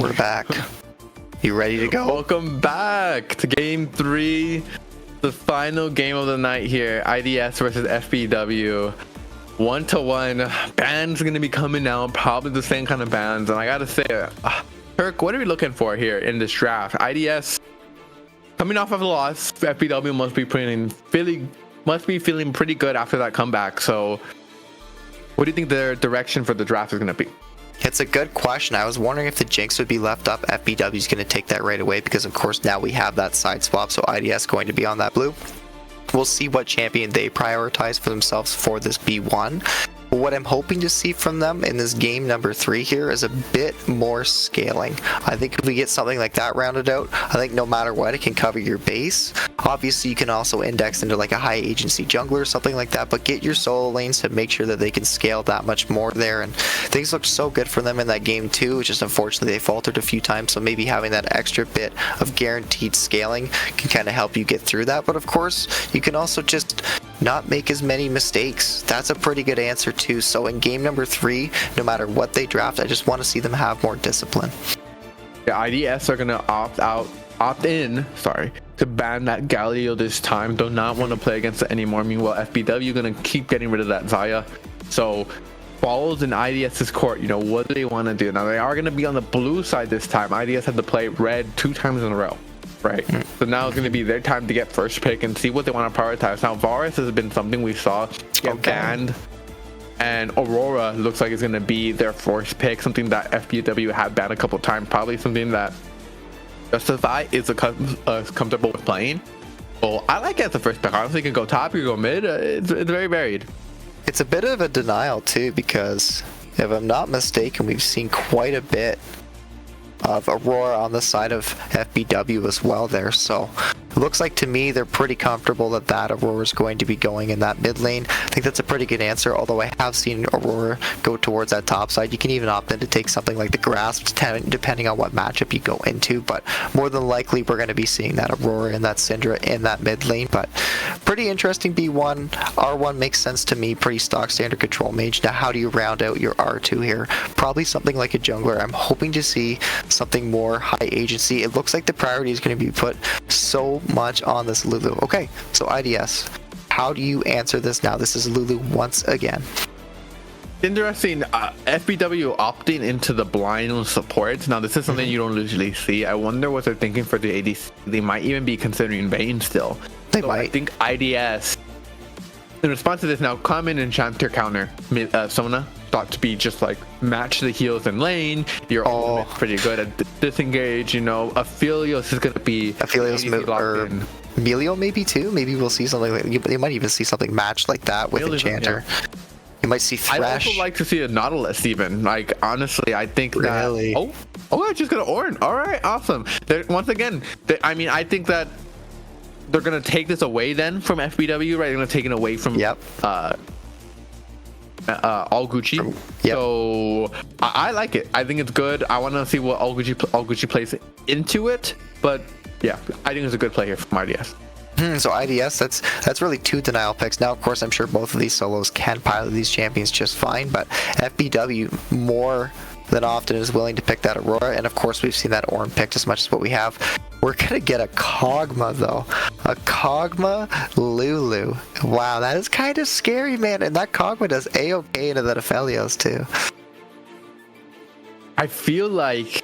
We're back. You ready to go? Welcome back to game 3, the final game of the night here. IDS versus FBW. 1-1. Bans are gonna be coming out, probably the same kind of bans. And I gotta say, Kirk, what are we looking for here in this draft? IDS coming off of a loss. FBW must be feeling pretty good after that comeback. So, what do you think their direction for the draft is gonna be? It's a good question. I was wondering if the Jinx would be left up. FBW is going to take that right away because, of course, now we have that side swap. So IDS going to be on that blue. We'll see what champion they prioritize for themselves for this B1. But what I'm hoping to see from them in this game number 3 here is a bit more scaling. I think if we get something like that rounded out, I think no matter what, it can cover your base. Obviously, you can also index into like a high agency jungler or something like that, but get your solo lanes to make sure that they can scale that much more there. And things looked so good for them in that game too. It's just unfortunately they faltered a few times, so maybe having that extra bit of guaranteed scaling can kind of help you get through that. But of course, you can also just not make as many mistakes. That's a pretty good answer too. So in game number 3, no matter what they draft, I just want to see them have more discipline. Yeah, IDS are gonna opt in, to ban that Galio this time. Do not want to play against it anymore. Meanwhile, FBW gonna keep getting rid of that Xayah. So balls in IDS's court. You know, what do they want to do? Now they are gonna be on the blue side this time. IDS had to play red 2 times in a row. Right. So now it's going to be their time to get first pick and see what they want to prioritize. Now, Varus has been something we saw get banned, and Aurora looks like it's going to be their first pick, something that FBW had banned a couple times, probably something that Justify is comfortable with playing. Well, I like it as the first pick. Honestly, you can go top, you can go mid. It's very varied. It's a bit of a denial too, because if I'm not mistaken, we've seen quite a bit of Aurora on the side of FBW as well there. So it looks like to me they're pretty comfortable that Aurora is going to be going in that mid lane. I think that's a pretty good answer, although I have seen Aurora go towards that top side. You can even opt in to take something like the Grasp depending on what matchup you go into, but more than likely we're going to be seeing that Aurora and that Syndra in that mid lane. But pretty interesting B1. R1 makes sense to me, pretty stock standard control mage. Now how do you round out your R2 here? Probably something like a jungler. I'm hoping to see something more high agency. It looks like the priority is going to be put so much on this Lulu. Okay, so IDS, how do you answer this now? This is Lulu once again. Interesting. FBW opting into the blind support. Now this is something you don't usually see. I wonder what they're thinking for the ADC. They might even be considering Vayne still. They so might. I think IDS, in response to this, now come in and Enchanter counter Sona thought to be just like match the heals in lane. You're all pretty good at disengage. You know, Aphelios is gonna be or Melio maybe too. Maybe we'll see something like you might even see something matched like that with Enchanter. Yeah. You might see Thresh. I'd also like to see a Nautilus even. Like honestly, I think really? that I just got an Ornn. All right, awesome. Once again, I think that they're gonna take this away then from FBW, right? They're gonna take it away from all Gucci. So I like it. I think it's good. I want to see what all Gucci plays into it. But yeah, I think it's a good play here from IDS. So IDS, that's really 2 denial picks. Now, of course, I'm sure both of these solos can pilot these champions just fine, but FBW more than often is willing to pick that Aurora, and of course we've seen that Ornn picked as much as what we have. We're gonna get a Kog'Maw though, a Kog'Maw Lulu. Wow, that is kind of scary, man. And that Kog'Maw does a-okay into that Aphelios too. I feel like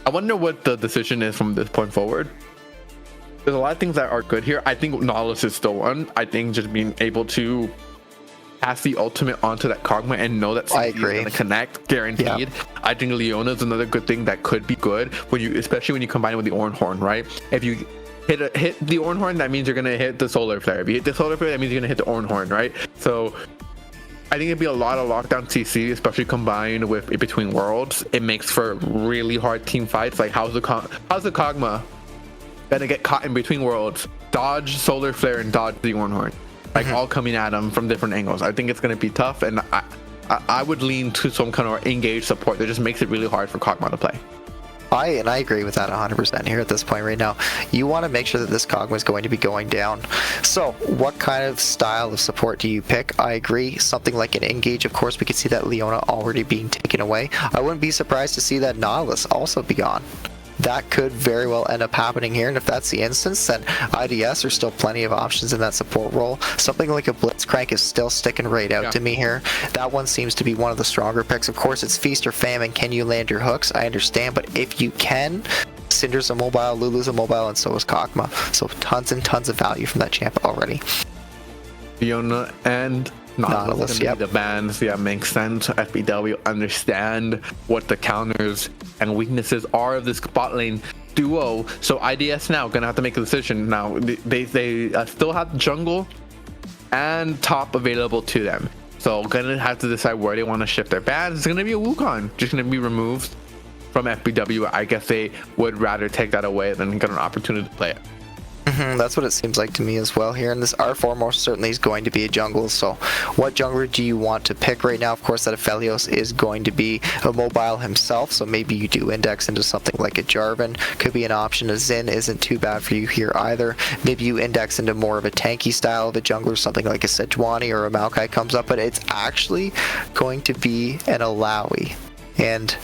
I wonder what the decision is from this point forward. There's a lot of things that are good here. I think Nautilus is still one. I think just being able to pass the ultimate onto that Kog'Maw and know that CC is going to connect, guaranteed. Yeah. I think Leona is another good thing that could be good when especially when you combine it with the Ornn Horn, right? If you hit the Ornn Horn, that means you're going to hit the Solar Flare. If you hit the Solar Flare, that means you're going to hit the Ornn Horn, right? So I think it'd be a lot of lockdown CC, especially combined with In Between Worlds. It makes for really hard team fights. Like how's the Kog'Maw gonna get caught in Between Worlds, dodge Solar Flare and dodge the Ornn Horn, like all coming at him from different angles? I think it's gonna be tough, and I would lean to some kind of engaged support that just makes it really hard for Kog'Maw to play. I agree with that 100% here at this point right now. You want to make sure that this Kog'Maw is going to be going down. So what kind of style of support do you pick? I agree. Something like an Engage, of course. We can see that Leona already being taken away. I wouldn't be surprised to see that Nautilus also be gone. That could very well end up happening here, and if that's the instance, then IDS are still plenty of options in that support role. Something like a Blitzcrank is still sticking right out to me here. That one seems to be one of the stronger picks. Of course, it's feast or famine. Can you land your hooks? I understand, but if you can, Cinder's a mobile, Lulu's a mobile, and so is Kog'Maw. So tons and tons of value from that champ already. Fiona and Nautilus, yep. The bans, yeah, makes sense. FBW understand what the counters and weaknesses are of this bot lane duo. So IDS now gonna have to make a decision. Now they still have jungle and top available to them. So gonna have to decide where they want to shift their bans. It's gonna be a Wukong, just gonna be removed from FBW. I guess they would rather take that away than get an opportunity to play it. That's what it seems like to me as well here. And this R4 most certainly is going to be a jungle. So what jungler do you want to pick right now? Of course, that Aphelios is going to be a mobile himself. So maybe you do index into something like a Jarvan. Could be an option. A Xin isn't too bad for you here either. Maybe you index into more of a tanky style of a jungler, something like a Sejuani or a Maokai comes up. But it's actually going to be an Alawi. And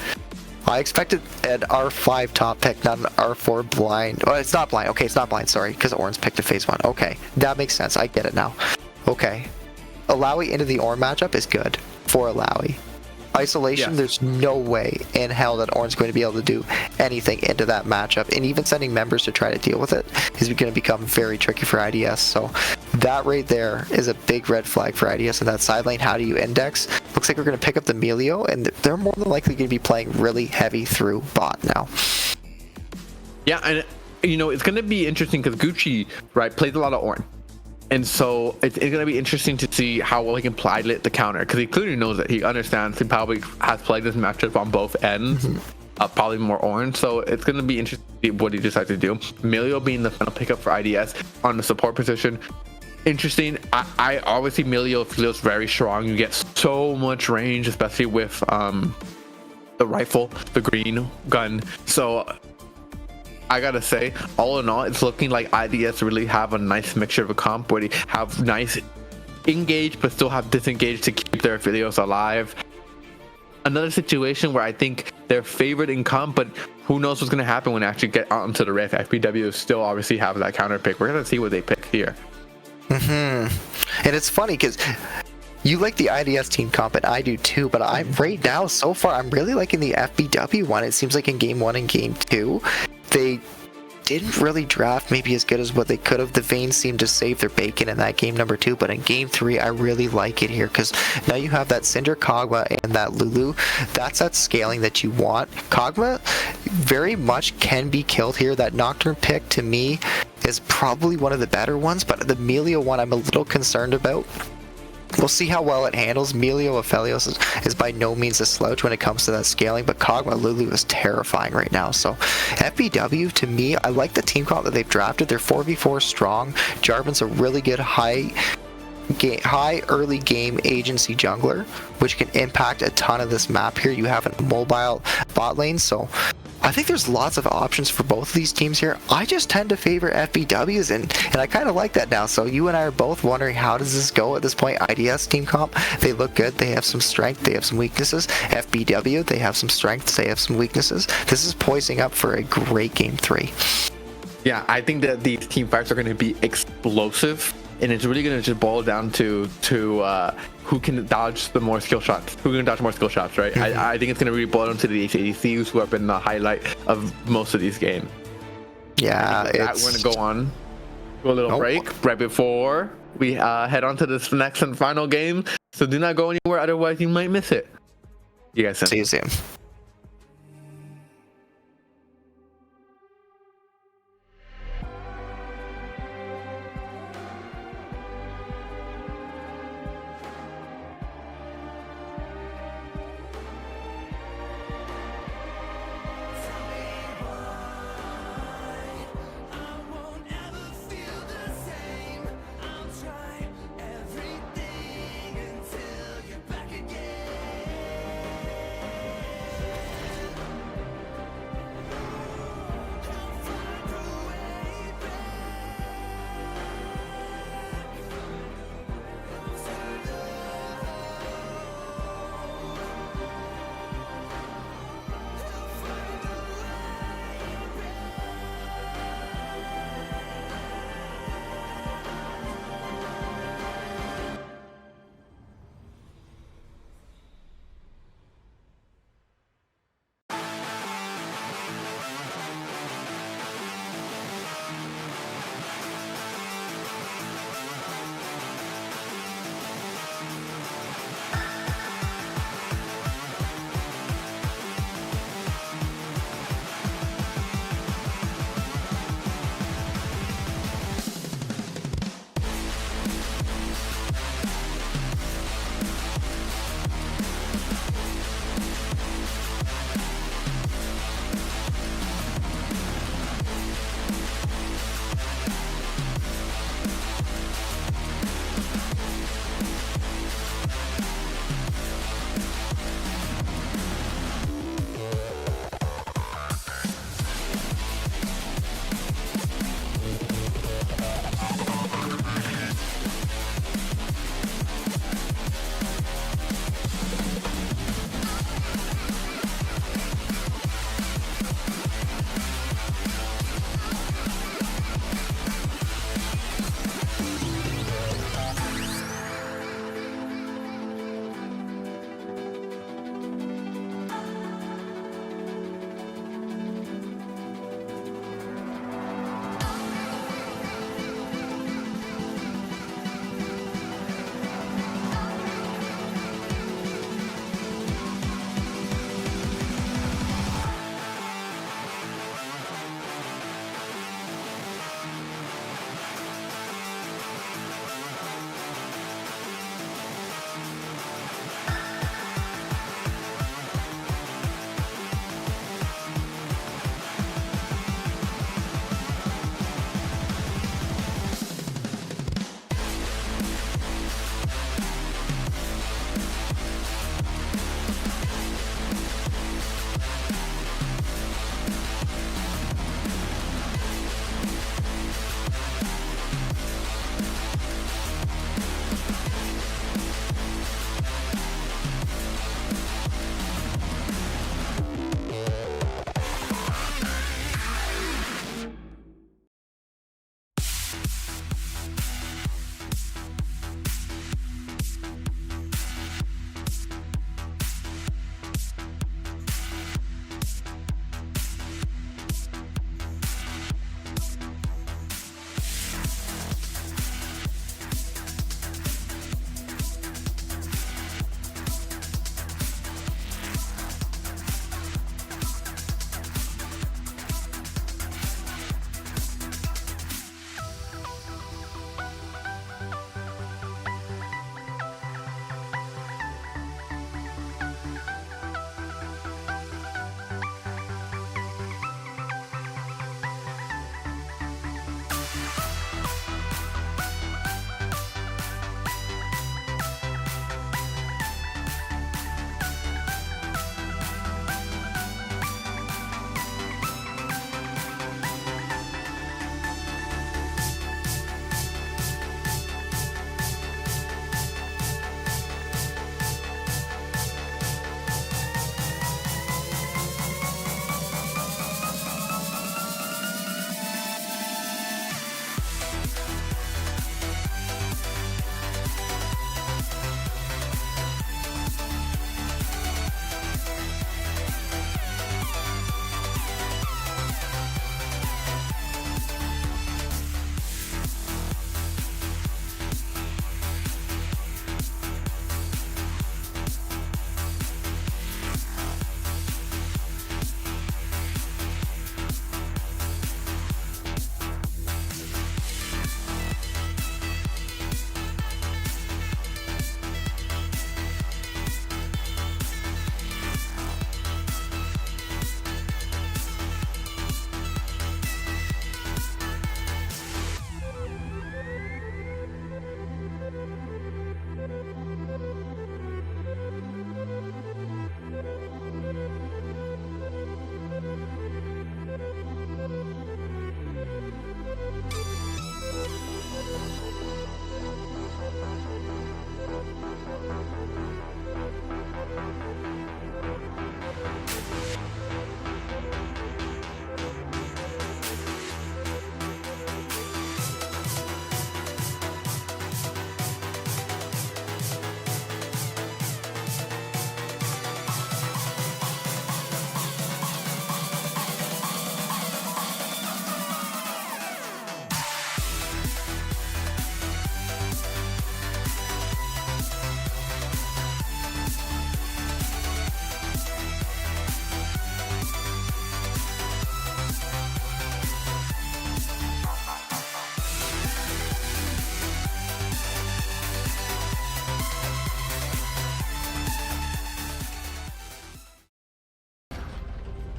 I expected an R5 top pick, not an R4 blind. Oh, it's not blind. Okay, it's not blind, sorry, because Ornn's picked a phase 1. Okay, that makes sense. I get it now. Okay. Alawi into the Ornn matchup is good for Alawi. Isolation, there's no way in hell that Ornn's going to be able to do anything into that matchup, and even sending members to try to deal with it is going to become very tricky for IDS. So that right there is a big red flag for IDS in that side lane. How do you index? Looks like we're going to pick up the Melio, and they're more than likely going to be playing really heavy through bot now. Yeah, and you know, it's going to be interesting because Gucci, right, plays a lot of Ornn. And so it's going to be interesting to see how well he can apply the counter, because he clearly knows that he understands. He probably has played this matchup on both ends, probably more Ornn. So it's going to be interesting to see what he decides to do. Melio being the final pickup for IDS on the support position. Interesting. I obviously Melio feels very strong. You get so much range, especially with the rifle, the green gun. So I gotta say, all in all, it's looking like IDS really have a nice mixture of a comp where they have nice engage but still have disengage to keep their Aphelios alive. Another situation where I think they're favored in comp, but who knows what's gonna happen when they actually get onto the Rift. FPW still obviously have that counter pick. We're gonna see what they pick here. And it's funny because you like the IDS team comp, and I do too, but I'm right now, so far, I'm really liking the FBW one. It seems like in game 1 and game 2, they didn't really draft maybe as good as what they could have. The Veins seemed to save their bacon in that game number 2, but in game 3, I really like it here because now you have that Cinder, Kog'Maw, and that Lulu. That's that scaling that you want. Kog'Maw very much can be killed here. That Nocturne pick, to me, is probably one of the better ones, but the Melio one I'm a little concerned about. We'll see how well it handles. Melio Aphelios is by no means a slouch when it comes to that scaling, but Kog'Maw Lulu is terrifying right now. So FBW, to me, I like the team comp that they've drafted. They're 4v4 strong. Jarvan's a really good high early game agency jungler, which can impact a ton of this map here. You have a mobile bot lane, so I think there's lots of options for both of these teams here. I just tend to favor FBWs, and I kind of like that now. So you and I are both wondering, how does this go at this point? IDS team comp, they look good. They have some strength. They have some weaknesses. FBW, they have some strengths. They have some weaknesses. This is poising up for a great game 3. Yeah, I think that these team fights are going to be explosive, and it's really going to just boil down to who can dodge the more skill shots. Who can dodge more skill shots, right? I think it's going to really boil down to the ADCs who have been the highlight of most of these games. Yeah, we're going to go on to a little break right before we head on to this next and final game. So do not go anywhere, otherwise you might miss it. You guys see you soon.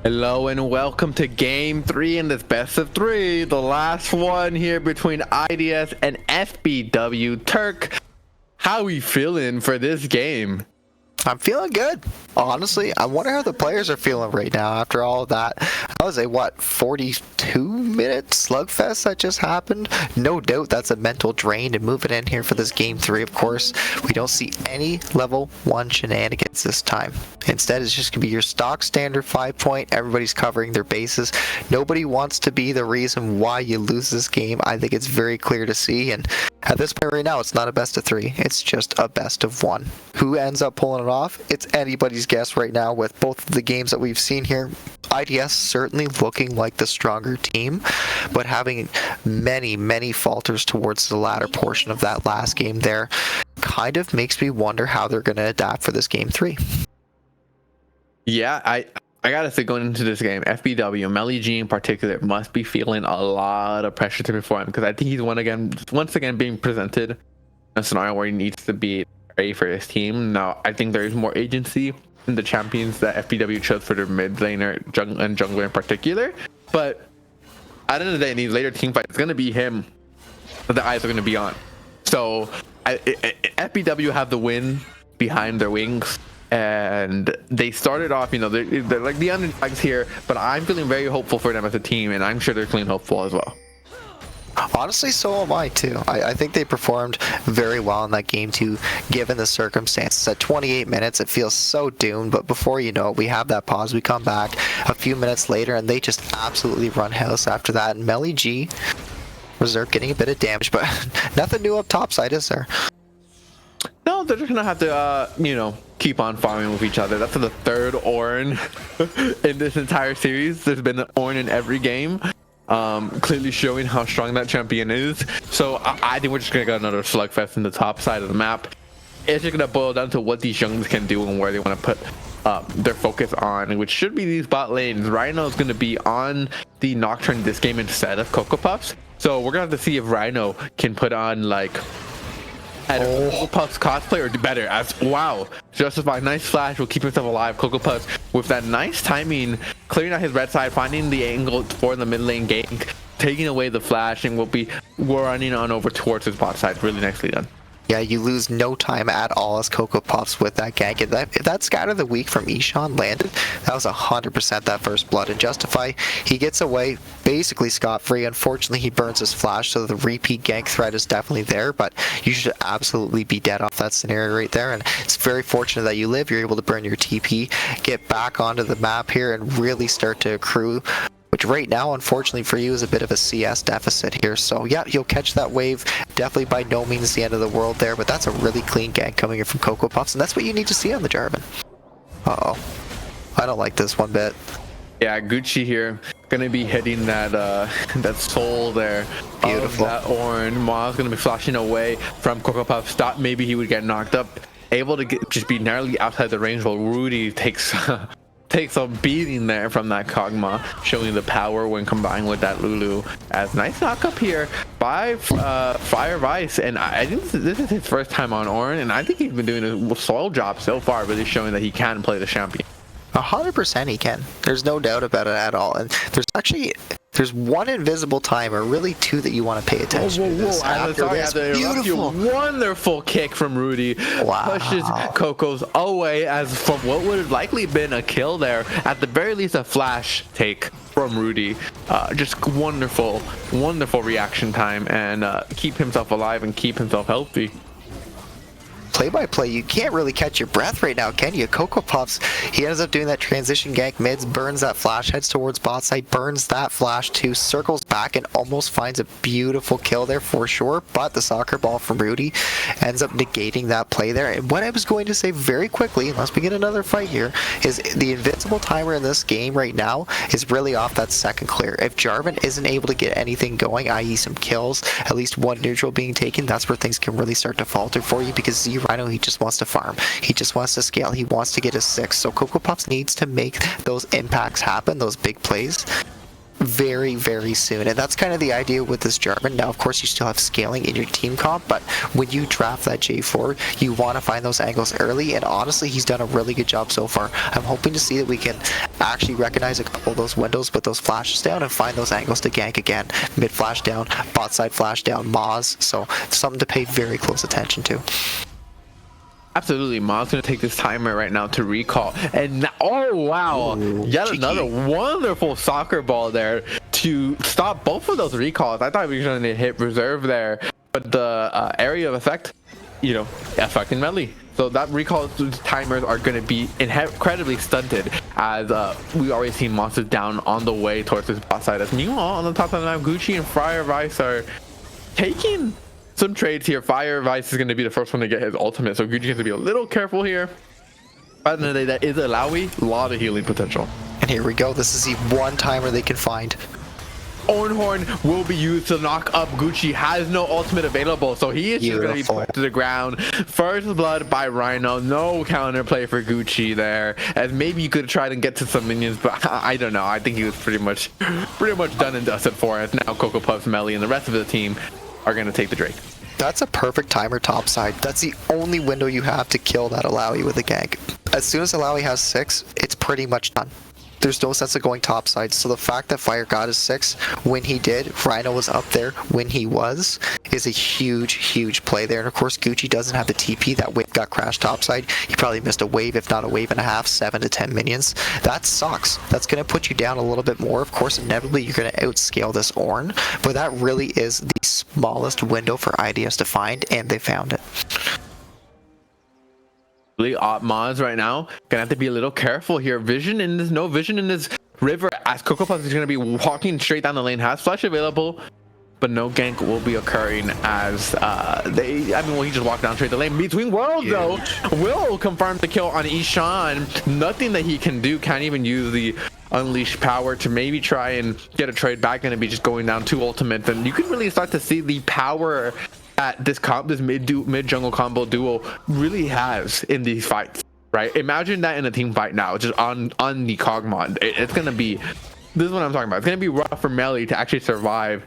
Hello and welcome to game 3 in this best of 3, the last one here between IDS and FBW. Turk, how we feeling for this game? I'm feeling good. Honestly, I wonder how the players are feeling right now after all of that. That was a, 42-minute slugfest that just happened? No doubt that's a mental drain to move it in here for this game 3, of course. We don't see any level 1 shenanigans this time. Instead, it's just going to be your stock standard 5-point. Everybody's covering their bases. Nobody wants to be the reason why you lose this game. I think it's very clear to see. And at this point right now, it's not a best of 3. It's just a best of 1. Who ends up pulling it off? It's anybody's guess right now with both of the games that we've seen here. IDS certainly looking like the stronger team, but having many falters towards the latter portion of that last game there kind of makes me wonder how they're going to adapt for this game 3. Yeah, I gotta say, going into this game, FBW, Melly G in particular, must be feeling a lot of pressure to perform, because I think he's once again being presented in a scenario where he needs to be ready for his team. Now, I think there is more agency in the champions that FBW chose for their mid laner and jungler in particular, but at the end of the day, in these later team fights, it's going to be him that the eyes are going to be on. So FBW have the win behind their wings, and they started off, they're like the underdogs here, but I'm feeling very hopeful for them as a team, and I'm sure they're feeling hopeful as well. Honestly, so am I too. I think they performed very well in that game too, given the circumstances. At 28 minutes, it feels so doomed, but before you know it, we have that pause. We come back a few minutes later, and they just absolutely run house after that. And Melly G, Reserve getting a bit of damage, but nothing new up top side, is there? No, they're just gonna have to, keep on farming with each other. That's the third Ornn in this entire series. There's been an Ornn in every game. Clearly showing how strong that champion is. So I think we're just gonna get another slugfest in the top side of the map. It's just gonna boil down to what these younglings can do and where they want to put their focus on, which should be these bot lanes. Rhino is gonna be on the Nocturne this game instead of Cocoa Puffs. So we're gonna have to see if Rhino can put on like Cocoa Puffs cosplay or do better. As wow, Justify, nice flash, will keep himself alive. Cocoa Puffs with that nice timing, clearing out his red side, finding the angle for the mid lane gank, taking away the flash, and will be running on over towards his bot side. Really nicely done. Yeah, you lose no time at all as Cocoa Puffs with that gank. If that scatter of the week from Ishan landed, that was 100% that first blood. And Justify, he gets away basically scot-free. Unfortunately, he burns his flash, so the repeat gank threat is definitely there, but you should absolutely be dead off that scenario right there. And it's very fortunate that you live. You're able to burn your TP, get back onto the map here, and really start to accrue, which right now, unfortunately for you, is a bit of a CS deficit here. So yeah, you'll catch that wave. Definitely by no means the end of the world there, but that's a really clean gank coming in from Cocoa Puffs, and that's what you need to see on the Jarvan. Uh-oh. I don't like this one bit. Yeah, Gucci here gonna be hitting that that soul there. Beautiful. That Ornn. Ma's gonna be flashing away from Cocoa Puffs. Thought maybe he would get knocked up. Able to just be narrowly outside the range while Rudy takes a beating there from that Kog'Maw, showing the power when combined with that Lulu. As nice knock up here by Fire Vice, and I think this is his first time on Ornn, and I think he's been doing a solid job so far, really showing that he can play the champion. 100% he can. There's no doubt about it at all. And there's one invisible time, or really two, that you want to pay attention to. This. Beautiful, wonderful kick from Rudy. Wow. Pushes Coco's away as from what would have likely been a kill there. At the very least, a flash take from Rudy. Just wonderful reaction time, and keep himself alive and keep himself healthy. Play-by-play, you can't really catch your breath right now, can you? Cocoa Puffs, he ends up doing that transition gank mids, burns that flash, heads towards bot side, burns that flash too, circles back and almost finds a beautiful kill there for sure, but the soccer ball from Rudy ends up negating that play there. And what I was going to say very quickly, unless we get another fight here, is the invincible timer in this game right now is really off that second clear. If Jarvan isn't able to get anything going, i.e. some kills, at least one neutral being taken, that's where things can really start to falter for you, because Rhino, he just wants to farm. He just wants to scale. He wants to get his 6. So Cocoa Puffs needs to make those impacts happen, those big plays, very, very soon. And that's kind of the idea with this Jarvan. Now, of course, you still have scaling in your team comp, but when you draft that J4, you want to find those angles early, and honestly, he's done a really good job so far. I'm hoping to see that we can actually recognize a couple of those windows, put those flashes down, and find those angles to gank again. Mid flash down, bot side flash down, Maz. So something to pay very close attention to. Absolutely, Ma's gonna take this timer right now to recall, and oh wow, yet cheeky. another wonderful soccer ball there to stop both of those recalls. I thought we were gonna hit reserve there, but the area of effect, you know, affecting melee. So that recall timers are going to be incredibly stunted, as we already seen monsters down on the way towards this bot side. As meanwhile, on the top side of the map, Gucci and Fire Vice are taking some trades here. Fire Vice is going to be the first one to get his ultimate, so Gucci has to be a little careful here. At the end of the day, that is a Lowy, a lot of healing potential. And here we go. This is the one timer they can find. Ownhorn will be used to knock up Gucci. Has no ultimate available, so he is just going to be put to the ground. First blood by Rhino. No counterplay for Gucci there, as maybe you could have tried and get to some minions, but I don't know. I think he was pretty much done and dusted for us. Now Cocoa Puffs, Melly, and the rest of the team are going to take the Drake. That's a perfect timer topside. That's the only window you have to kill that Alawi with a gank. As soon as Alawi has 6, it's pretty much done. There's no sense of going topside. So the fact that Fire got his 6 when he did, Rhino was up there when he was, is a huge play there. And of course, Gucci doesn't have the TP. That wave got crashed topside. He probably missed a wave, if not a wave and a half, 7 to 10 minions. That sucks. That's going to put you down a little bit more. Of course, inevitably, you're going to outscale this Ornn, but that really is the smallest window for IDS to find, and they found it. Mods right now gonna have to be a little careful here. No vision in this river, as Cocoa Puffs is gonna be walking straight down the lane. Has flash available, but no gank will be occurring, as he just walked down straight the lane. Between Worlds though will confirm the kill on Ishan. Nothing that he can do. Can't even use the unleashed power to maybe try and get a trade back. Gonna be just going down 2 ultimates, and you can really start to see the power that this mid jungle combo duo really has in these fights, right? Imagine that in a team fight now, just on the Cog mod. It's gonna be, this is what I'm talking about. It's gonna be rough for Melly to actually survive.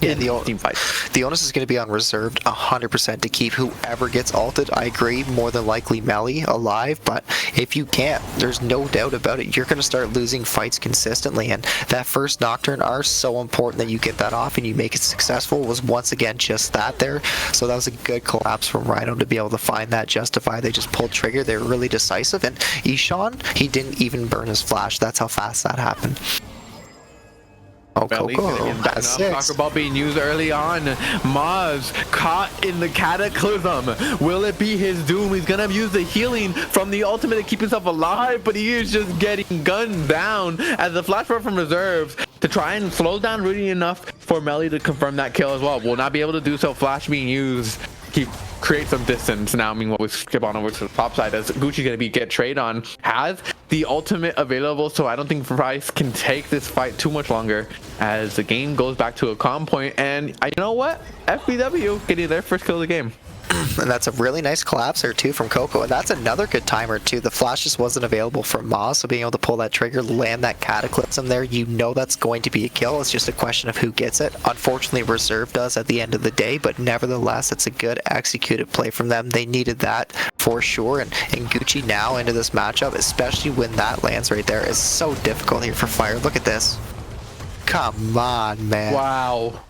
Yeah, the team fight. The onus is going to be on reserved 100% to keep whoever gets ulted. I agree, more than likely Melly alive, but if you can't, there's no doubt about it. You're going to start losing fights consistently, and that first Nocturne are so important that you get that off and you make it successful. Was once again just that there. So that was a good collapse from Rhino to be able to find that justify. They just pulled trigger. They were really decisive, and Ishan, he didn't even burn his flash. That's how fast that happened. Oh, Coco has 6. Soccer ball being used early on. Maz caught in the cataclysm. Will it be his doom? He's gonna use the healing from the ultimate to keep himself alive, but he is just getting gunned down as the flash forward from reserves to try and slow down Rudy enough for Melly to confirm that kill as well. Will not be able to do so. Flash being used. He creates some distance now. Meanwhile, we skip on over to the top side as Gucci gonna be get trade on. Has the ultimate available, so I don't think Price can take this fight too much longer as the game goes back to a calm point. And you know what? FBW getting their first kill of the game. And that's a really nice collapse there too from Coco, and that's another good timer too. The flash just wasn't available for Maz, so being able to pull that trigger, land that cataclysm there, you know that's going to be a kill. It's just a question of who gets it. Unfortunately, Reserve does at the end of the day, but nevertheless, it's a good executed play from them. They needed that for sure, and Gucci now into this matchup, especially when that lands right there, is so difficult here for Fire. Look at this. Come on, man. Wow.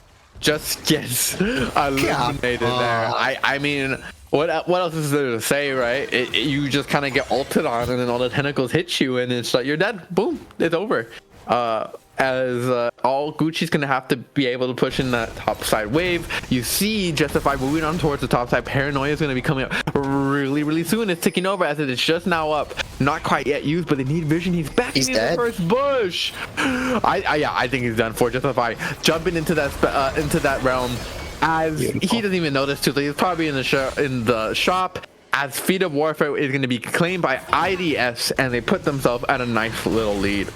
Just gets eliminated there. I mean, what else is there to say, right? You just kind of get ulted on, and then all the tentacles hit you, and it's like you're dead. Boom, it's over. All Gucci's gonna have to be able to push in that top side wave. You see Justify moving on towards the top side. Paranoia is gonna be coming up really soon. It's ticking over as it is just now up. Not quite yet used, but they need vision. He's back in the first bush. I think he's done for. Justify jumping into that realm as he doesn't even notice too. So he's probably in the shop. As Feet of Warfare is going to be claimed by IDS, and they put themselves at a nice little lead.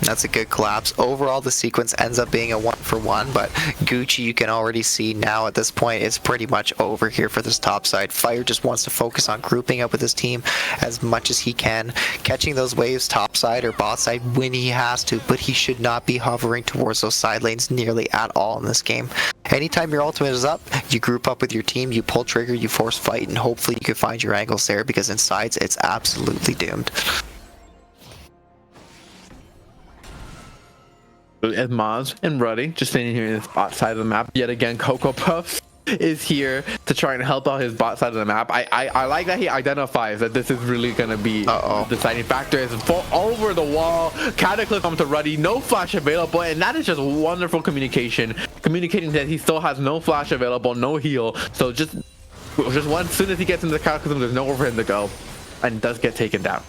That's a good collapse. Overall, the sequence ends up being a 1-for-1, but Gucci, you can already see now at this point, it's pretty much over here for this top side. Fire just wants to focus on grouping up with his team as much as he can, catching those waves top side or bot side when he has to, but he should not be hovering towards those side lanes nearly at all in this game. Anytime your ultimate is up, you group up with your team, you pull trigger, you force fight, and hopefully you can find your angles there, because in sides, it's absolutely doomed. As Maz and Ruddy just standing here in this bot side of the map. Yet again, Cocoa Puffs is here to try and help out his bot side of the map. I like that he identifies that this is really going to be the deciding factor. It's full over the wall. Cataclysm to Ruddy. No flash available. And that is just wonderful communication. Communicating that he still has no flash available, no heal. So just as soon as he gets into the Cataclysm, there's nowhere for him to go. And does get taken down.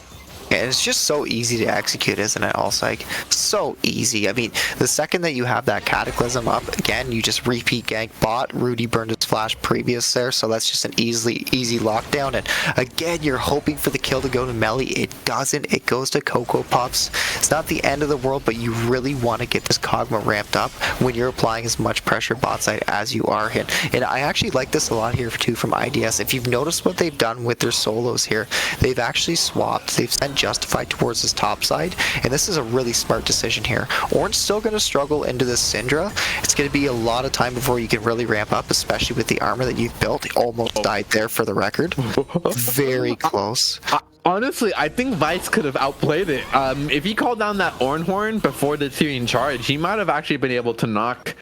And it's just so easy to execute, isn't it, Allpsych? So easy. I mean, the second that you have that Cataclysm up, again, you just repeat gank bot. Rudy burned his flash previous there, so that's just an easy lockdown. And again, you're hoping for the kill to go to Melly. It doesn't. It goes to Cocoa Puffs. It's not the end of the world, but you really want to get this Kog'Maw ramped up when you're applying as much pressure bot side as you are hit. And I actually like this a lot here, too, from IDS. If you've noticed what they've done with their solos here, they've actually swapped. They've sent Justified towards his top side, and this is a really smart decision here. Orange still going to struggle into this Syndra. It's going to be a lot of time before you can really ramp up, especially with the armor that you've built. He almost died there for the record. Very close. Honestly, I think Vice could have outplayed it. If he called down that Ornhorn before the Tyrian charge, he might have actually been able to knock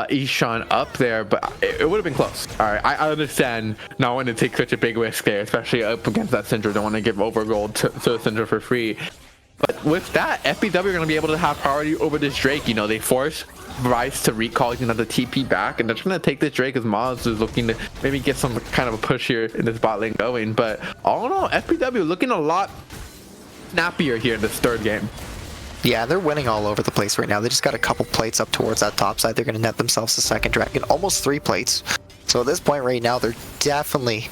Ishan up there, but it would have been close. All right, I understand not wanting to take such a big risk there, especially up against that Syndra. Don't want to give over gold to Syndra for free. But with that, FBW are going to be able to have priority over this Drake. You know, they force Vice to recall, the TP back, and they're trying to take this Drake as Maz is looking to maybe get some kind of a push here in this bot lane going. But all in all, FBW looking a lot snappier here in this third game. Yeah, they're winning all over the place right now. They just got a couple plates up towards that top side. They're going to net themselves a second dragon, almost 3 plates. So at this point right now, they're definitely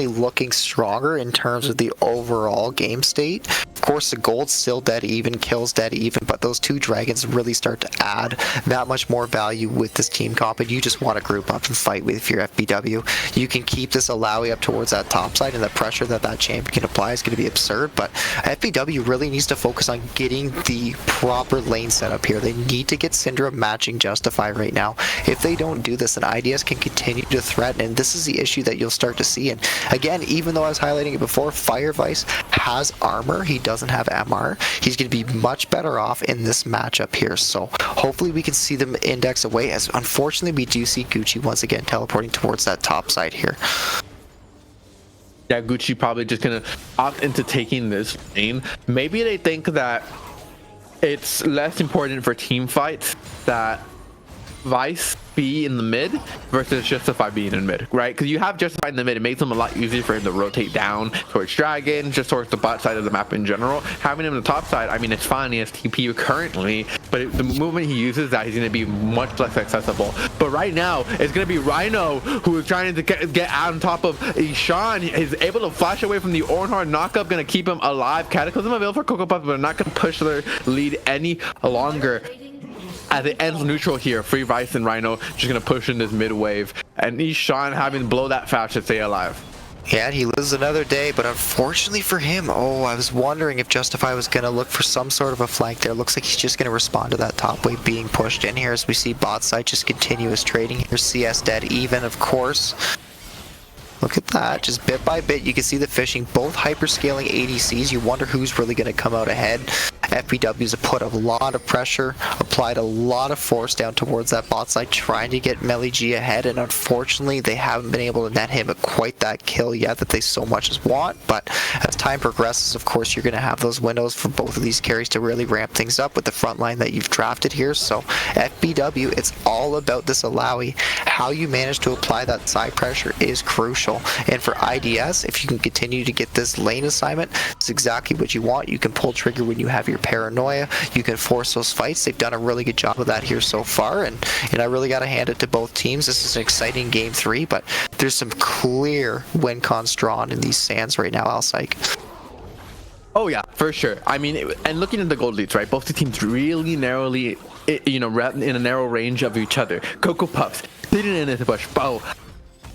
looking stronger in terms of the overall game state. Of course, the gold's still dead even, kills dead even, but those 2 dragons really start to add that much more value with this team comp, and you just want to group up and fight with your FBW. You can keep this Alawi up towards that top side, and the pressure that champion can apply is going to be absurd, but FBW really needs to focus on getting the proper lane set up here. They need to get Syndra matching Justify right now. If they don't do this, then IDS can continue to threaten, and this is the issue that you'll start to see. And again, even though I was highlighting it before, Fire Vice has armor. He doesn't have MR. He's going to be much better off in this matchup here. So hopefully we can see them index away, as unfortunately we do see Gucci once again teleporting towards that top side here. Yeah, Gucci probably just going to opt into taking this lane. Maybe they think that it's less important for team fights that Vice be in the mid versus Justify being in mid, right? Because you have Justify in the mid, it makes them a lot easier for him to rotate down towards Dragon, just towards the bot side of the map in general. Having him on the top side, I mean, it's fine, he has TP currently, but the movement he uses that, he's going to be much less accessible. But right now, it's going to be Rhino who is trying to get on top of Ishan. He's able to flash away from the Ornhard knockup, going to keep him alive. Cataclysm available for Cocoa Puff, but not going to push their lead any longer. As it ends neutral here, Free Vice and Rhino just gonna push in this mid wave, and Ishan having to blow that fast to stay alive. Yeah, he lives another day, but unfortunately for him, I was wondering if Justify was gonna look for some sort of a flank there. Looks like he's just gonna respond to that top wave being pushed in here, as we see bot side just continuous trading here. CS dead even, of course. Look at that, just bit by bit, you can see the fishing, both hyperscaling ADCs. You wonder who's really going to come out ahead. FBW's have put a lot of pressure, applied a lot of force down towards that bot side, trying to get Melly G ahead, and unfortunately they haven't been able to net him quite that kill yet that they so much as want. But as time progresses, of course, you're going to have those windows for both of these carries to really ramp things up with the front line that you've drafted here. So FBW, it's all about this Alawi. How you manage to apply that side pressure is crucial. And for IDS, if you can continue to get this lane assignment, it's exactly what you want. You can pull trigger when you have your paranoia. You can force those fights. They've done a really good job of that here so far, and I really got to hand it to both teams. This is an exciting game 3, but there's some clear win cons drawn in these sands right now, Allpsych. Oh yeah, for sure. I mean, and looking at the gold leads, right? Both the teams really narrowly, in a narrow range of each other. Cocoa Puffs sitting in the bush. Bo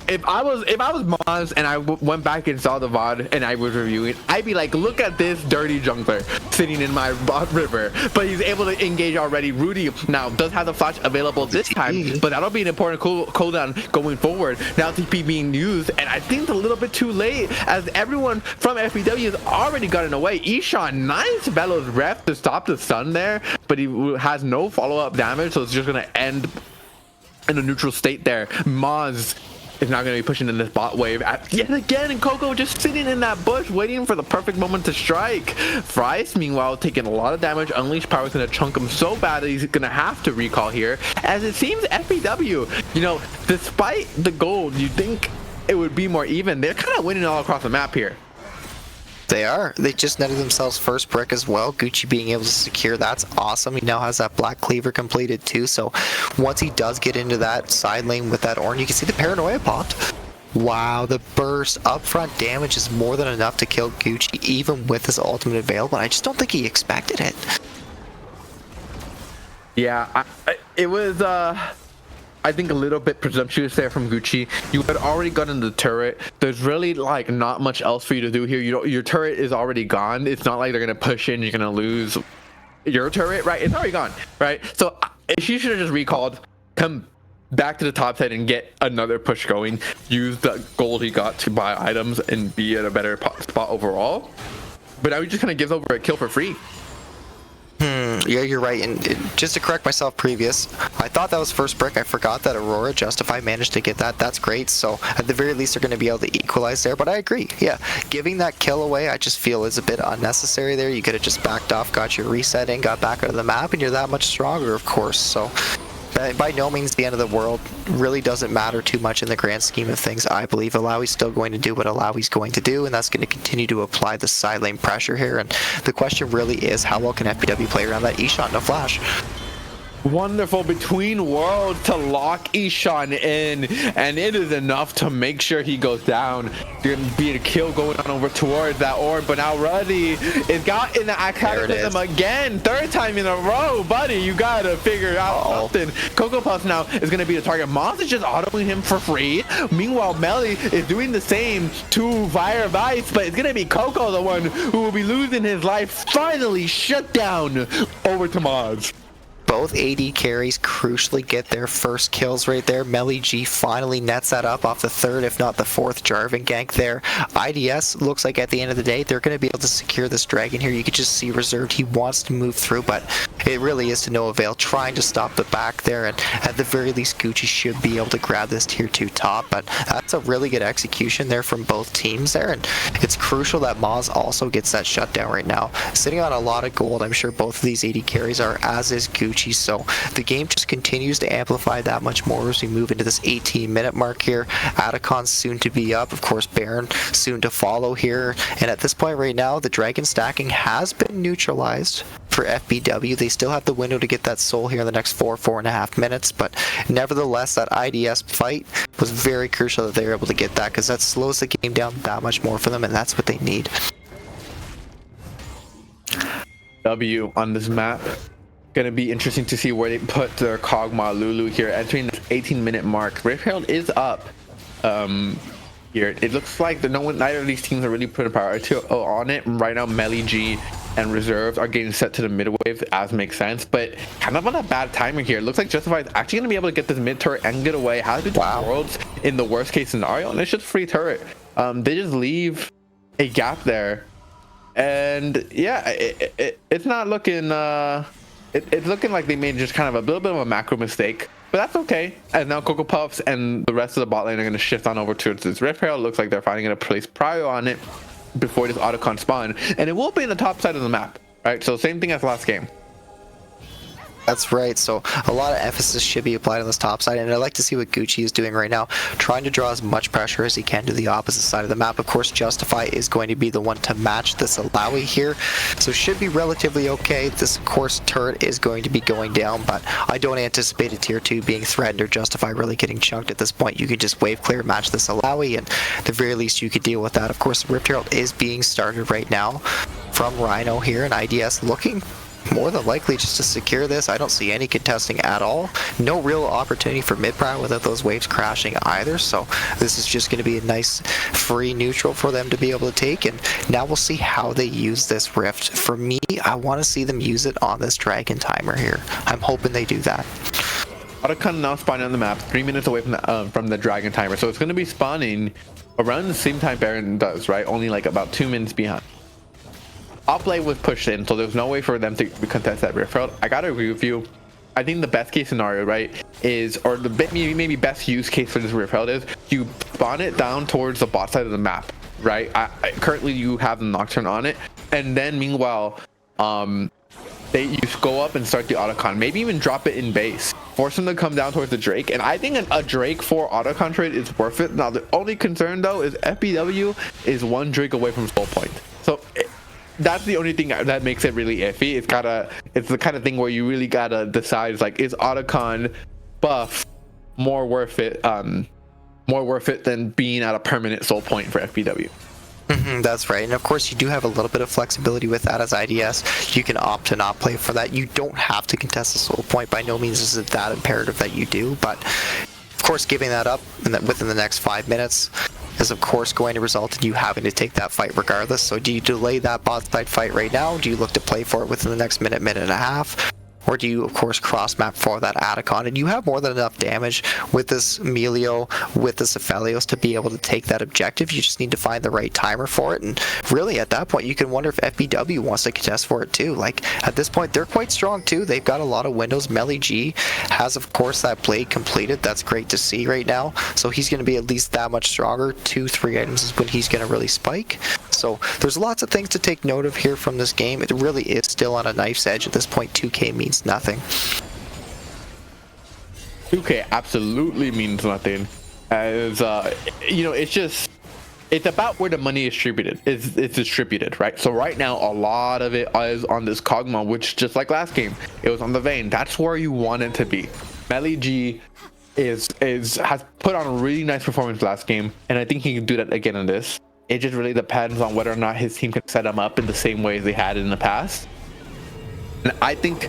if I was Maz and I went back and saw the VOD and I was reviewing, I'd be like, look at this dirty jungler sitting in my bot river, but he's able to engage already. Rudy now does have the flash available this time, but that'll be an important cooldown going forward. Now TP being used, and I think it's a little bit too late as everyone from FBW has already gotten away. Ishan, nice Velo's ref to stop the stun there, but he has no follow-up damage, so it's just gonna end in a neutral state there. Maz is not going to be pushing in this bot wave yet again, and Coco just sitting in that bush waiting for the perfect moment to strike. Fryce meanwhile taking a lot of damage. Unleashed Power is going to chunk him so bad that he's going to have to recall here, as it seems FBW, you know, despite the gold, you'd think it would be more even. They're kind of winning all across the map here. They are. They just netted themselves first brick as well. Gucci being able to secure, that's awesome. He now has that Black Cleaver completed too, so once he does get into that side lane with that Ornn, you can see the Paranoia popped. Wow, the burst upfront damage is more than enough to kill Gucci even with his ultimate available. I just don't think he expected it. Yeah, it was I think a little bit presumptuous there from Gucci. You had already gotten the turret. There's really like not much else for you to do here. You know, your turret is already gone. It's not like they're gonna push in, you're gonna lose your turret, right? It's already gone, right? So she should have just recalled, come back to the top side and get another push going, use the gold he got to buy items and be at a better spot overall. But now he just kind of gives over a kill for free. Yeah, you're right. And just to correct myself previous, I thought that was first brick. I forgot that Aurora Justify managed to get that. That's great. So at the very least, they're going to be able to equalize there. But I agree. Yeah, giving that kill away, I just feel is a bit unnecessary there. You could have just backed off, got your reset in, got back out of the map, and you're that much stronger, of course. So by no means the end of the world. Really doesn't matter too much in the grand scheme of things. I believe Alawi's still going to do what Alawi's going to do, and that's going to continue to apply the side lane pressure here. And the question really is, how well can FBW play around that E-Shot no flash? Wonderful between worlds to lock Ishan in, and it is enough to make sure he goes down. There's gonna be a kill going on over towards that orb, but now Ruddy is got in the cataclysm again, third time in a row. Buddy, you gotta figure out something. Coco Puffs now is gonna be the target. Moss is just autoing him for free. Meanwhile, Melly is doing the same to Fire Vice, but it's gonna be Coco the one who will be losing his life. Finally shut down over to Moz. Both AD carries crucially get their first kills right there. Melly G finally nets that up off the third, if not the fourth Jarvan gank there. IDS looks like at the end of the day, they're going to be able to secure this dragon here. You could just see Reserved. He wants to move through, but it really is to no avail, trying to stop the back there. And at the very least, Gucci should be able to grab this tier 2 top, but that's a really good execution there from both teams there. And it's crucial that Maz also gets that shutdown right now. Sitting on a lot of gold, I'm sure both of these AD carries are, as is Gucci. So the game just continues to amplify that much more as we move into this 18-minute mark here. Atacon's soon to be up, of course Baron soon to follow here, and at this point right now the dragon stacking has been neutralized for FBW. They still have the window to get that soul here in the next 4.5 minutes, but nevertheless that IDS fight was very crucial that they were able to get that, because that slows the game down that much more for them, and that's what they need. W on this map. Gonna be interesting to see where they put their Kog'Maw Lulu here, entering this 18-minute mark. Rift Herald is up here. It looks like neither of these teams are really putting priority on it right now. Melly G and Reserved are getting set to the mid wave, as makes sense, but kind of on a bad timer here. It looks like Justify is actually gonna be able to get this mid turret and get away. Has to do worlds in the worst case scenario, and it's just free turret. They just leave a gap there, and yeah, it's not looking it's looking like they made just kind of a little bit of a macro mistake, but that's okay. And now Coco Puffs and the rest of the bot lane are going to shift on over to this Rift Herald. Looks like they're finally going to place prio on it before this Autocon spawn, and it will be in the top side of the map, right? So same thing as last game. That's right, so a lot of emphasis should be applied on this top side, and I like to see what Gucci is doing right now, trying to draw as much pressure as he can to the opposite side of the map. Of course, Justify is going to be the one to match this Alawi here, so should be relatively okay. This, of course, turret is going to be going down, but I don't anticipate a tier 2 being threatened or Justify really getting chunked at this point. You could just wave clear, match this Alawi, and at the very least you could deal with that. Of course, Rift Herald is being started right now from Rhino here, and IDS looking more than likely just to secure this. I don't see any contesting at all. No real opportunity for mid-prio without those waves crashing either, so this is just going to be a nice free neutral for them to be able to take, and now we'll see how they use this rift. For me, I want to see them use it on this dragon timer here. I'm hoping they do that. Otacon now spawning on the map, 3 minutes away from the dragon timer, so it's going to be spawning around the same time Baron does, right? Only like about 2 minutes behind. Offlane was pushed in, so there's no way for them to contest that rift. I gotta agree with you. I think the best case scenario, right, is, or the maybe best use case for this rift is you spawn it down towards the bot side of the map, right? Currently you have the Nocturne on it, and then meanwhile, you go up and start the Otacon. Maybe even drop it in base. Force them to come down towards the Drake. And I think a Drake for Otacon trade is worth it. Now, the only concern, though, is FBW is 1 Drake away from soul point. So, that's the only thing that makes it really iffy. It's the kind of thing where you really gotta decide, like, is Otacon buff more worth it than being at a permanent soul point for FBW? That's right, and of course you do have a little bit of flexibility with that as IDS. You can opt to not play for that. You don't have to contest the soul point. By no means is it that imperative that you do, but of course giving that up within the next 5 minutes is of course going to result in you having to take that fight regardless. So do you delay that bot side fight right now? Do you look to play for it within the next minute and a half? Or do you, of course, cross-map for that Otacon? And you have more than enough damage with this Melio, with this Aphelios to be able to take that objective. You just need to find the right timer for it. And really, at that point, you can wonder if FBW wants to contest for it, too. Like, at this point, they're quite strong, too. They've got a lot of windows. Melly G has, of course, that blade completed. That's great to see right now. So he's going to be at least that much stronger. 2-3 items is when he's going to really spike. So there's lots of things to take note of here from this game. It really is still on a knife's edge at this point. 2K means nothing. 2K absolutely means nothing. As it's about where the money is distributed. It's distributed, right? So right now, a lot of it is on this Kog'Maw, which just like last game, it was on the Vayne. That's where you want it to be. Melly G has put on a really nice performance last game, and I think he can do that again in this. It just really depends on whether or not his team can set him up in the same way they had in the past. And I think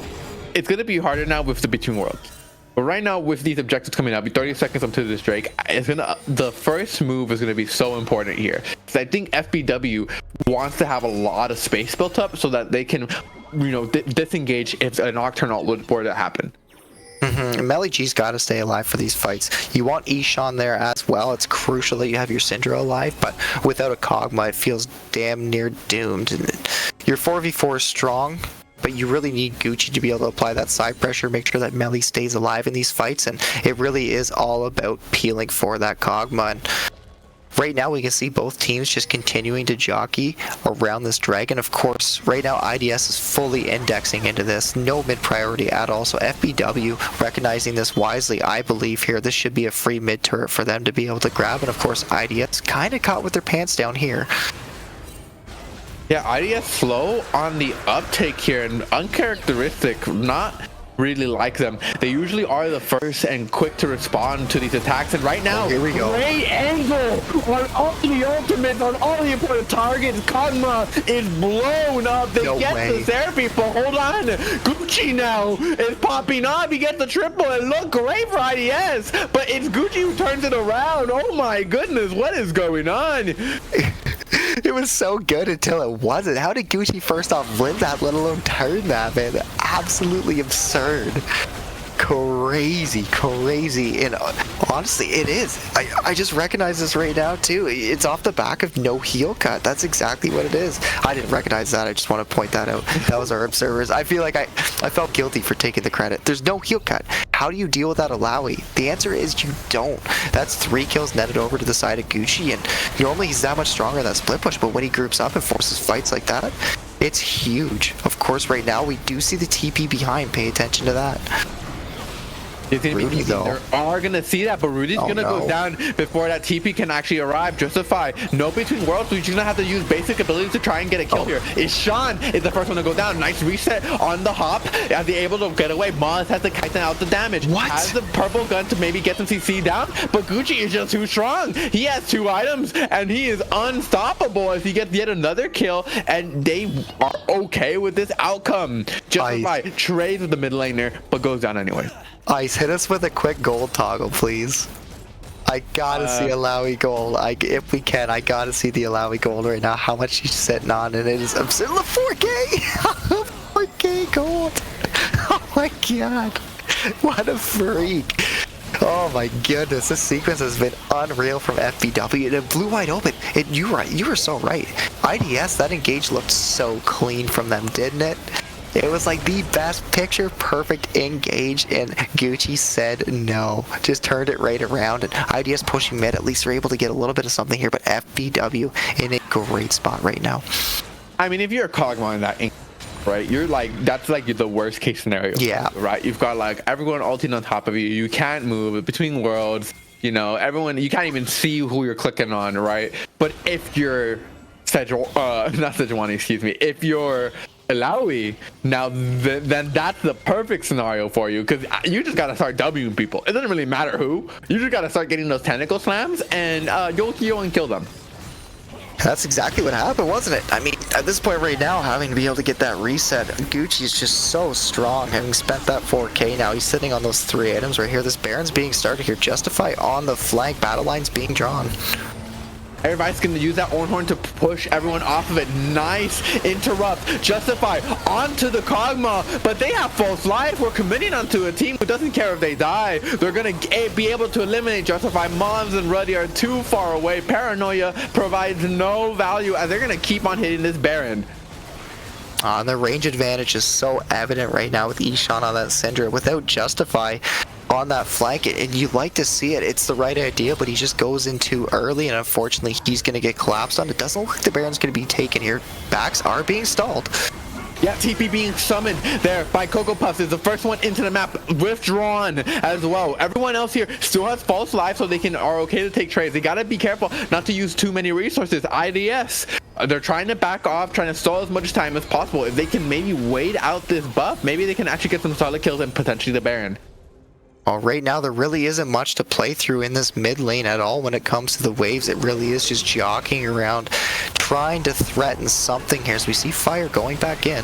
it's going to be harder now with the Between Worlds. But right now, with these objectives coming up, 30 seconds up to this Drake, the first move is going to be so important here. Because I think FBW wants to have a lot of space built up so that they can, disengage if a Nocturnal were to happen. Melly G's got to stay alive for these fights. You want Ishan there as well. It's crucial that you have your Syndra alive, but without a Kog'Maw, it feels damn near doomed. Your 4v4 is strong, but you really need Gucci to be able to apply that side pressure, make sure that Melly stays alive in these fights, and it really is all about peeling for that Kog'Maw. And right now we can see both teams just continuing to jockey around this dragon. Of course, right now IDS is fully indexing into this. No mid priority at all. So FBW recognizing this wisely, I believe here, this should be a free mid turret for them to be able to grab. And of course, IDS kind of caught with their pants down here. Yeah, IDS slow on the uptake here and uncharacteristic, not really like them. They usually are the first and quick to respond to these attacks, and right now, here we go. Great angle on all the ultimates, on all the important targets. Kog'Maw is blown up. They get the therapy, but hold on. Gucci now is popping up. He gets the triple. It looked great for IDS, but it's Gucci who turns it around. Oh my goodness, what is going on? It was so good until it wasn't. How did Gucci first off win that, let alone turn that, man? Absolutely absurd. Crazy. And honestly, it is. I just recognize this right now, too. It's off the back of no heel cut. That's exactly what it is. I didn't recognize that. I just want to point that out. That was our observers. I feel like I felt guilty for taking the credit. There's no heel cut. How do you deal with that Alawi? The answer is you don't. That's 3 kills netted over to the side of Gucci, and normally he's that much stronger in that split push, but when he groups up and forces fights like that, it's huge. Of course, right now, we do see the TP behind. Pay attention to that. It's gonna Rudy, be though. They are gonna see that, but Rudy's Oh, gonna no. go down before that TP can actually arrive. Justify no between worlds, so he's gonna have to use basic abilities to try and get a kill here. Ishan is the first one to go down. Nice reset on the hop. As he able to get away, Maz has to kite out the damage. What? Has the purple gun to maybe get some CC down, but Gucci is just too strong. He has 2 items and he is unstoppable as he gets yet another kill, and they are okay with this outcome. Justify trades with the mid laner, but goes down anyway. Ice, hit us with a quick gold toggle, please. I gotta see Alawi gold. If we can, I gotta see the Alawi gold right now. How much he's sitting on, and it is absurd. 4K, 4K gold. Oh my god, what a freak! Oh my goodness, this sequence has been unreal from FBW, and it blew wide open. You were so right. IDS, that engage looked so clean from them, didn't it? It was like the best picture perfect engage, and Gucci said no. Just turned it right around, and IDS pushing mid. At least they're able to get a little bit of something here, but FBW in a great spot right now. I mean, if you're a Kog'Maw in that, right, you're like, that's like the worst case scenario. Yeah. Right? You've got like everyone ulting on top of you. You can't move between worlds. You know, everyone, you can't even see who you're clicking on, right? But if you're not Sejuani, excuse me. If you're Alawi, now then that's the perfect scenario for you, because you just gotta start Wing people. It doesn't really matter who. You just gotta start getting those tentacle slams, and you'll heal and kill them. That's exactly what happened, wasn't it? I mean, at this point right now, having to be able to get that reset, Gucci is just so strong. Having spent that 4K now, he's sitting on those 3 items right here. This Baron's being started here. Justify on the flank. Battle line's being drawn. Everybody's going to use that Ornhorn to push everyone off of it. Nice interrupt. Justify onto the Kog'Maw, but they have false life. We're committing onto a team who doesn't care if they die. They're going to be able to eliminate Justify. Mons and Ruddy are too far away. Paranoia provides no value as they're going to keep on hitting this Baron. The range advantage is so evident right now with Ishan on that Syndra. Without Justify on that flank, and you like to see it. It's the right idea, but he just goes in too early, and unfortunately he's going to get collapsed on. It doesn't look like the Baron's going to be taken here. Backs are being stalled. Yeah, TP being summoned there by Cocoa Puffs is the first one into the map, withdrawn as well. Everyone else here still has false life, so they are okay to take trades. They gotta be careful not to use too many resources. IDS, they're trying to back off, trying to stall as much time as possible. If they can maybe wait out this buff, maybe they can actually get some solid kills and potentially the Baron. Well, right now there really isn't much to play through in this mid lane at all when it comes to the waves. It really is just jockeying around, trying to threaten something here. As we see Fire going back in.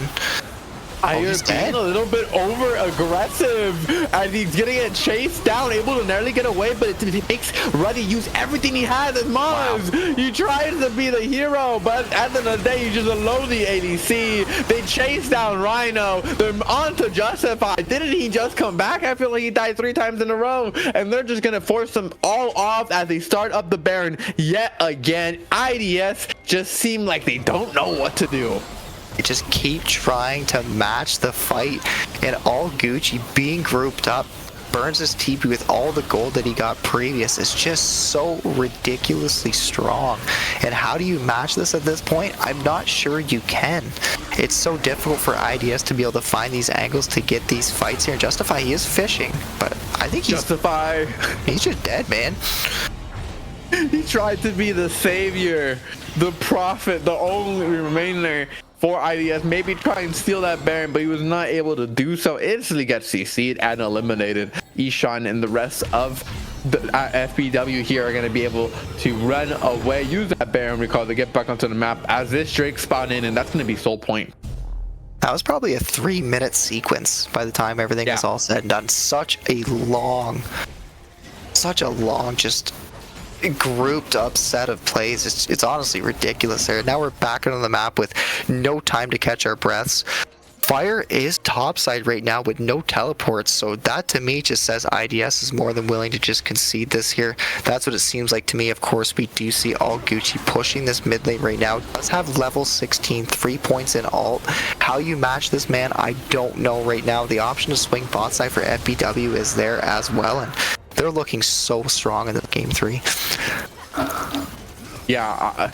He's being a little bit over aggressive as he's gonna get chased down, able to nearly get away, but it makes Ruddy use everything he has as Mars. He tries to be the hero, but at the end of the day, you just alone the ADC. They chase down Rhino. They're on to Justify. Didn't he just come back? I feel like he died 3 times in a row, and they're just gonna force them all off as they start up the Baron yet again. IDS just seem like they don't know what to do. They just keep trying to match the fight, and all Gucci being grouped up burns his TP with all the gold that he got previous. It's just so ridiculously strong. And how do you match this at this point? I'm not sure you can. It's so difficult for IDS to be able to find these angles to get these fights here. Justify, he is fishing, but I think he's just dead, man. He tried to be the savior, the prophet, the only remainder for IDS. Maybe try and steal that Baron, but he was not able to do so. Instantly gets CC'd and eliminated. Ishan and the rest of the FBW here are going to be able to run away, use that Baron recall to get back onto the map as this Drake spawn in, and that's going to be Soul Point. That was probably a 3-minute sequence by the time everything is all said and done. Such a long just grouped up set of plays. It's honestly ridiculous there. Now we're back on the map with no time to catch our breaths. Fire is topside right now with no teleports, so that to me just says IDS is more than willing to just concede this here. That's what it seems like to me. Of course, we do see all Gucci pushing this mid lane right now. Does have level 16, 3 points in ult. How you match this, man, I don't know right now. The option to swing bot side for FBW is there as well, and they're looking so strong in the game 3. Yeah,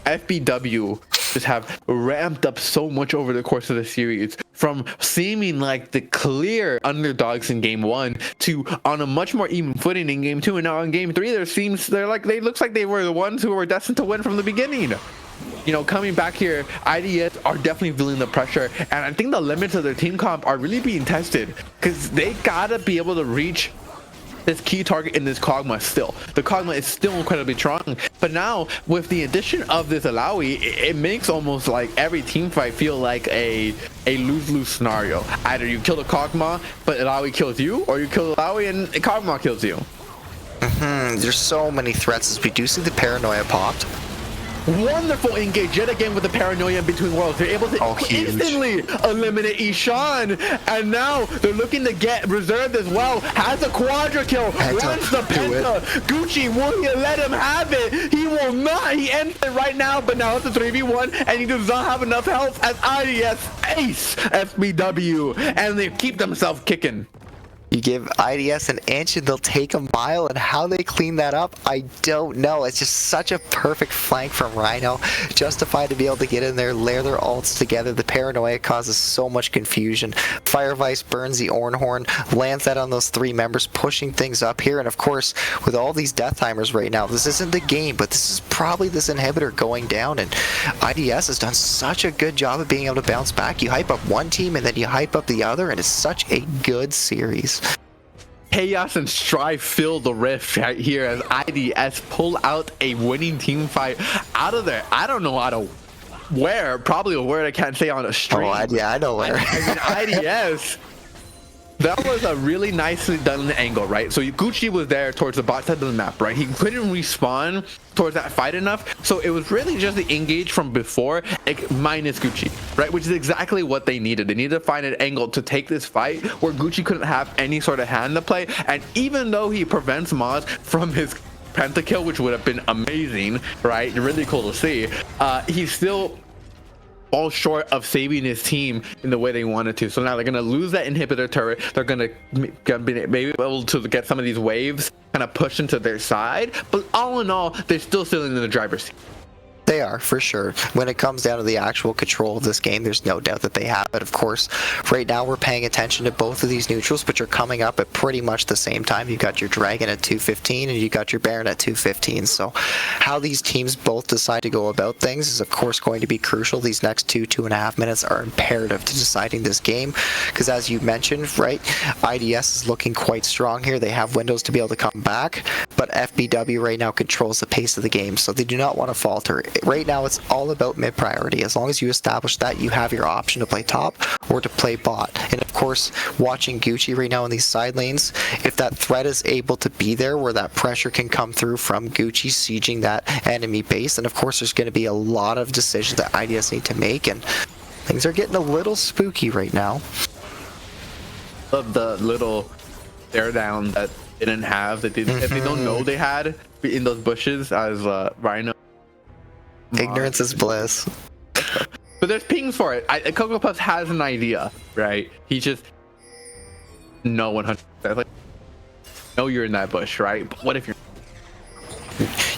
FBW just have ramped up so much over the course of the series. from seeming like the clear underdogs in game 1 to on a much more even footing in game 2, and now in game 3 they looks like they were the ones who were destined to win from the beginning. You know, coming back here, IDS are definitely feeling the pressure, and I think the limits of their team comp are really being tested because they gotta be able to reach this key target in this Kog'Maw still. The Kog'Maw is still incredibly strong, but now with the addition of this Alawi, it makes almost like every team fight feel like a lose-lose scenario. Either you kill the Kog'Maw, but Alawi kills you, or you kill Alawi and Kog'Maw kills you. There's so many threats as we do see the paranoia popped. Wonderful engage yet again with the paranoia in between worlds. They're able to instantly eliminate Ishan, and now they're looking to get reserved as well. Has a quadra kill, wants the penta. Gucci, will he let him have it? He will not. He ends it right now, but now it's a 3v1, and he does not have enough health as IDS ace FBW, and they keep themselves kicking. You give IDS an inch and they'll take a mile, and how they clean that up, I don't know. It's just such a perfect flank from Rhino, justified to be able to get in there, layer their ults together. The paranoia causes so much confusion. Fire Vice burns the Ornhorn, lands that on those 3 members, pushing things up here. And of course, with all these death timers right now, this isn't the game, but this is probably this inhibitor going down, and IDS has done such a good job of being able to bounce back. You hype up one team and then you hype up the other, and it's such a good series. Chaos and strife fill the rift right here as IDS pull out a winning team fight out of there. I don't know how to where, probably a word I can't say on a stream. Oh, yeah, I know where. I mean, IDS, that was a really nicely done angle, right? So Gucci was there towards the bot side of the map, right? He couldn't respawn towards that fight enough, so it was really just the engage from before minus Gucci, right? Which is exactly what they needed. They needed to find an angle to take this fight where Gucci couldn't have any sort of hand to play, and even though he prevents Maz from his pentakill, which would have been amazing, right? Really cool to see, he's still all short of saving his team in the way they wanted to. So now they're gonna lose that inhibitor turret. They're gonna be maybe able to get some of these waves kind of pushed into their side, but all in all, they're still in the driver's seat. They are, for sure. When it comes down to the actual control of this game, there's no doubt that they have it. Of course, right now we're paying attention to both of these neutrals, which are coming up at pretty much the same time. You've got your Dragon at 215 and you got your Baron at 215. So how these teams both decide to go about things is, of course, going to be crucial. These next 2.5 minutes are imperative to deciding this game, because as you mentioned, right, IDS is looking quite strong here. They have windows to be able to come back, but FBW right now controls the pace of the game, so they do not want to falter. Right now, it's all about mid priority. As long as you establish that, you have your option to play top or to play bot. And of course, watching Gucci right now in these side lanes, if that threat is able to be there where that pressure can come through from Gucci sieging that enemy base, then of course there's going to be a lot of decisions that IDS need to make, and things are getting a little spooky right now. Love the little stare down that they didn't have, that they don't know they had in those bushes as Rhino. Ignorance is bliss. But there's pings for it. Cocoa Puffs has an idea, right? He just no 100%. Like, know you're in that bush, right? But what if you're?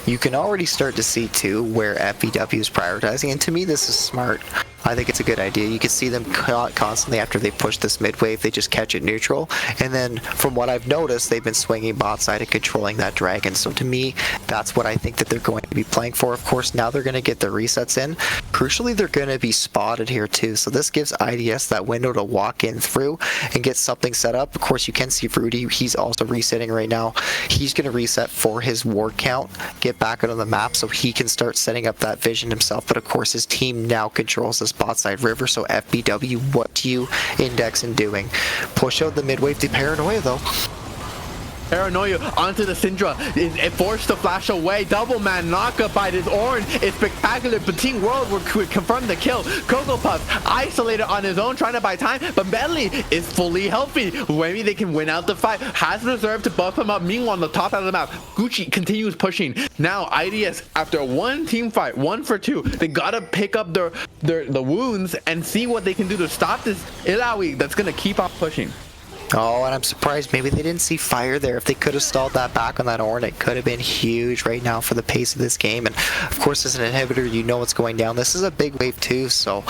You can already start to see too where FBW is prioritizing, and to me this is smart. I think it's a good idea. You can see them constantly after they push this mid wave, they just catch it neutral, and then from what I've noticed, they've been swinging bot side and controlling that dragon. So to me, that's what I think that they're going to be playing for. Of course, now they're going to get the resets in. Crucially, they're going to be spotted here too, so this gives IDS that window to walk in through and get something set up. Of course, you can see Rudy, he's also resetting right now. He's going to reset for his ward count, get back out on the map so he can start setting up that vision himself, but of course his team now controls this bot side river. So FBW, what do you index in doing? Push out the mid wave to paranoia though. Paranoia onto the Syndra. It forced to flash away. Double man knockup by this Ornn. It's spectacular. But Team World would confirm the kill. Cocoa Puff isolated on his own, trying to buy time. But Medley is fully healthy. Maybe they can win out the fight. Has reserved to buff him up. Meanwhile, on the top of the map, Gucci continues pushing. Now, IDS, after one team fight, 1 for 2, they gotta pick up the wounds and see what they can do to stop this Ilawi that's gonna keep on pushing. Oh, and I'm surprised maybe they didn't see fire there. If they could have stalled that back on that Ornn, it could have been huge right now for the pace of this game. And of course, as an inhibitor, you know what's going down. This is a big wave too, so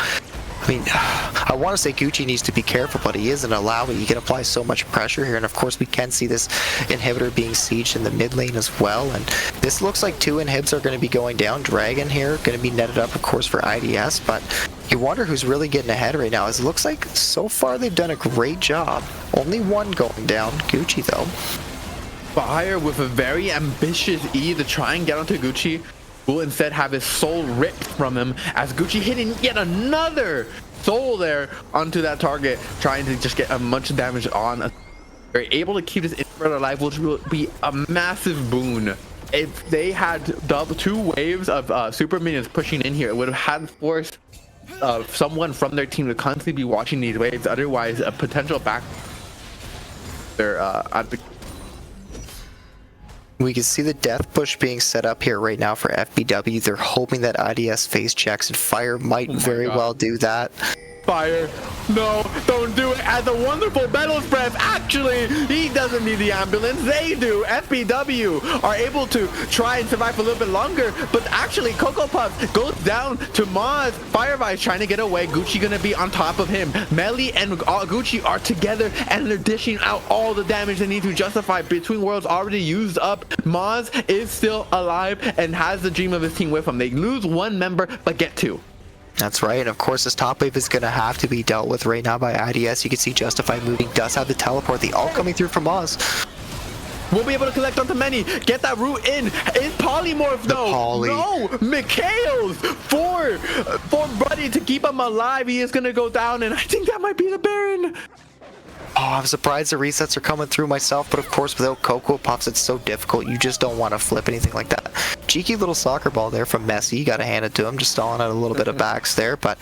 I mean, I want to say Gucci needs to be careful, but he isn't allowing. You can apply so much pressure here, and of course we can see this inhibitor being sieged in the mid lane as well. And this looks like 2 inhibs are going to be going down. Dragon here going to be netted up, of course, for IDS, but you wonder who's really getting ahead right now. It looks like so far they've done a great job. Only 1 going down. Gucci though. Fire with a very ambitious E to try and get onto Gucci will instead have his soul ripped from him as Gucci hitting yet another soul there onto that target, trying to just get a bunch of damage on. They're able to keep this inverter alive, which will be a massive boon. If they had 2 waves of super minions pushing in here, it would have had forced someone from their team to constantly be watching these waves. Otherwise, a potential back there at the. We can see the death push being set up here right now for FBW. They're hoping that IDS face checks, and Fire might very well do that. Fire, no, don't do it. As a wonderful Battles Breath, actually, he doesn't need the ambulance. They do. FBW are able to try and survive a little bit longer, but actually, Cocoa Puffs goes down to Maz. Firevice trying to get away. Gucci gonna be on top of him. Melly and Gucci are together, and they're dishing out all the damage they need to justify. Between Worlds already used up. Maz is still alive and has the dream of his team with him. They lose 1 member, but get 2. That's right, and of course this top wave is going to have to be dealt with right now by IDS. You can see Justify moving, does have the teleport, the ult coming through from Oz. We'll be able to collect onto many. Get that root in. It's Polymorph though. No, Mikhail's for Buddy to keep him alive. He is going to go down, and I think that might be the Baron. Oh, I'm surprised the resets are coming through myself, but of course without Cocoa Puffs it's so difficult. You just don't want to flip anything like that. Cheeky little soccer ball there from Messi. You got to hand it to him, just stalling out a little bit of backs there, but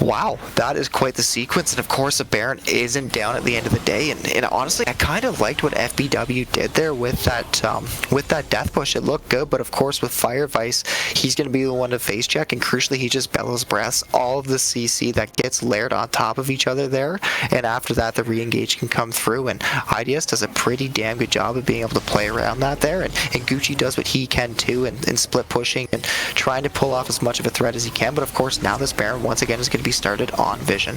wow, that is quite the sequence. And of course the Baron isn't down at the end of the day, and honestly I kind of liked what FBW did there with that death push. It looked good, but of course with Firevice, he's going to be the one to face check, and crucially he just bellows breaths all of the CC that gets layered on top of each other there, and after that the re-engage can come through, and IDS does a pretty damn good job of being able to play around that there, and Gucci does what he can too, and split pushing and trying to pull off as much of a threat as he can. But of course now this Baron once again is going to be started on Vision.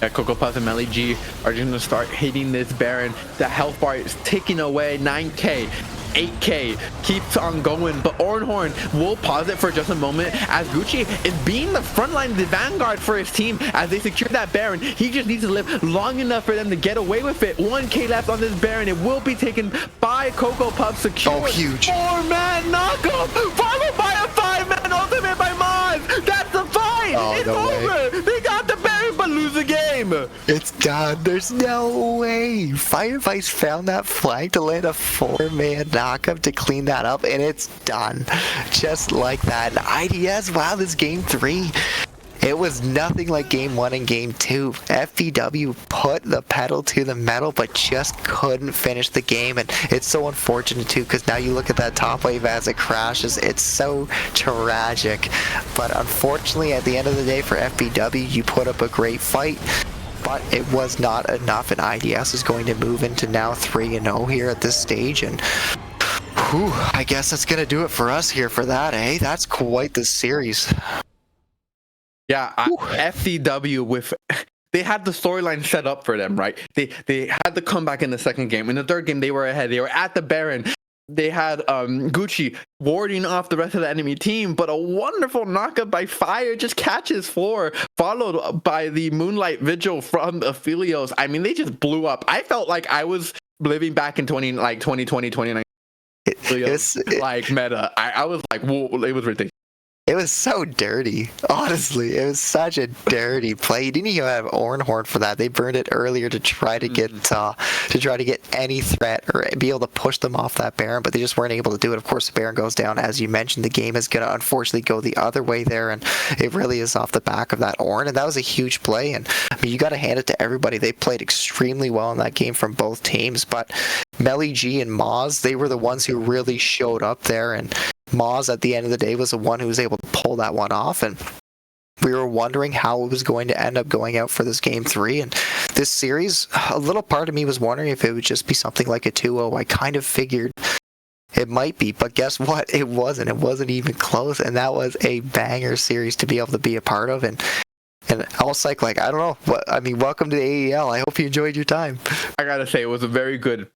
Yeah, Cocoa Puffs and Melly G are going to start hitting this Baron. The health bar is ticking away. 9k, 8k, keeps on going, but Oranhorn will pause it for just a moment as Gucci is being the front line, the vanguard for his team as they secure that Baron. He just needs to live long enough for them to get away with it. 1k left on this Baron. It will be taken by Cocoa Puffs, secure. Oh, huge. 4-man knockup, followed by a 5-man ultimate by Maz. That's the fight. Oh, It's no over. way. They got the Baron, but lose the game. It's done. There's no way. Firevice found that flank to land a 4-man knockup to clean that up, and it's done. Just like that. And IDS, wow, this game 3. It was nothing like game 1 and game 2. FBW put the pedal to the metal, but just couldn't finish the game. And it's so unfortunate too, because now you look at that top wave as it crashes. It's so tragic. But unfortunately, at the end of the day for FBW, you put up a great fight, but it was not enough. And IDS is going to move into now 3-0 here at this stage. And whew, I guess that's going to do it for us here for that, eh? That's quite the series. Yeah, FDW with they had the storyline set up for them, right? They had the comeback in the second game. In the third game, they were ahead. They were at the Baron. They had Gucci warding off the rest of the enemy team, but a wonderful knockup by Fire just catches 4, followed by the Moonlight Vigil from Aphelios. I mean, they just blew up. I felt like I was living back in 2020, 2019. Like meta. I was like, whoa, it was ridiculous. It was so dirty. Honestly, it was such a dirty play. You didn't even have Oranhorn for that. They burned it earlier to try to get any threat or be able to push them off that Baron, but they just weren't able to do it. Of course, the Baron goes down. As you mentioned, the game is going to unfortunately go the other way there, and it really is off the back of that Orn, and that was a huge play. And I mean, you got to hand it to everybody. They played extremely well in that game from both teams, but Melly G and Maz, they were the ones who really showed up there, and Maz at the end of the day was the one who was able to pull that one off, and we were wondering how it was going to end up going out for this game 3. And this series, a little part of me was wondering if it would just be something like a 2-0. I kind of figured It might be, but guess what? It wasn't. It wasn't even close, and that was a banger series to be able to be a part of. And I was like, I don't know. Welcome to the AEL. I hope you enjoyed your time. I gotta say, it was a very good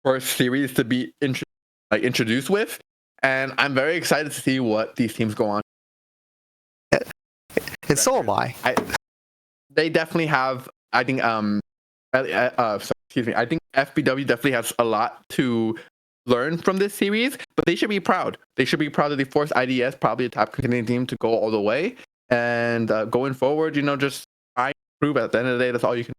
first series to be introduced with, and I'm very excited to see what these teams go on. And so am I. They definitely have. I think. Excuse me. I think FBW definitely has a lot to learn from this series, but they should be proud. They should be proud that they forced IDS, probably a top Canadian team, to go all the way. And going forward, just try and prove. At the end of the day, that's all you can.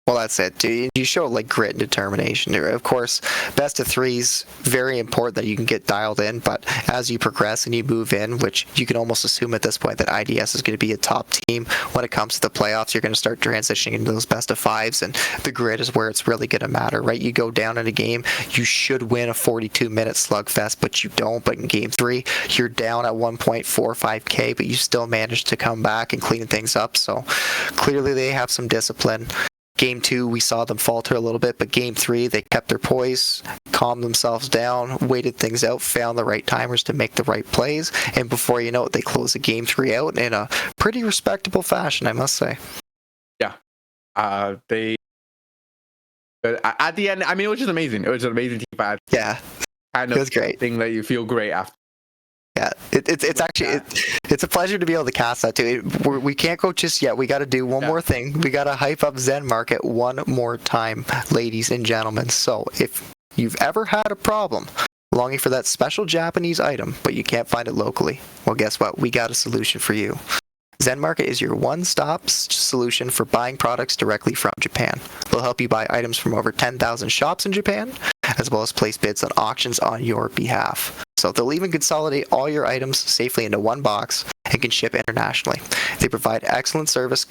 Well, that's it. You show grit and determination. Of course, best of threes, very important that you can get dialed in, but as you progress and you move in, which you can almost assume at this point that IDS is going to be a top team when it comes to the playoffs, you're going to start transitioning into those best of fives, and the grit is where it's really going to matter, right? You go down in a game, you should win a 42-minute slugfest, but you don't. But in game 3, you're down at 1.45k, but you still manage to come back and clean things up. So clearly they have some discipline. Game 2, we saw them falter a little bit, but Game 3, they kept their poise, calmed themselves down, waited things out, found the right timers to make the right plays, and before you know it, they closed the Game 3 out in a pretty respectable fashion, I must say. Yeah. They... At the end, it was just amazing. It was an amazing team fight. Yeah. Kind of it was great. Thing that you feel great after. Yeah, it's actually it's a pleasure to be able to cast that too. We can't go just yet. We got to do one more thing. We got to hype up Zen Market one more time, ladies and gentlemen. So if you've ever had a problem longing for that special Japanese item, but you can't find it locally, well, guess what? We got a solution for you. Zen Market is your one-stop solution for buying products directly from Japan. They'll help you buy items from over 10,000 shops in Japan, as well as place bids on auctions on your behalf. So they'll even consolidate all your items safely into one box and can ship internationally. They provide excellent service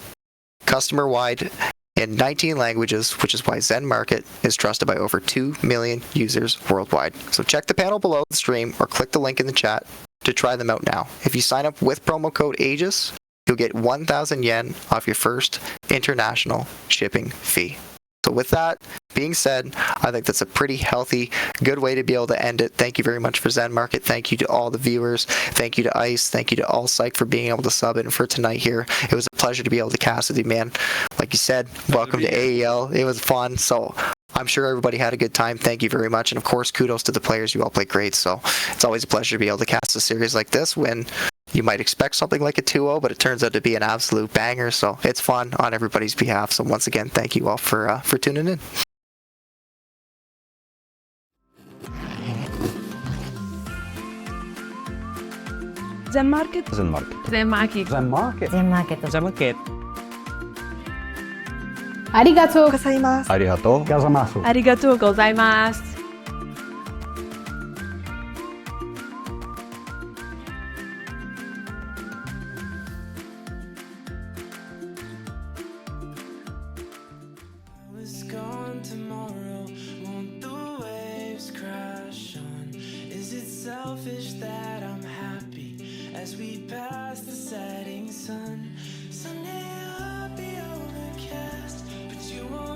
customer-wide in 19 languages, which is why Zen Market is trusted by over 2 million users worldwide. So check the panel below the stream or click the link in the chat to try them out now. If you sign up with promo code Aegis, you'll get 1,000 yen off your first international shipping fee. So with that being said, I think that's a pretty healthy, good way to be able to end it. Thank you very much for Zen Market. Thank you to all the viewers. Thank you to Ice. Thank you to All Psych for being able to sub in for tonight here. It was a pleasure to be able to cast with you, man. Like you said, welcome to AEL. It was fun. So I'm sure everybody had a good time. Thank you very much. And of course, kudos to the players. You all played great. So it's always a pleasure to be able to cast a series like this when you might expect something like a 2-0, but it turns out to be an absolute banger. So it's fun on everybody's behalf. So once again, thank you all for tuning in. Zen Market. Zen Market. Zen Market. Zen Market. Zen Market. Zen Market. ありがとうございます。ありがとうございます。ありがとうございます。It's gone tomorrow. Won't the waves crash on? Is it selfish that I'm happy as we pass the setting sun? Someday I'll be overcast, but you won't.